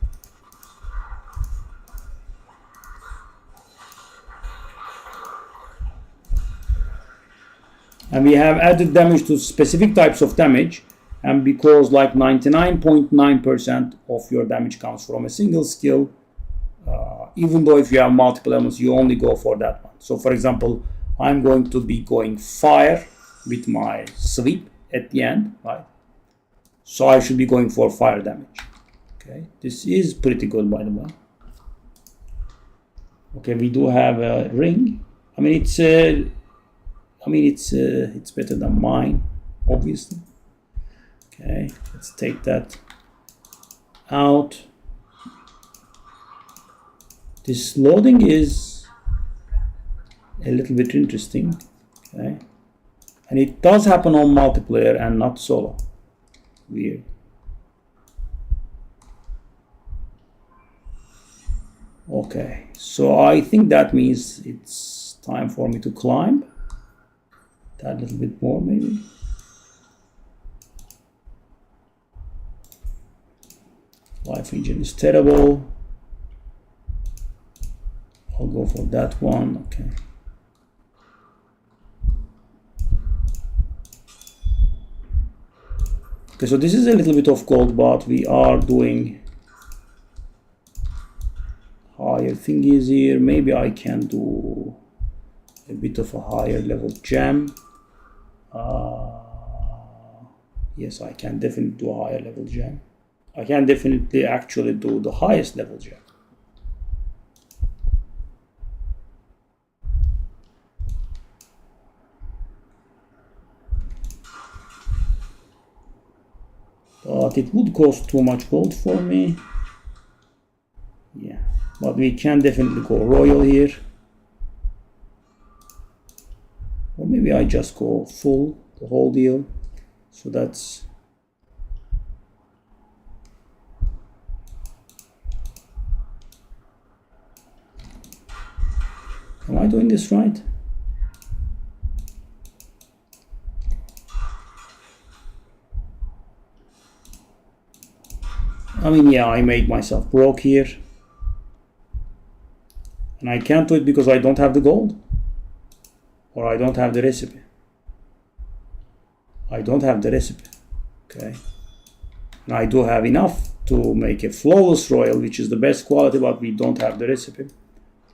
[SPEAKER 2] And we have added damage to specific types of damage, and because like 99.9% of your damage comes from a single skill, even though if you have multiple elements, you only go for that one. So for example, I'm going to be going fire with my sweep at the end, right? So I should be going for fire damage. Okay, this is pretty good, by the way. Okay, we do have a ring. I mean, it's better than mine, obviously. Okay, let's take that out. This loading is a little bit interesting. Okay, and it does happen on multiplayer and not solo. Weird. Okay, so I think that means it's time for me to climb that little bit more, maybe. Life engine is terrible. I'll go for that one. Okay. Okay, so this is a little bit of gold, but we are doing higher thingies here. Maybe I can do a bit of a higher level gem. Yes, I can definitely do a higher level gem. I can definitely actually do the highest level gem. But it would cost too much gold for me. Yeah, but we can definitely go royal here. Or maybe I just go full, the whole deal. So that's... Am I doing this right? I mean, yeah, I made myself broke here. And I can't do it because I don't have the gold. Or I don't have the recipe. I don't have the recipe. Okay. And I do have enough to make a flawless royal, which is the best quality, but we don't have the recipe.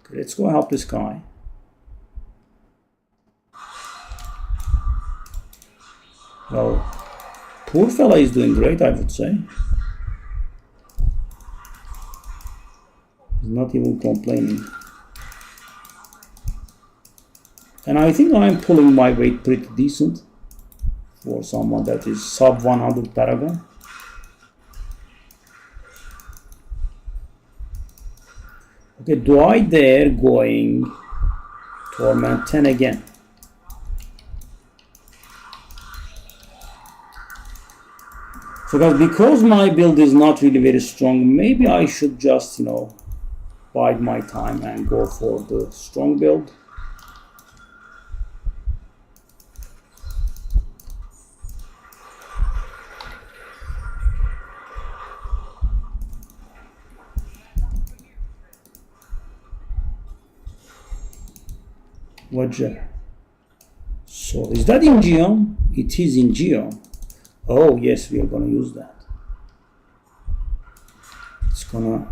[SPEAKER 2] Okay, let's go help this guy. Well, poor fella is doing great, I would say. He's not even complaining. And I think I'm pulling my weight pretty decent for someone that is sub 100 Paragon. Okay, do I dare going Torment 10 again? So guys, because my build is not really very strong, maybe I should just, bide my time and go for the strong build. So is that in Geom? It is in Geom. Oh yes, we are gonna use that. It's gonna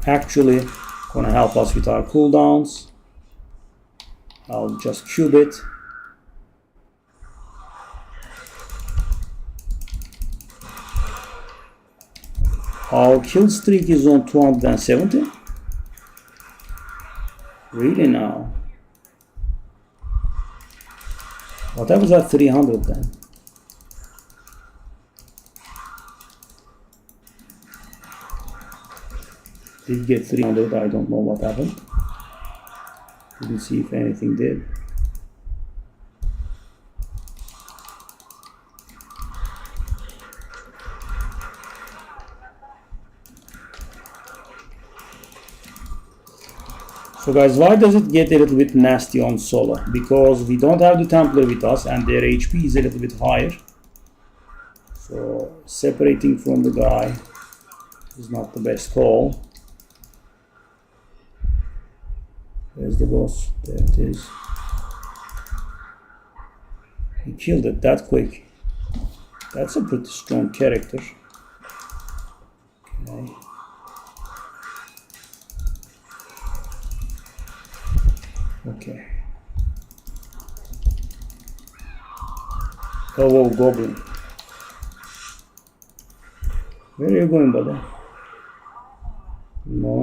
[SPEAKER 2] help us with our cooldowns. I'll just cube it. Our kill streak is on 270. Really now? What was at 300 then? Did get 300, I don't know what happened. Didn't see if anything did. So guys, why does it get a little bit nasty on solo? Because we don't have the Templar with us and their HP is a little bit higher. So separating from the guy is not the best call. Where's the boss? There it is. He killed it that quick. That's a pretty strong character. Okay. Okay. Hello, Goblin. Where are you going, brother? No.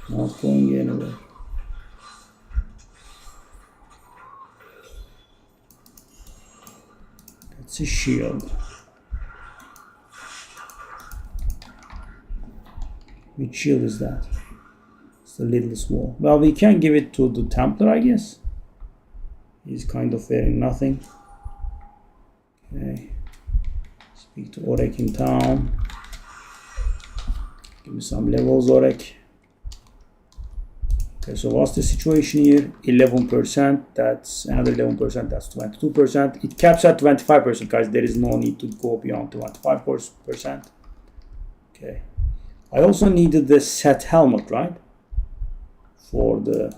[SPEAKER 2] Not going anywhere. That's a shield. Which shield is that? It's the littlest wall. Well, we can give it to the Templar, I guess. He's kind of wearing nothing. Okay. Speak to Orek in town. Give me some levels, Orek. Okay, so what's the situation here? 11%, that's another 11%, that's 22%. It caps at 25%, guys. There is no need to go beyond 25%. Okay. I also needed the set helmet, right? For the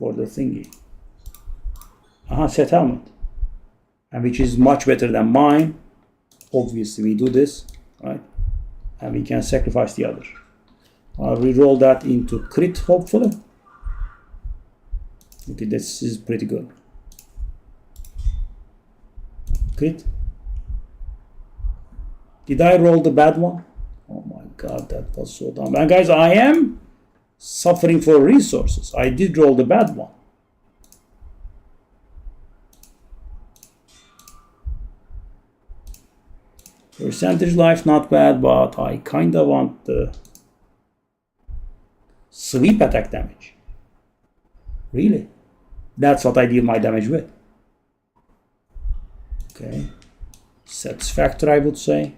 [SPEAKER 2] thingy. Set helmet. And which is much better than mine. Obviously we do this, right? And we can sacrifice the other. I'll re-roll that into crit, hopefully. Okay, this is pretty good. Crit. Did I roll the bad one? Oh my god, that was so dumb. And guys, I am suffering for resources. I did roll the bad one. Percentage life, not bad, but I kind of want the sweep attack damage. Really? That's what I deal my damage with. Okay. Satisfactory, I would say.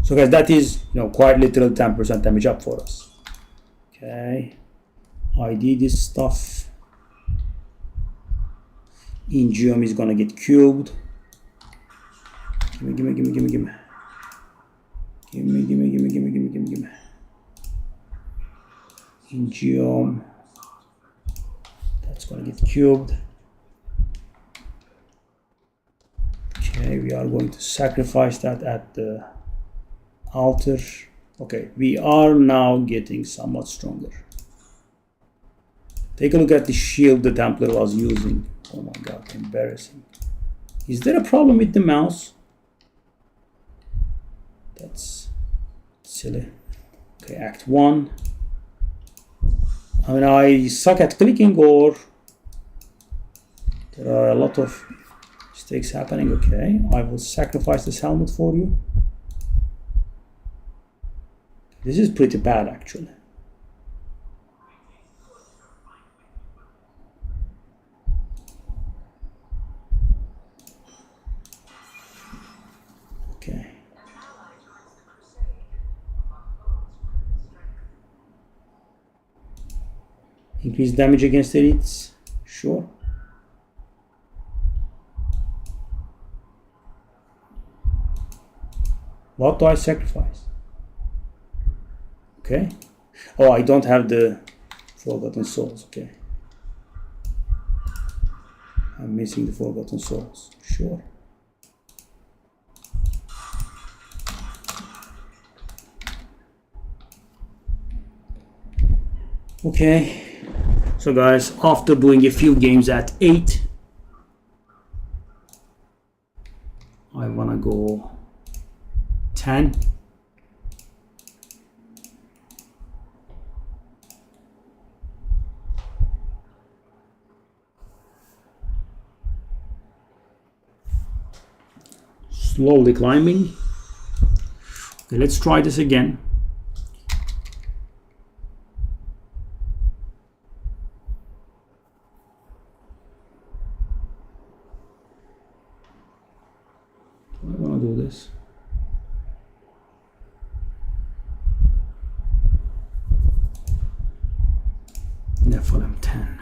[SPEAKER 2] So guys, that is, quite literal 10% damage up for us. Okay. ID this stuff. Ingeum is gonna get cubed. Gimme. Ingeum. That's gonna get cubed. Okay, we are going to sacrifice that at the altar. Okay, we are now getting somewhat stronger. Take a look at the shield the Templar was using. Oh my god, embarrassing. Is there a problem with the mouse? That's silly. Okay, Act 1. I mean, I suck at clicking, or there are a lot of mistakes happening. Okay, I will sacrifice this helmet for you. This is pretty bad, actually. Okay. Increase damage against elites. Sure. What do I sacrifice? Okay. Oh, I don't have the Forgotten Souls. Okay. I'm missing the Forgotten Souls. Sure. Okay. So guys, after doing a few games at 8, I wanna go 10. Slowly climbing. Okay, let's try this again. I want to do this. Nephilim 10.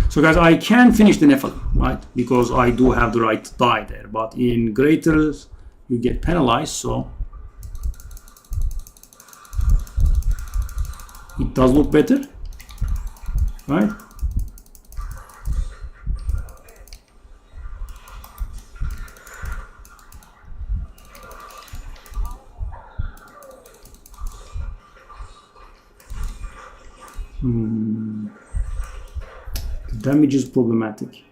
[SPEAKER 2] So guys, I can finish the Nephilim, right? Because I do have the right die there. But in Greaters, you get penalized, so it does look better, right? The damage is problematic.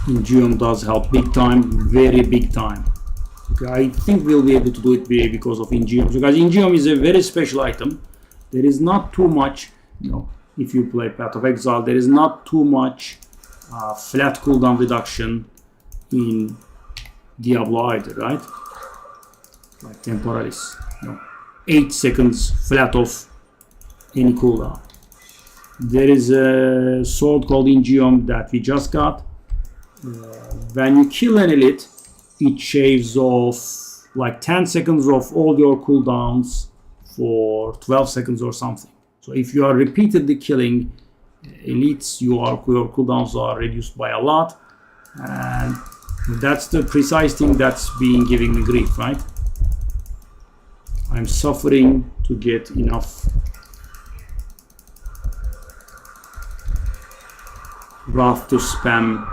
[SPEAKER 2] Ingeum does help big time, very big time. Okay, I think we'll be able to do it because of Ingeum. So guys, Ingeum is a very special item. There is not too much, if you play Path of Exile, there is not too much flat cooldown reduction in Diablo either, right? Like Temporalis, 8 seconds flat off any cooldown. There is a sword called Ingeum that we just got. When you kill an elite, it shaves off like 10 seconds of all your cooldowns for 12 seconds or something. So if you are repeatedly killing elites, your cooldowns are reduced by a lot, and that's the precise thing that's being giving me grief, right? I'm suffering to get enough wrath to spam.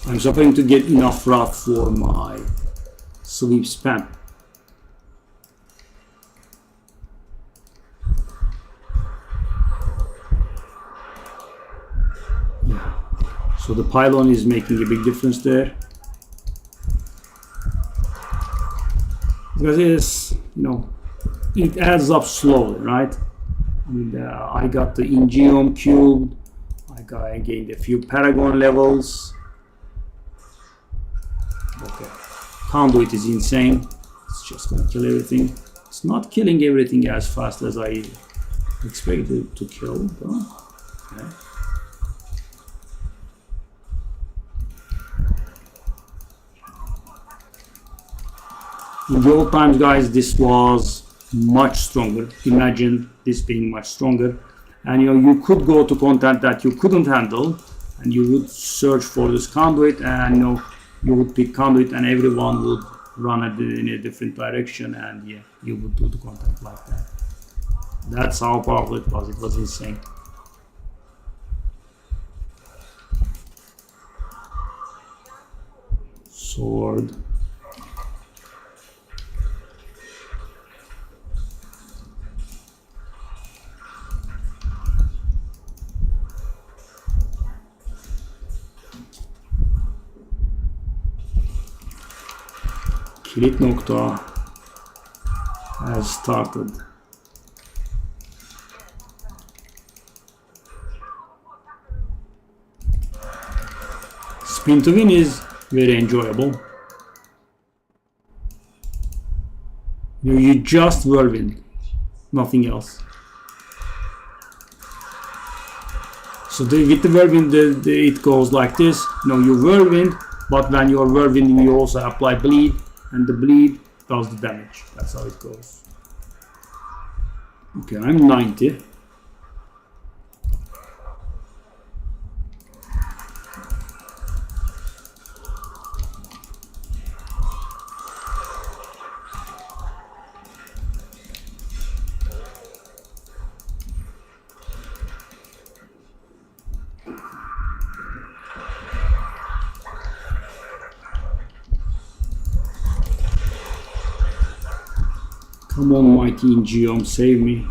[SPEAKER 2] I'm suffering to get enough wrath for my sleep spam. So the pylon is making a big difference there. Because it's, it adds up slowly, right? I mean, I got the Ingeum cubed. I gained a few Paragon levels. Okay, Conduit is insane. It's just gonna kill everything. It's not killing everything as fast as I expected it to kill, but okay. In the old times, guys, this was much stronger. Imagine this being much stronger. And you could go to content that you couldn't handle, and you would search for this Conduit, and you would pick Conduit, and everyone would run in a different direction, and yeah, you would do the content like that. That's how powerful it was. It was insane. Sword. Kilit Nokta has started. Spin to win is very enjoyable. You just whirlwind, nothing else. So with the whirlwind, it goes like this. You whirlwind, but when you're whirlwinding, you also apply bleed. And the bleed does the damage. That's how it goes. Okay, I'm 90. Come on, mighty Ingeum, save me.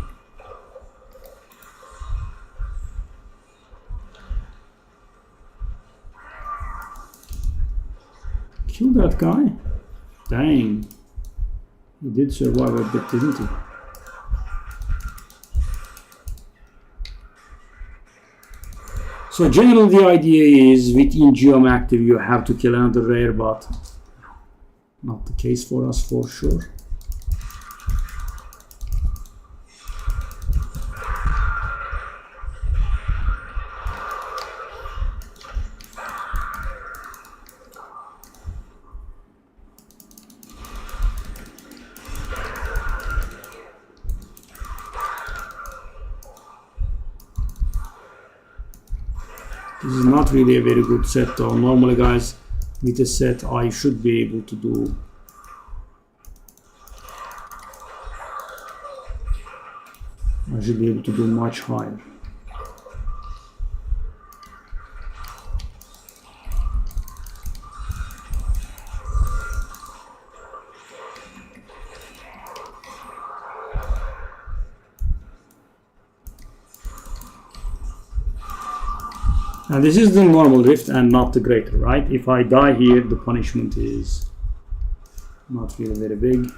[SPEAKER 2] Kill that guy? Dang. He did survive a bit, didn't he? So generally the idea is with Ingeum active you have to kill another rare, but not the case for us for sure. This is not really a very good set though. Normally guys, with a set I should be able to do much higher. And this is the normal rift and not the greater, right? If I die here, the punishment is not really very big.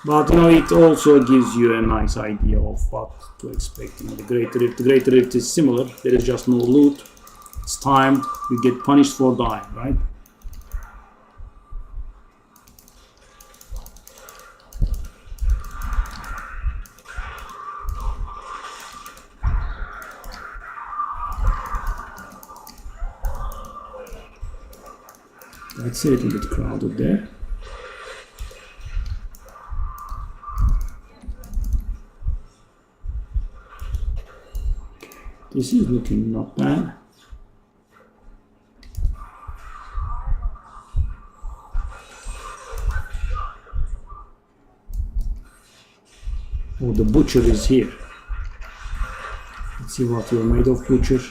[SPEAKER 2] But you know, it also gives you a nice idea of what to expect. You know, the greater rift is similar. There is just no loot. It's timed. You get punished for dying, right? It's a little bit crowded there. This is looking not bad. Oh, the butcher is here. Let's see what you're made of, butcher.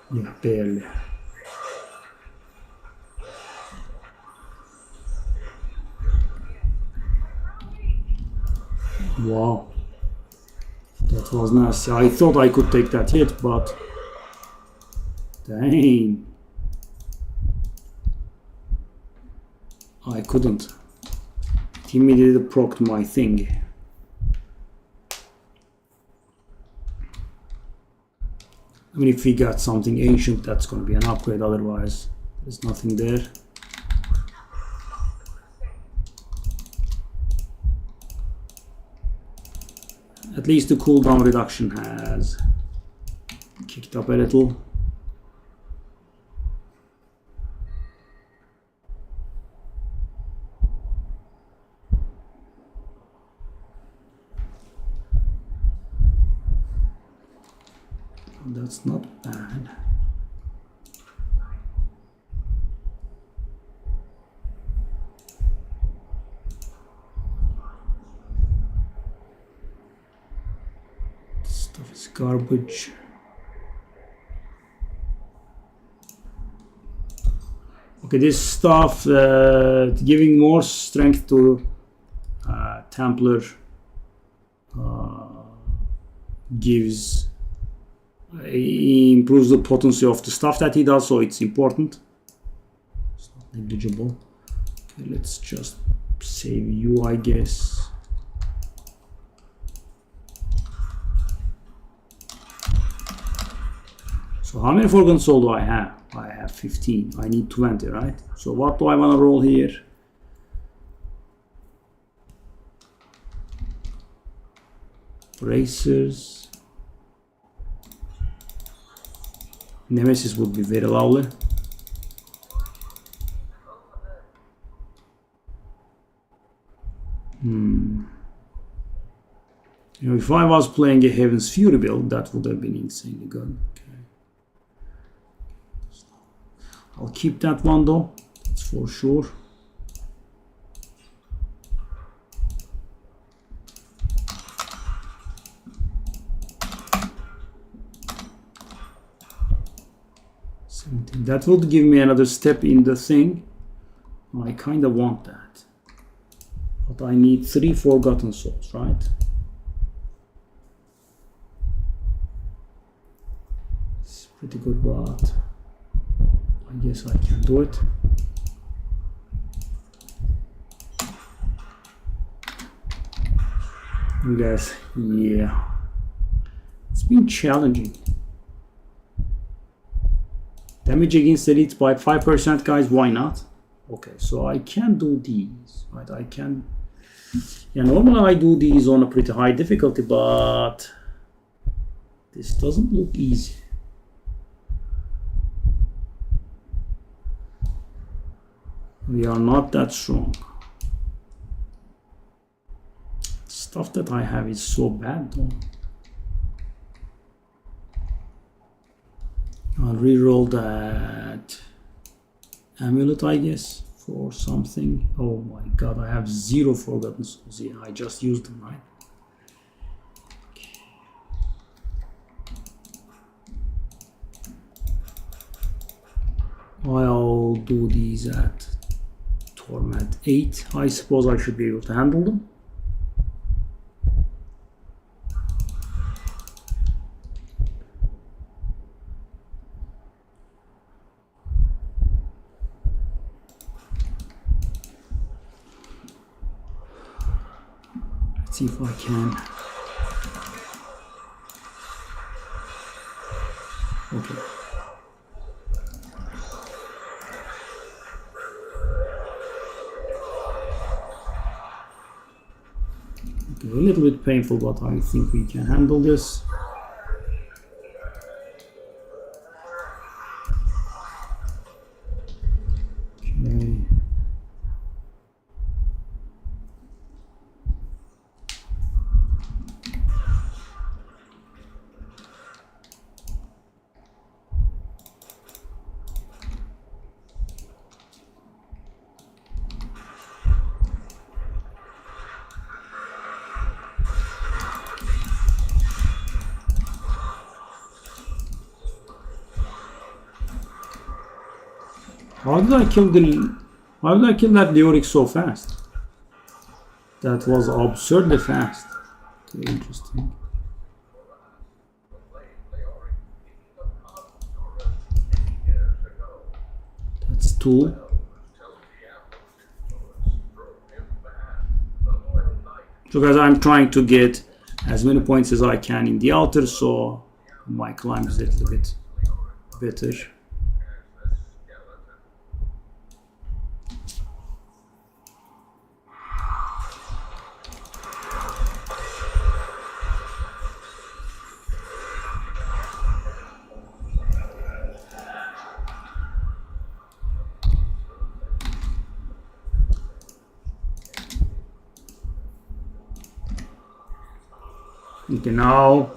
[SPEAKER 2] Yeah, barely. Wow, that was nice. I thought I could take that hit, but dang, I couldn't. It immediately procced my thing. I mean, if we got something ancient, that's going to be an upgrade. Otherwise, there's nothing there. At least the cooldown reduction has kicked up a little. That's not bad. This stuff is garbage. Okay, this stuff giving more strength to Templar improves the potency of the stuff that he does, so it's important. It's not negligible. Okay, let's just save you, I guess. So how many Forgotten Soul do I have? I have 15. I need 20, right? So what do I want to roll here? Bracers. Nemesis would be very lovely. You know, if I was playing a Heaven's Fury build, that would have been insanely good. Okay. I'll keep that one though, that's for sure. That would give me another step in the thing. I kind of want that. But I need 3 Forgotten Souls, right? It's pretty good, but I guess I can do it. You guys, yeah. It's been challenging. Damage against elite by 5%, guys, why not? Okay, so I can do these, right? I can, yeah, normally I do these on a pretty high difficulty, but This doesn't look easy. We are not that strong. Stuff that I have is so bad though. I'll re-roll that amulet, I guess, for something. Oh my god, I have 0 Forgotten Souls. Yeah, I just used them, right? I'll do these at Torment 8. I suppose I should be able to handle them. See if I can. Okay. Okay, a little bit painful, but I think we can handle this. Okay. How did I kill that Leoric so fast? That was absurdly fast. Okay, interesting. That's 2. So guys, I'm trying to get as many points as I can in the altar, so my climb is a little bit better. Okay, now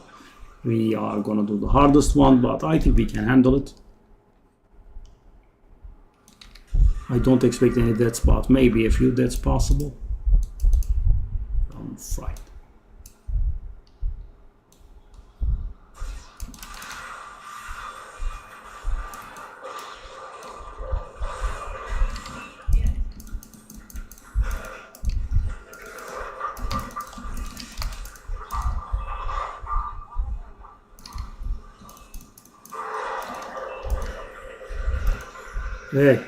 [SPEAKER 2] we are gonna do the hardest one, but I think we can handle it. I don't expect any dead spot, maybe a few deaths possible. Fight. Hey.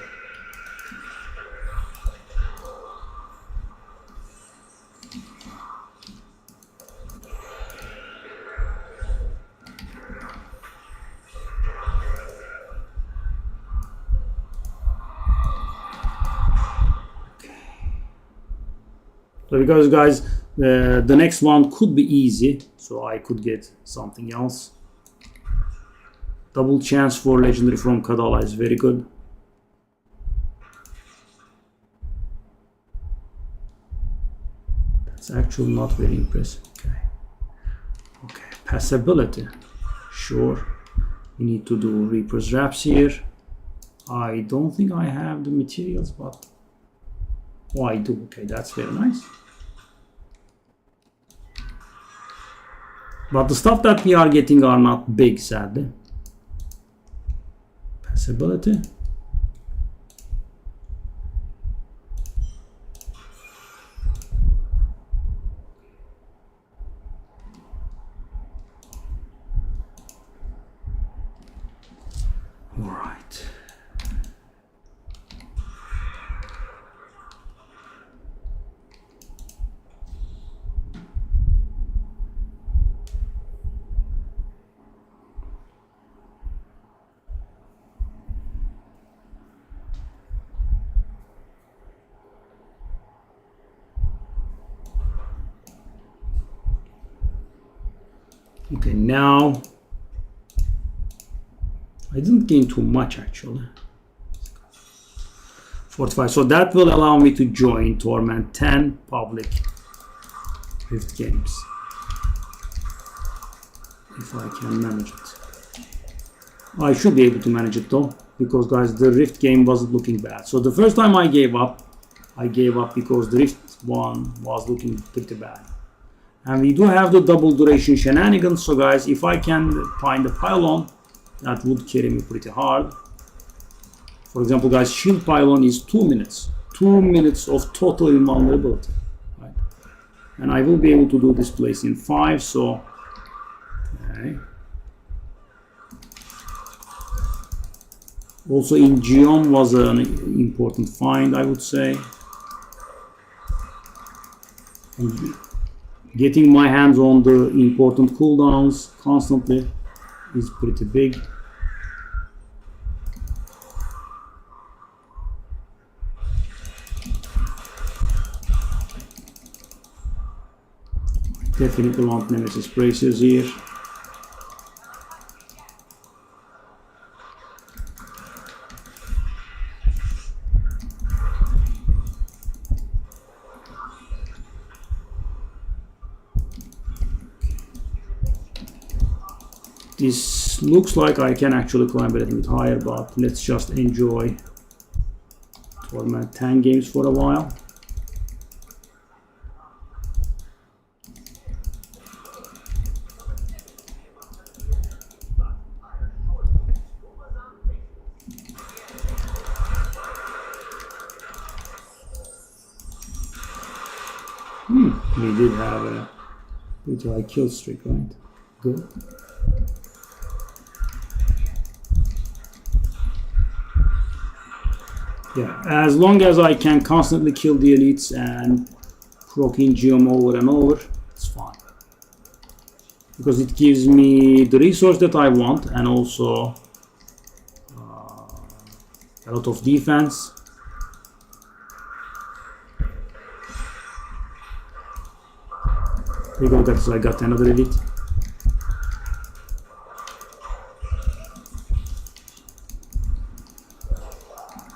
[SPEAKER 2] So because guys, the next one could be easy, so I could get something else. Double chance for legendary from Kadala is very good. It's actually not very impressive. Okay, passability. Sure, we need to do Reaper's Wraps here. I don't think I have the materials, but oh, I do. Okay, that's very nice. But the stuff that we are getting are not big, sadly. Passability. All right. Okay, now I didn't gain too much actually. 45. So that will allow me to join Torment 10 public Rift games. If I can manage it. I should be able to manage it though, because guys, the Rift game wasn't looking bad. So the first time I gave up because the Rift one was looking pretty bad. And we do have the double duration shenanigans. So guys, if I can find a pylon, that would carry me pretty hard. For example, guys, shield pylon is 2 minutes. 2 minutes of total invulnerability. Right? And I will be able to do this place in 5. So, okay. Also in Geom was an important find, I would say. And getting my hands on the important cooldowns constantly is pretty big. Definitely want Nemesis bracers here. This looks like I can actually climb a little bit higher, but let's just enjoy Torment 10 games for a while. We did have a pretty high kill streak, right? Good. Yeah, as long as I can constantly kill the elites and proc in Geom over and over, it's fine. Because it gives me the resource that I want and also a lot of defense. Here we go, guys, I got another elite.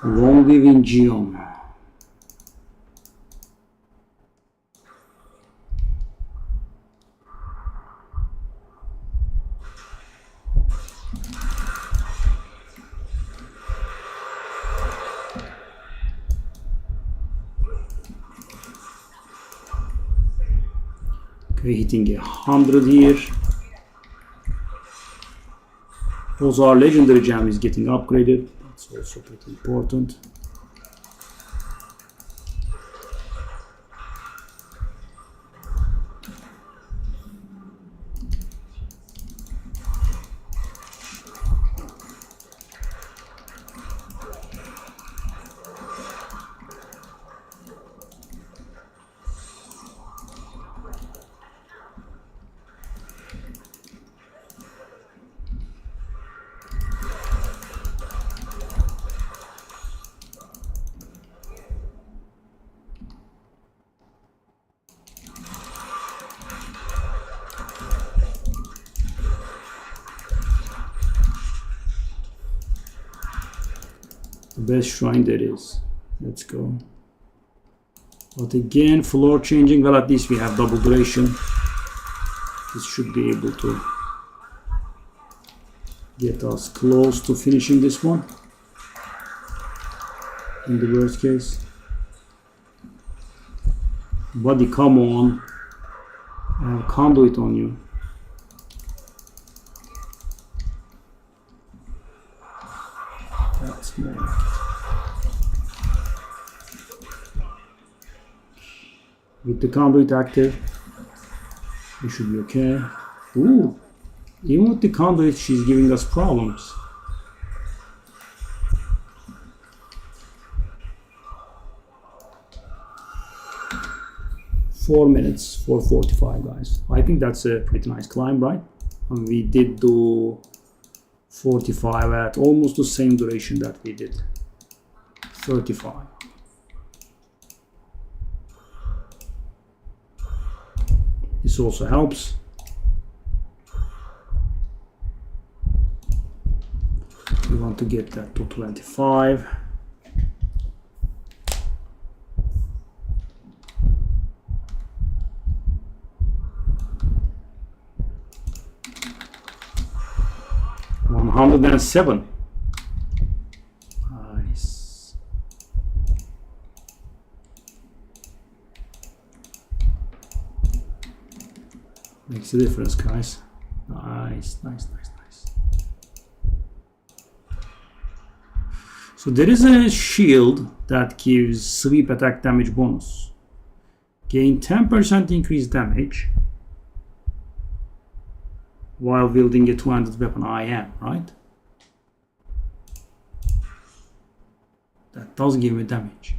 [SPEAKER 2] Long live in Geom. Okay, hitting 100 here. Also, our legendary gem is getting upgraded. That's also pretty important. Best shrine there is. Let's go. But again, floor changing. Well, at least we have double duration. This should be able to get us close to finishing this one. In the worst case. Buddy, come on. I have conduit on you. That's more. With the conduit active, we should be okay. Ooh, even with the conduit, she's giving us problems. Four minutes for 45, guys. I think that's a pretty nice climb, right? And we did do 45 at almost the same duration that we did 35. This also helps. We want to get that to 25. $107. Nice. Makes a difference, guys. Nice, nice, nice, nice. So there is a shield that gives sweep attack damage bonus. Gain 10% increased damage while wielding a two-handed weapon. I am, right? That does give me damage.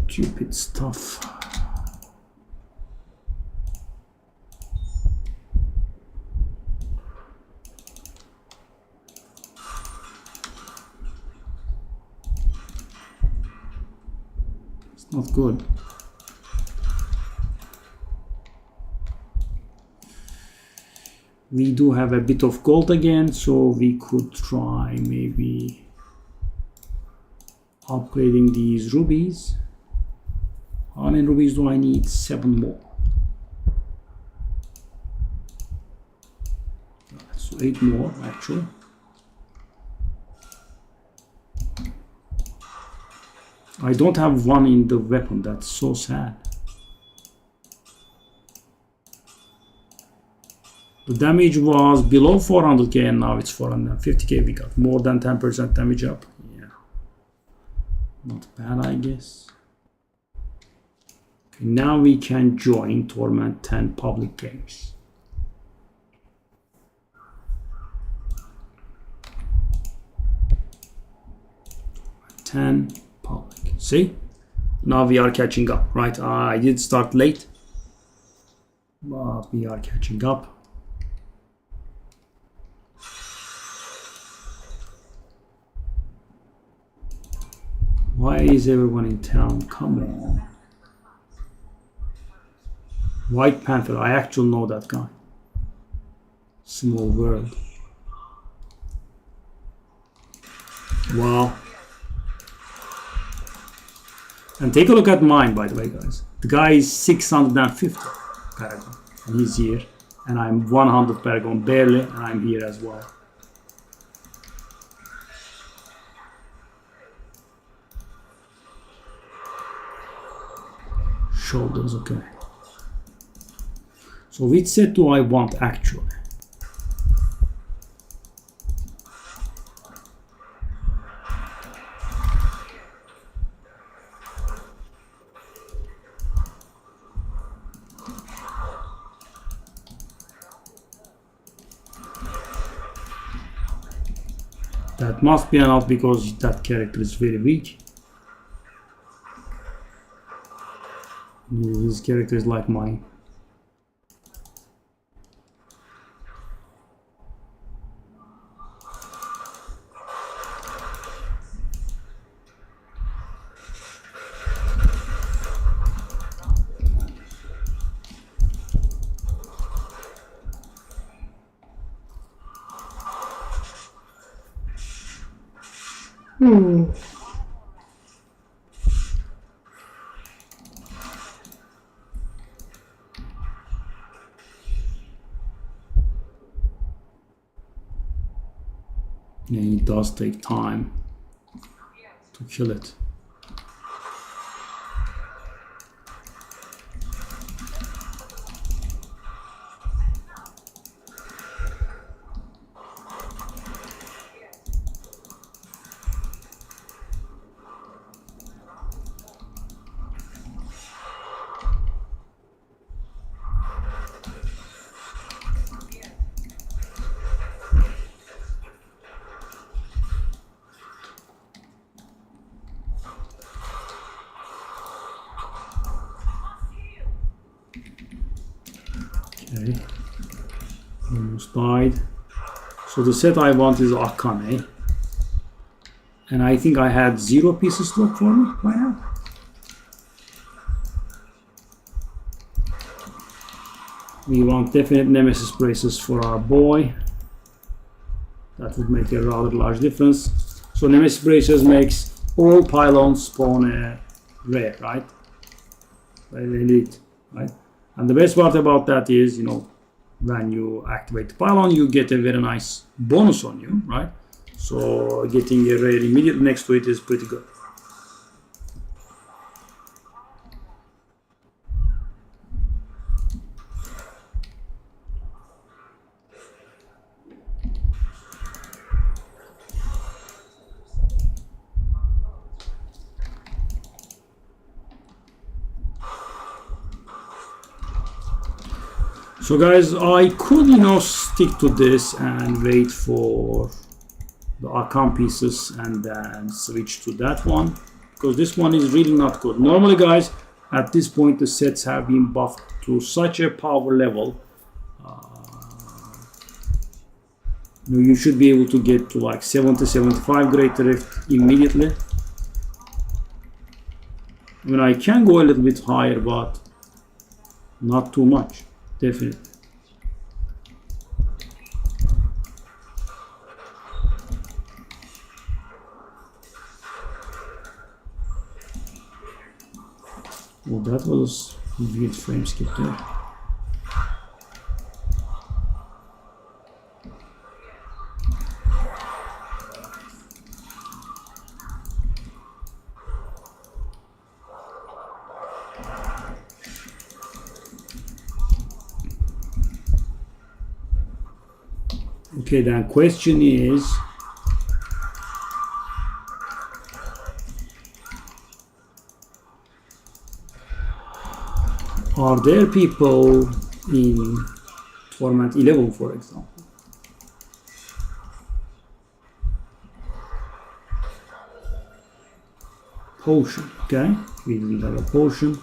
[SPEAKER 2] Stupid stuff. It's not good. We do have a bit of gold again, so we could try maybe upgrading these rubies. How many rubies do I need? 7 more. So 8 more actually. I don't have one in the weapon. That's so sad. The damage was below 400k and now it's 450k. We got more than 10% damage up. Yeah. Not bad, I guess. Now we can join Torment 10 public games. Public. See? Now we are catching up, right? I did start late, but we are catching up. Why is everyone in town? Come on. White Panther, I actually know that guy. Small world. Wow. And take a look at mine, by the way, guys. The guy is 650 Paragon, and he's here. And I'm 100 Paragon, barely, and I'm here as well. Shoulders, okay. So which set do I want actually? That must be enough because that character is very weak. His character is like mine. Yeah, it does take time to kill it. Okay, almost died. So the set I want is Akane. And I think I had 0 pieces to look for me by now. We want definite Nemesis braces for our boy. That would make a rather large difference. So Nemesis braces makes all pylons spawn a rare, right? Elite, right? And the best part about that is, you know, when you activate the pylon, you get a very nice bonus on you, right? So getting a rare immediately next to it is pretty good. So guys, I could, you know, stick to this and wait for the Archon pieces and then switch to that one, because this one is really not good. Normally guys, at this point the sets have been buffed to such a power level, you should be able to get to like 70-75 Great Rift immediately. I mean, I can go a little bit higher, but not too much, definitely. Well, that was a weird frame skip there. Okay, then question is, are there people in Torment 11, for example? Potion, okay, we didn't have a potion.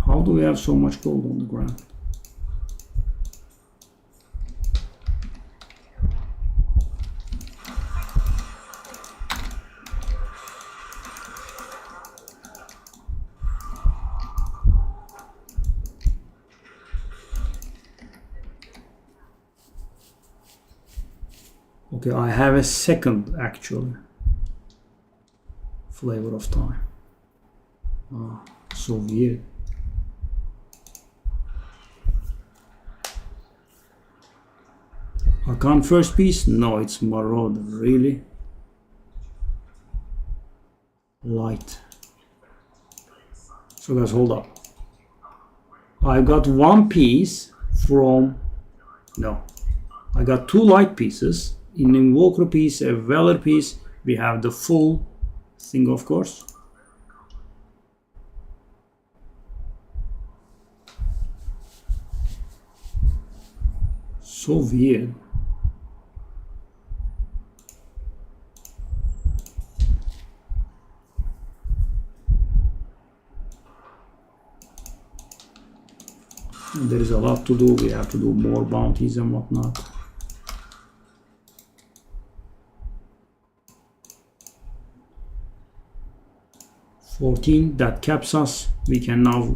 [SPEAKER 2] How do we have so much gold on the ground? Okay, I have a second actually. Flavor of Time. Oh, so weird. Archon first piece? No, it's Marauder, really? Light. So guys, hold up. I got one piece from... No. I got 2 light pieces. In Invoker piece, a Valor piece. We have the full thing, of course. So weird. And there is a lot to do. We have to do more bounties and whatnot. That caps us. We can now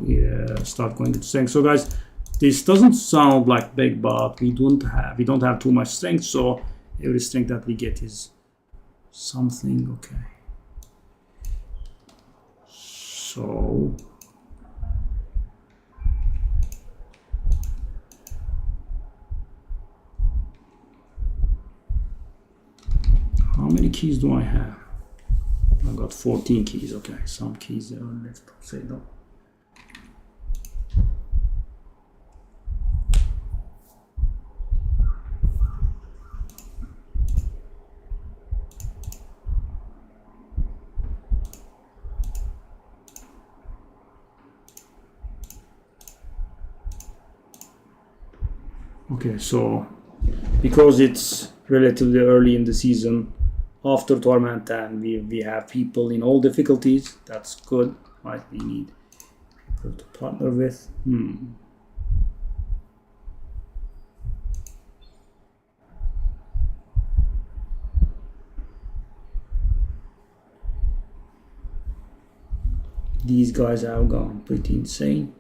[SPEAKER 2] start going to strength. So guys, this doesn't sound like big, but we don't have too much strength, so every strength that we get is something. Okay, so how many keys do I have? I got 14 keys. Okay, some keys are left. Say no. Okay, so because it's relatively early in the season, after Torment, and we have people in all difficulties. That's good, right? We need people to partner with. These guys have gone pretty insane.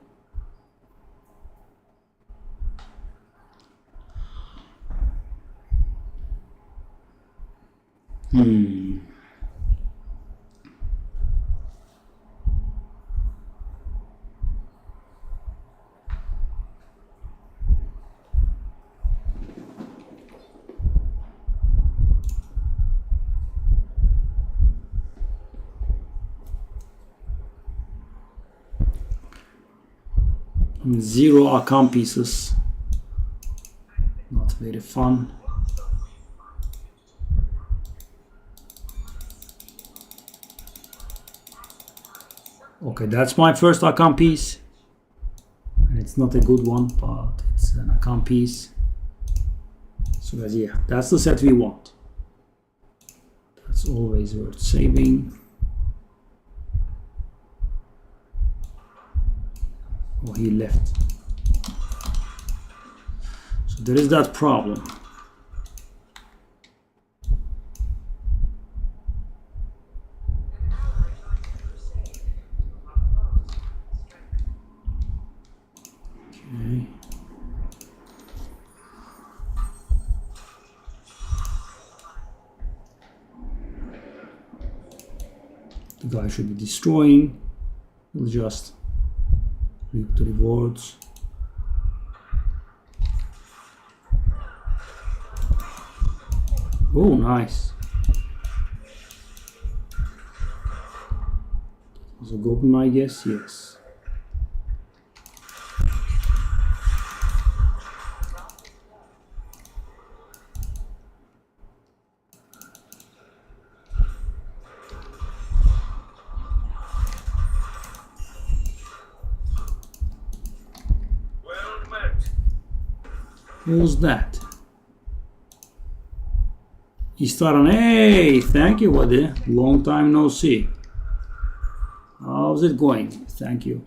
[SPEAKER 2] Zero Akan pieces. Not very fun. Okay, that's my first Akan piece. And it's not a good one, but it's an Akan piece. So yeah, that's the set we want. That's always worth saving. Oh, he left. So there is that problem. Okay. The guy should be destroying. We'll just reap the rewards. Oh, nice. Was a goblin, I guess? Yes. Who's that? Istaran, hey, thank you, buddy. Long time no see. How's it going? Thank you.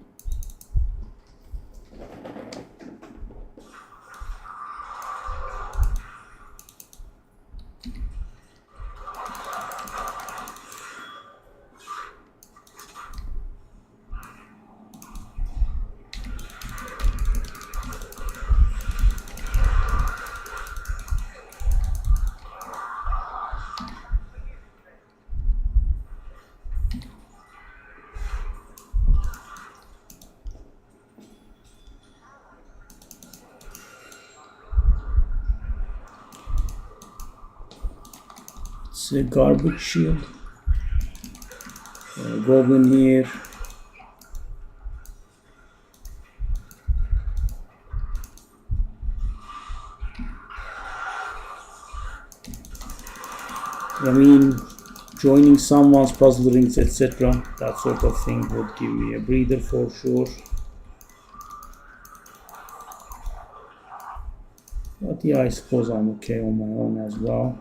[SPEAKER 2] It's a garbage shield. Goblin here. I mean, joining someone's puzzle rings, etc., that sort of thing would give me a breather for sure. But yeah, I suppose I'm okay on my own as well.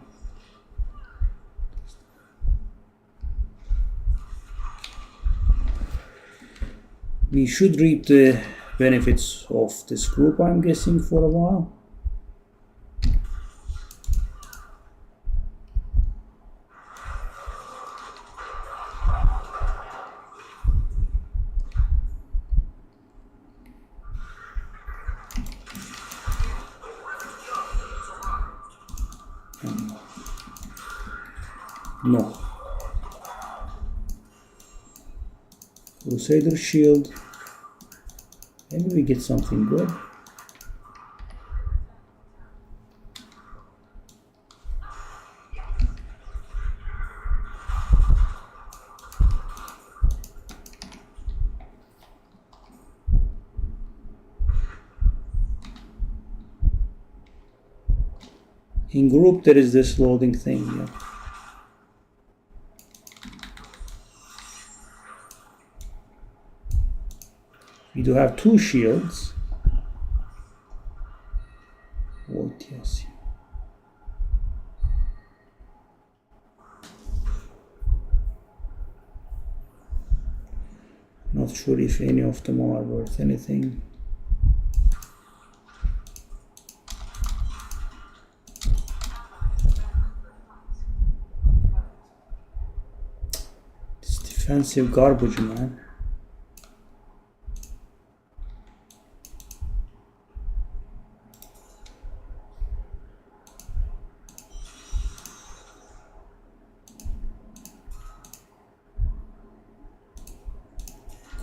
[SPEAKER 2] We should reap the benefits of this group, I'm guessing, for a while. No. Crusader shield. Maybe we get something good. In group there is this loading thing, yeah. We do have two shields. What, yes. Not sure if any of them are worth anything. This defensive garbage, man.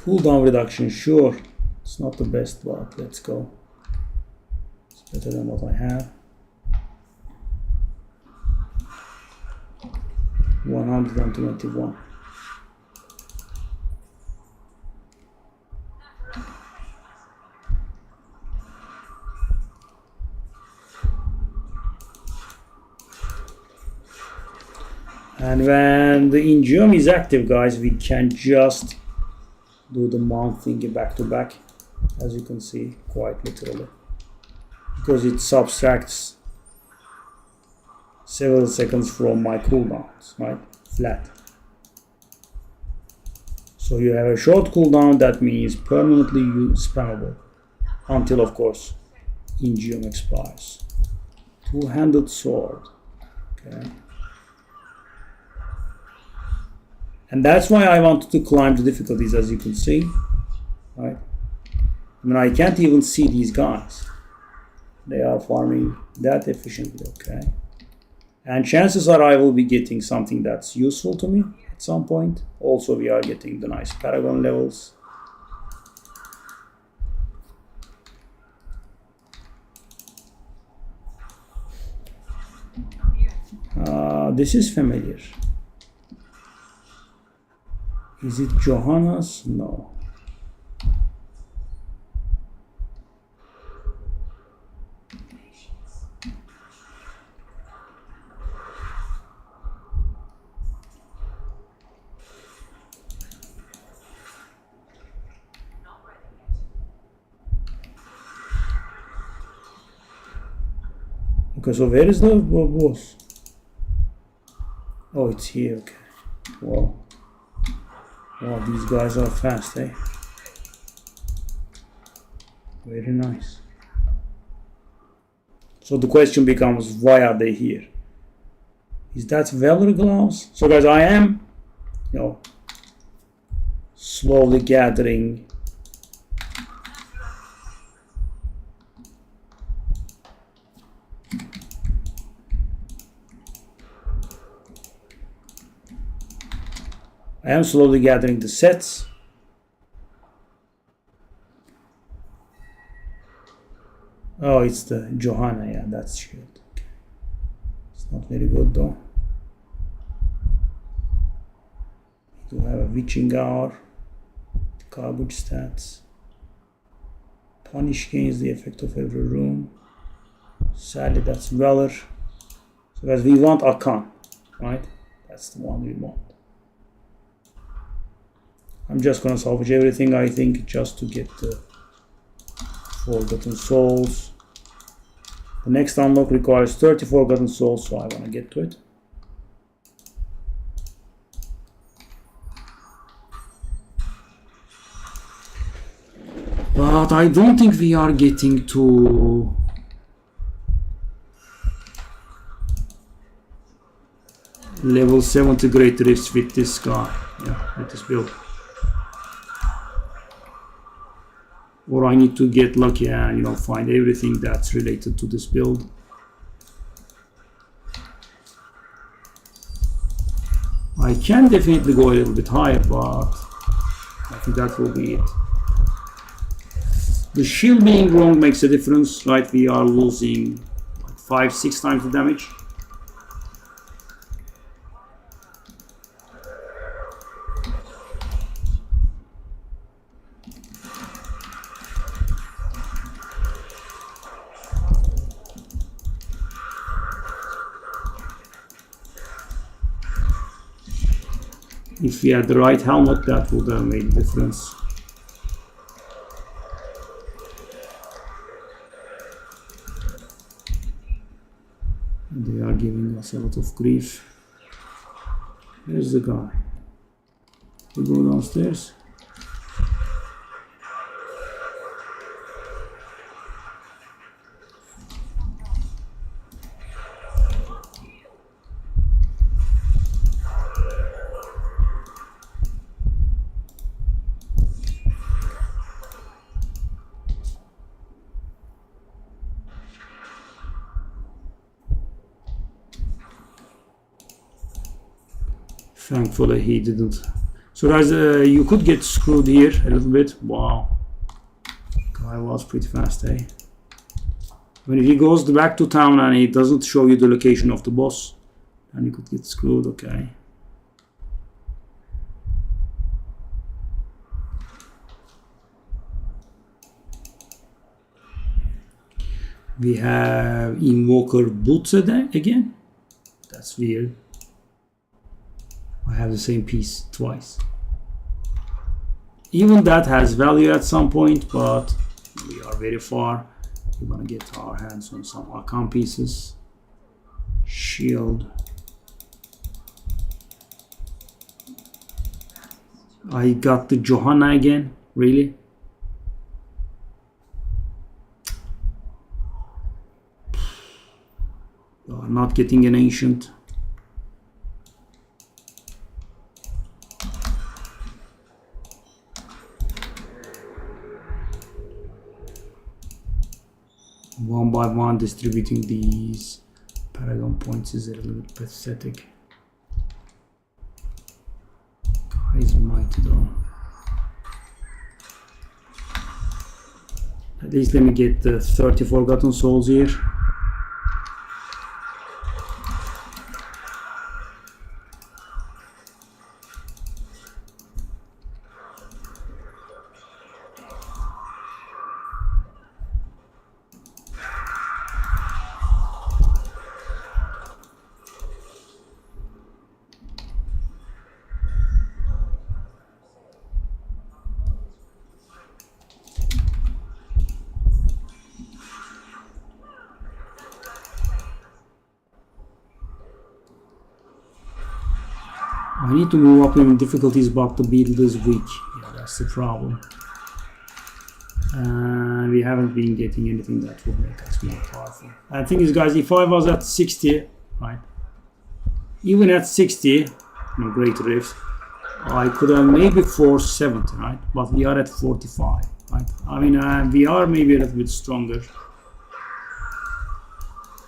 [SPEAKER 2] Cooldown reduction, sure. It's not the best, but let's go. It's better than what I have. 121. And when the Ingeum is active, guys, we can just do the mount thingy back to back, as you can see, quite literally, because it subtracts several seconds from my cooldowns, right? Flat. So you have a short cooldown, that means permanently spammable until, of course, Ingeum expires. Two-handed sword. Okay. And that's why I wanted to climb the difficulties, as you can see, right? I mean, I can't even see these guys. They are farming that efficiently, okay? And chances are I will be getting something that's useful to me at some point. Also, we are getting the nice Paragon levels. This is familiar. Is it Johanna's? No. Okay, so where is the boss? Oh, it's here, okay. Wow. Wow, these guys are fast, eh? Very nice. So the question becomes, why are they here? Is that Valor Gloves? So guys, I am, slowly gathering the sets. Oh, it's the Johanna, yeah, that's shield. It's not very good though. We do have a Witching Hour, garbage stats. Punish gains the effect of every room. Sadly, that's Valor. So guys, we want Akan, right? That's the one we want. I'm just gonna salvage everything, I think, just to get the Forgotten Souls. The next unlock requires 30 Forgotten Souls, so I wanna get to it. But I don't think we are getting to level 70 Great Rifts with this guy, yeah, with this build. Or I need to get lucky and find everything that's related to this build. I can definitely go a little bit higher, but I think that will be it. The shield being wrong makes a difference, right? We are losing like 5-6 times the damage. If we had the right helmet, that would have made a difference. They are giving us a lot of grief. Here's the guy. We go downstairs. Thankfully he didn't So guys, you could get screwed here a little bit. Wow, guy was pretty fast, eh? When he goes back to town and he doesn't show you the location of the boss, then you could get screwed. Okay. We have Invoker Boots again. That's weird. I have the same piece twice. Even that has value at some point, but we are very far. We're gonna get our hands on some Archon pieces. Shield. I got the Johanna again. Really? I'm not getting an ancient. One by one distributing these Paragon points is a little bit pathetic. Guys mighty though. At least let me get the 30 Forgotten Souls here. I need to move up in difficulties, but the build is weak. Yeah, that's the problem. And we haven't been getting anything that will make us more powerful. I think is, guys, if I was at 60, right? Even at 60, no great rift, I could have maybe forced 70, right? But we are at 45, right? I mean, we are maybe a little bit stronger.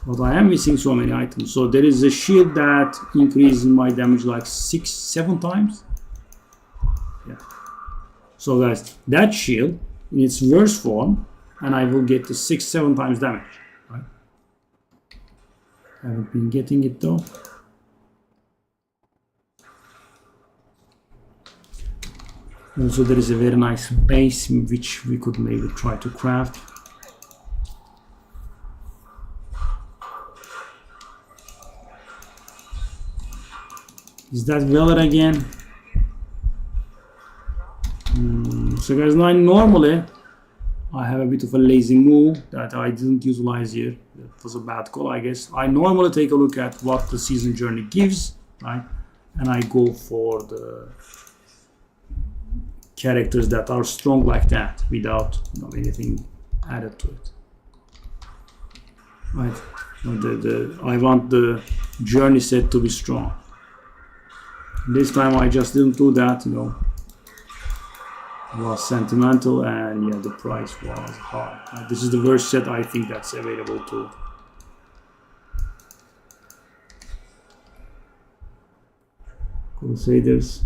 [SPEAKER 2] But I am missing so many items. So there is a shield that increases my damage like 6-7 times. Yeah. So guys, that shield in its worst form, and I will get to 6-7 times damage. Right? Haven't been getting it though. Also, there is a very nice base which we could maybe try to craft. Is that Valor again? So guys, normally I have a bit of a lazy move that I didn't utilize here. That was a bad call, I guess. I normally take a look at what the season journey gives, right? And I go for the characters that are strong like that without anything added to it. Right? I want the journey set to be strong. This time I just didn't do that, It was sentimental, and yeah, the price was high. This is the worst set I think that's available to. Crusaders.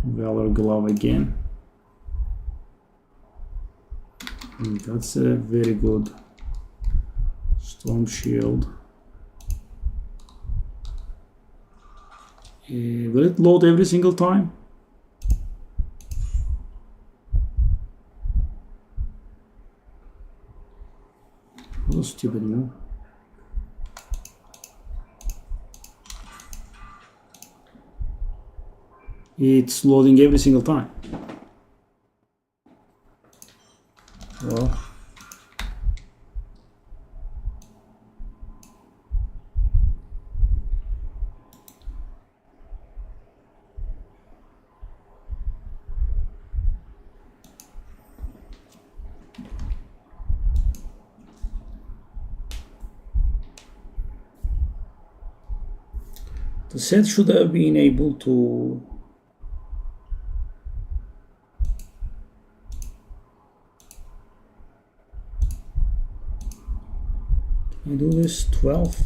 [SPEAKER 2] Valor Glove again. And that's a very good Storm Shield. Will it load every single time? What a stupid move. It's loading every single time. Well, The set should have been able to I do this 12.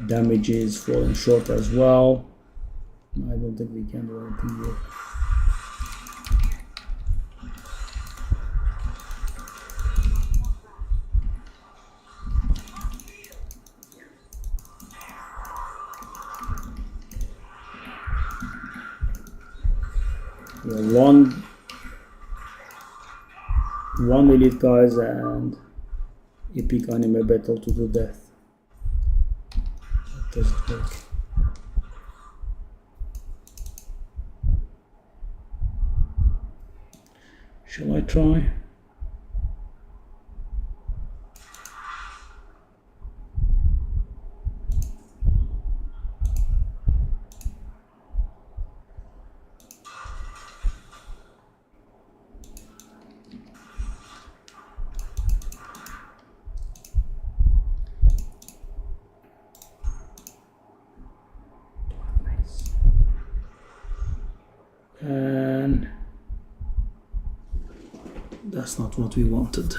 [SPEAKER 2] Damage is falling short as well. I don't think we can do anything here. Yeah, one elite guys and epic anime battle to the death. That doesn't work. Shall I try? And that's not what we wanted.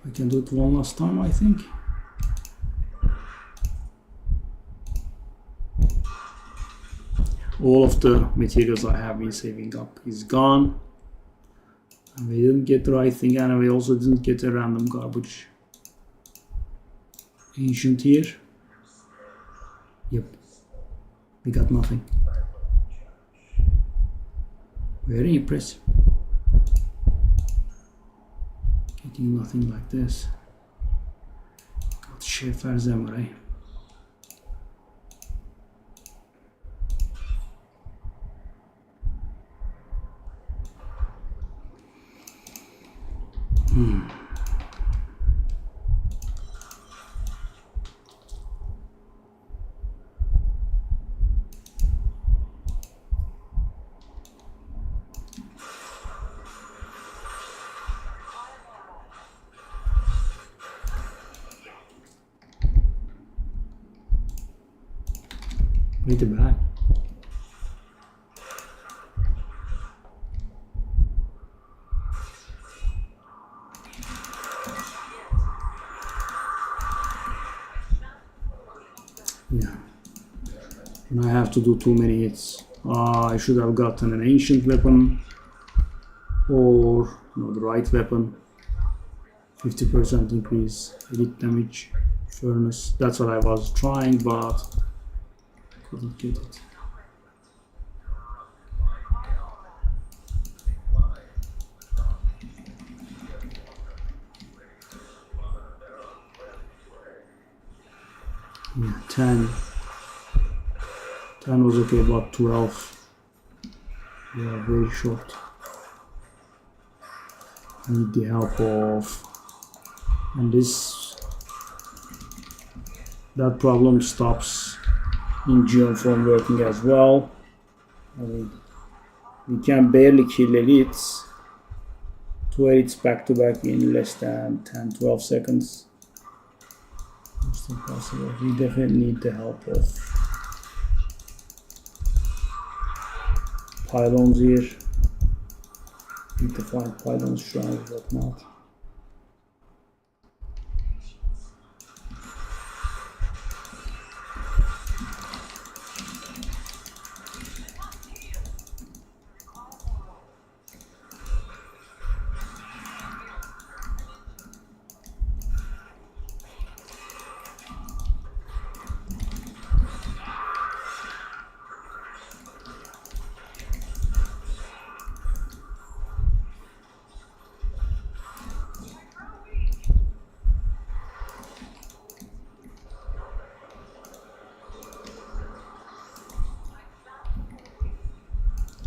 [SPEAKER 2] I can do it one last time, I think. All of the materials I have been saving up is gone. And we didn't get the right thing, and we also didn't get a random garbage ancient here. Yep, we got nothing. Very impressive. Getting nothing like this. Got Şefer Zemre. Pretty bad. Yeah. And I have to do too many hits. I should have gotten an ancient weapon or the right weapon. 50% increase elite damage furnace. That's what I was trying, but couldn't get it. Yeah, 10 was okay, but 12 we are very short. I need the help of, and that problem stops Ingeon from working as well. I mean, we can barely kill elites, 2 elites back to back in less than 10-12 seconds. It's impossible. We definitely need the help of pylons here. Need to find pylons, shrines, whatnot.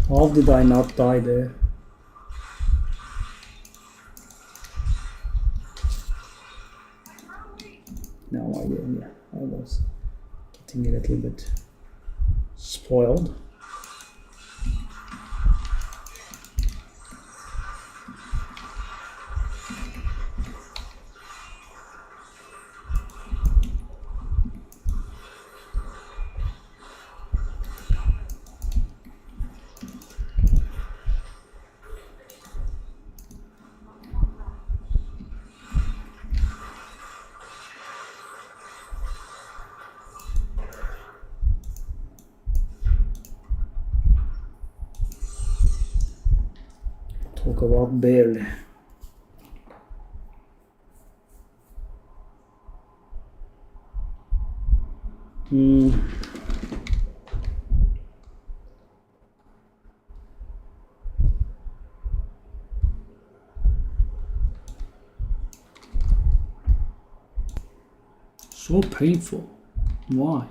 [SPEAKER 2] How did I not die there? No idea, yeah. I was getting a little bit spoiled. Talk about barely. So painful. Why?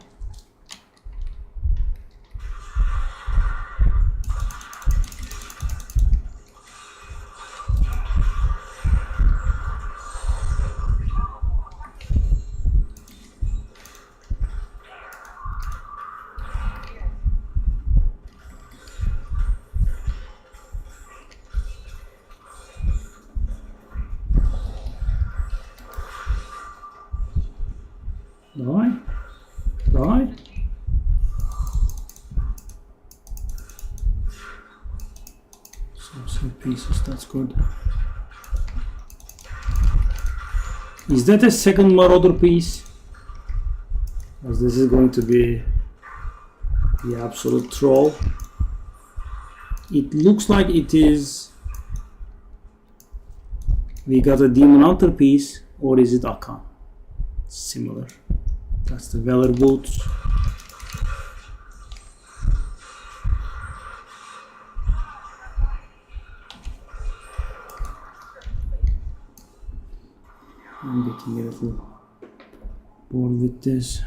[SPEAKER 2] Die? Die? Some pieces, that's good. Is that a second Marauder piece? As this is going to be the absolute troll. It looks like it is. We got a Demon Hunter piece, or is it Akan? Similar. That's the Valor boots. I'm getting a little bored with this.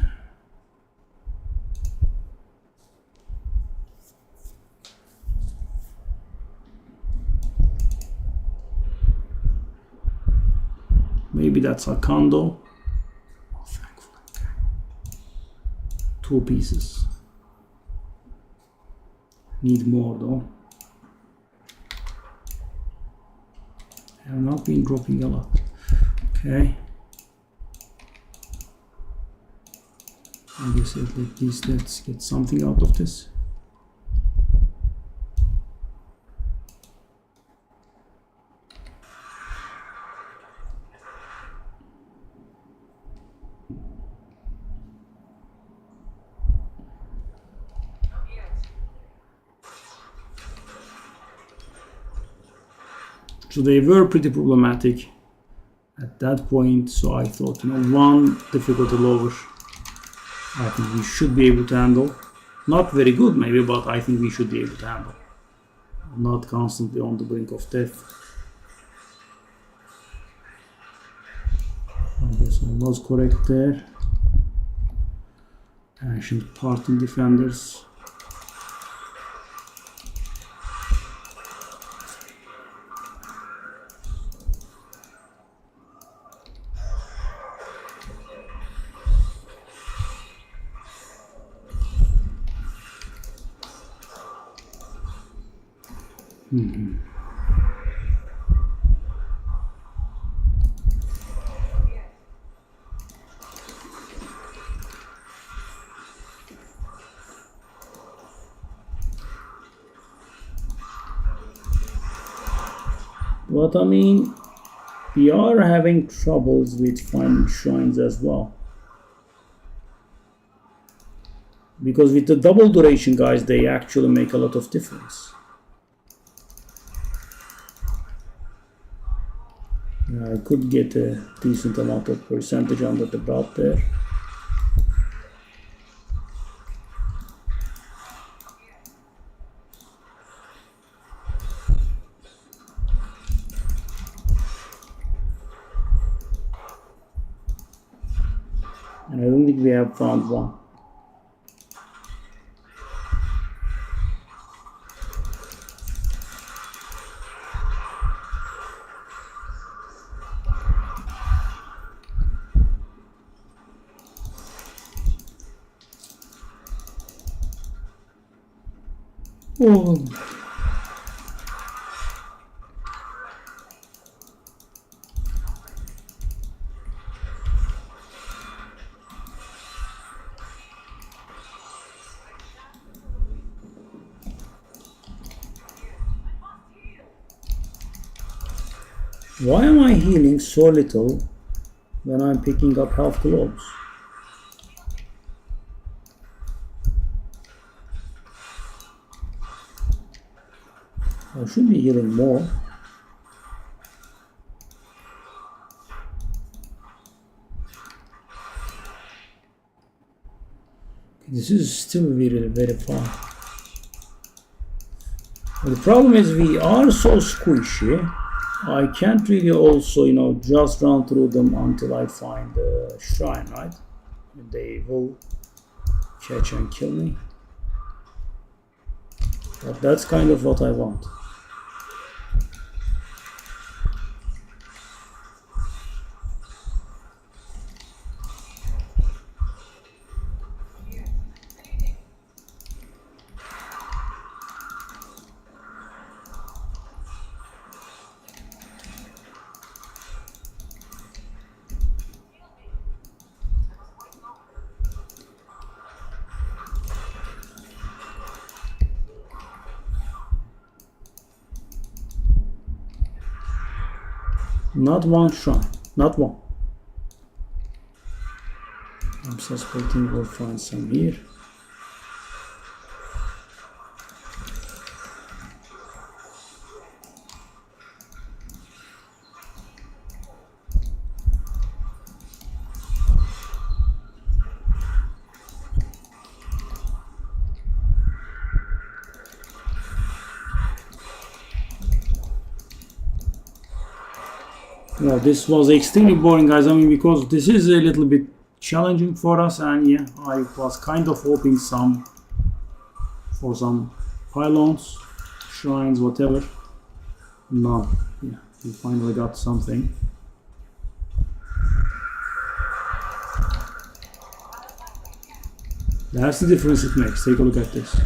[SPEAKER 2] Maybe that's a condo. Oh, thankfully. 2 pieces. Need more though. I have not been dropping a lot. Okay. I guess at least let's get something out of this. So they were pretty problematic at that point, so I thought, one difficulty lower, I think we should be able to handle. Not very good maybe, but I think we should be able to handle. Not constantly on the brink of death. I guess I was correct there. Ancient Parting Defenders. But I mean, we are having troubles with finding shrines as well. Because with the double duration, guys, they actually make a lot of difference. I could get a decent amount of percentage under the belt there. And I don't think we have found one. Oh. Why am I healing so little when I'm picking up half globes? I should be healing more. This is still very, very far. The problem is we are so squishy. I can't really also, just run through them until I find the shrine, right? They will catch and kill me. But that's kind of what I want. Not one shrine, not one. I'm suspecting we'll find some here. Well, this was extremely boring, guys. I mean, because this is a little bit challenging for us, and yeah, I was kind of hoping for some pylons, shrines, whatever. No, yeah, we finally got something. That's the difference it makes. Take a look at this.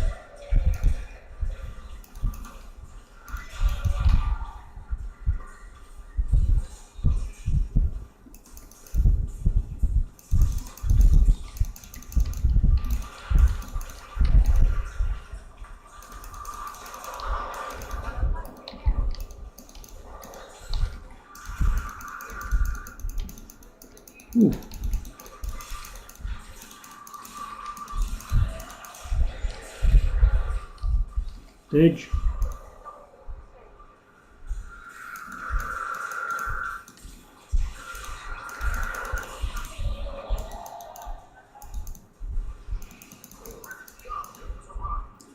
[SPEAKER 2] Ooh. Stage.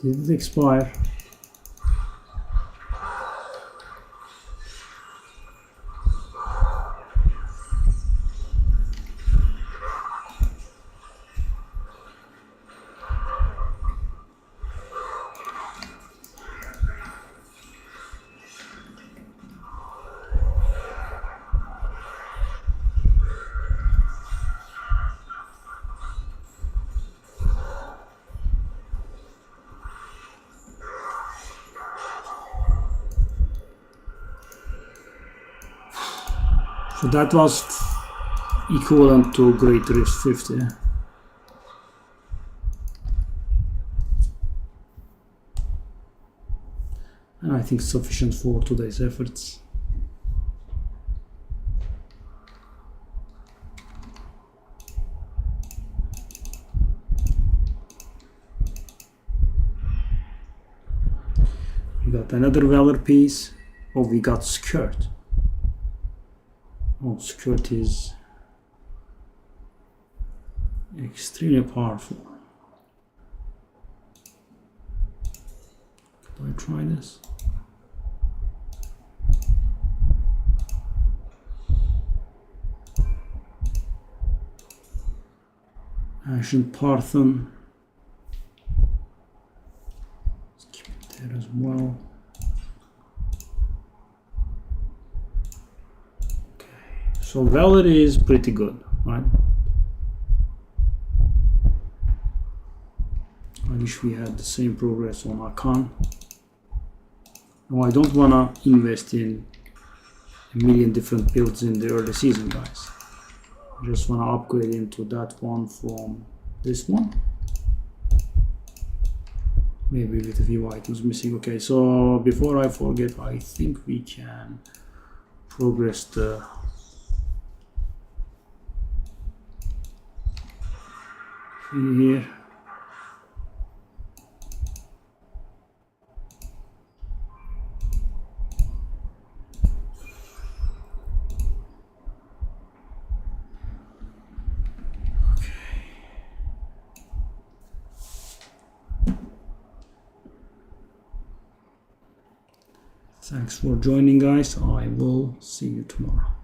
[SPEAKER 2] Did it expire? So that was equivalent to Great Rift 50. And I think sufficient for today's efforts. We got another Valor piece. Oh, we got Skirt. Oh, Skirt is extremely powerful. Could I try this? Ancient Parthenon. Let's keep it there as well. Okay, so Valor is pretty good, right? I wish we had the same progress on Akan. No, I don't wanna invest in a million different builds in the early season, guys. I just wanna upgrade into that one from this one. Maybe with the VY it was missing. Okay, so before I forget, I think we can progress the thing here. Thanks for joining, guys. I will see you tomorrow.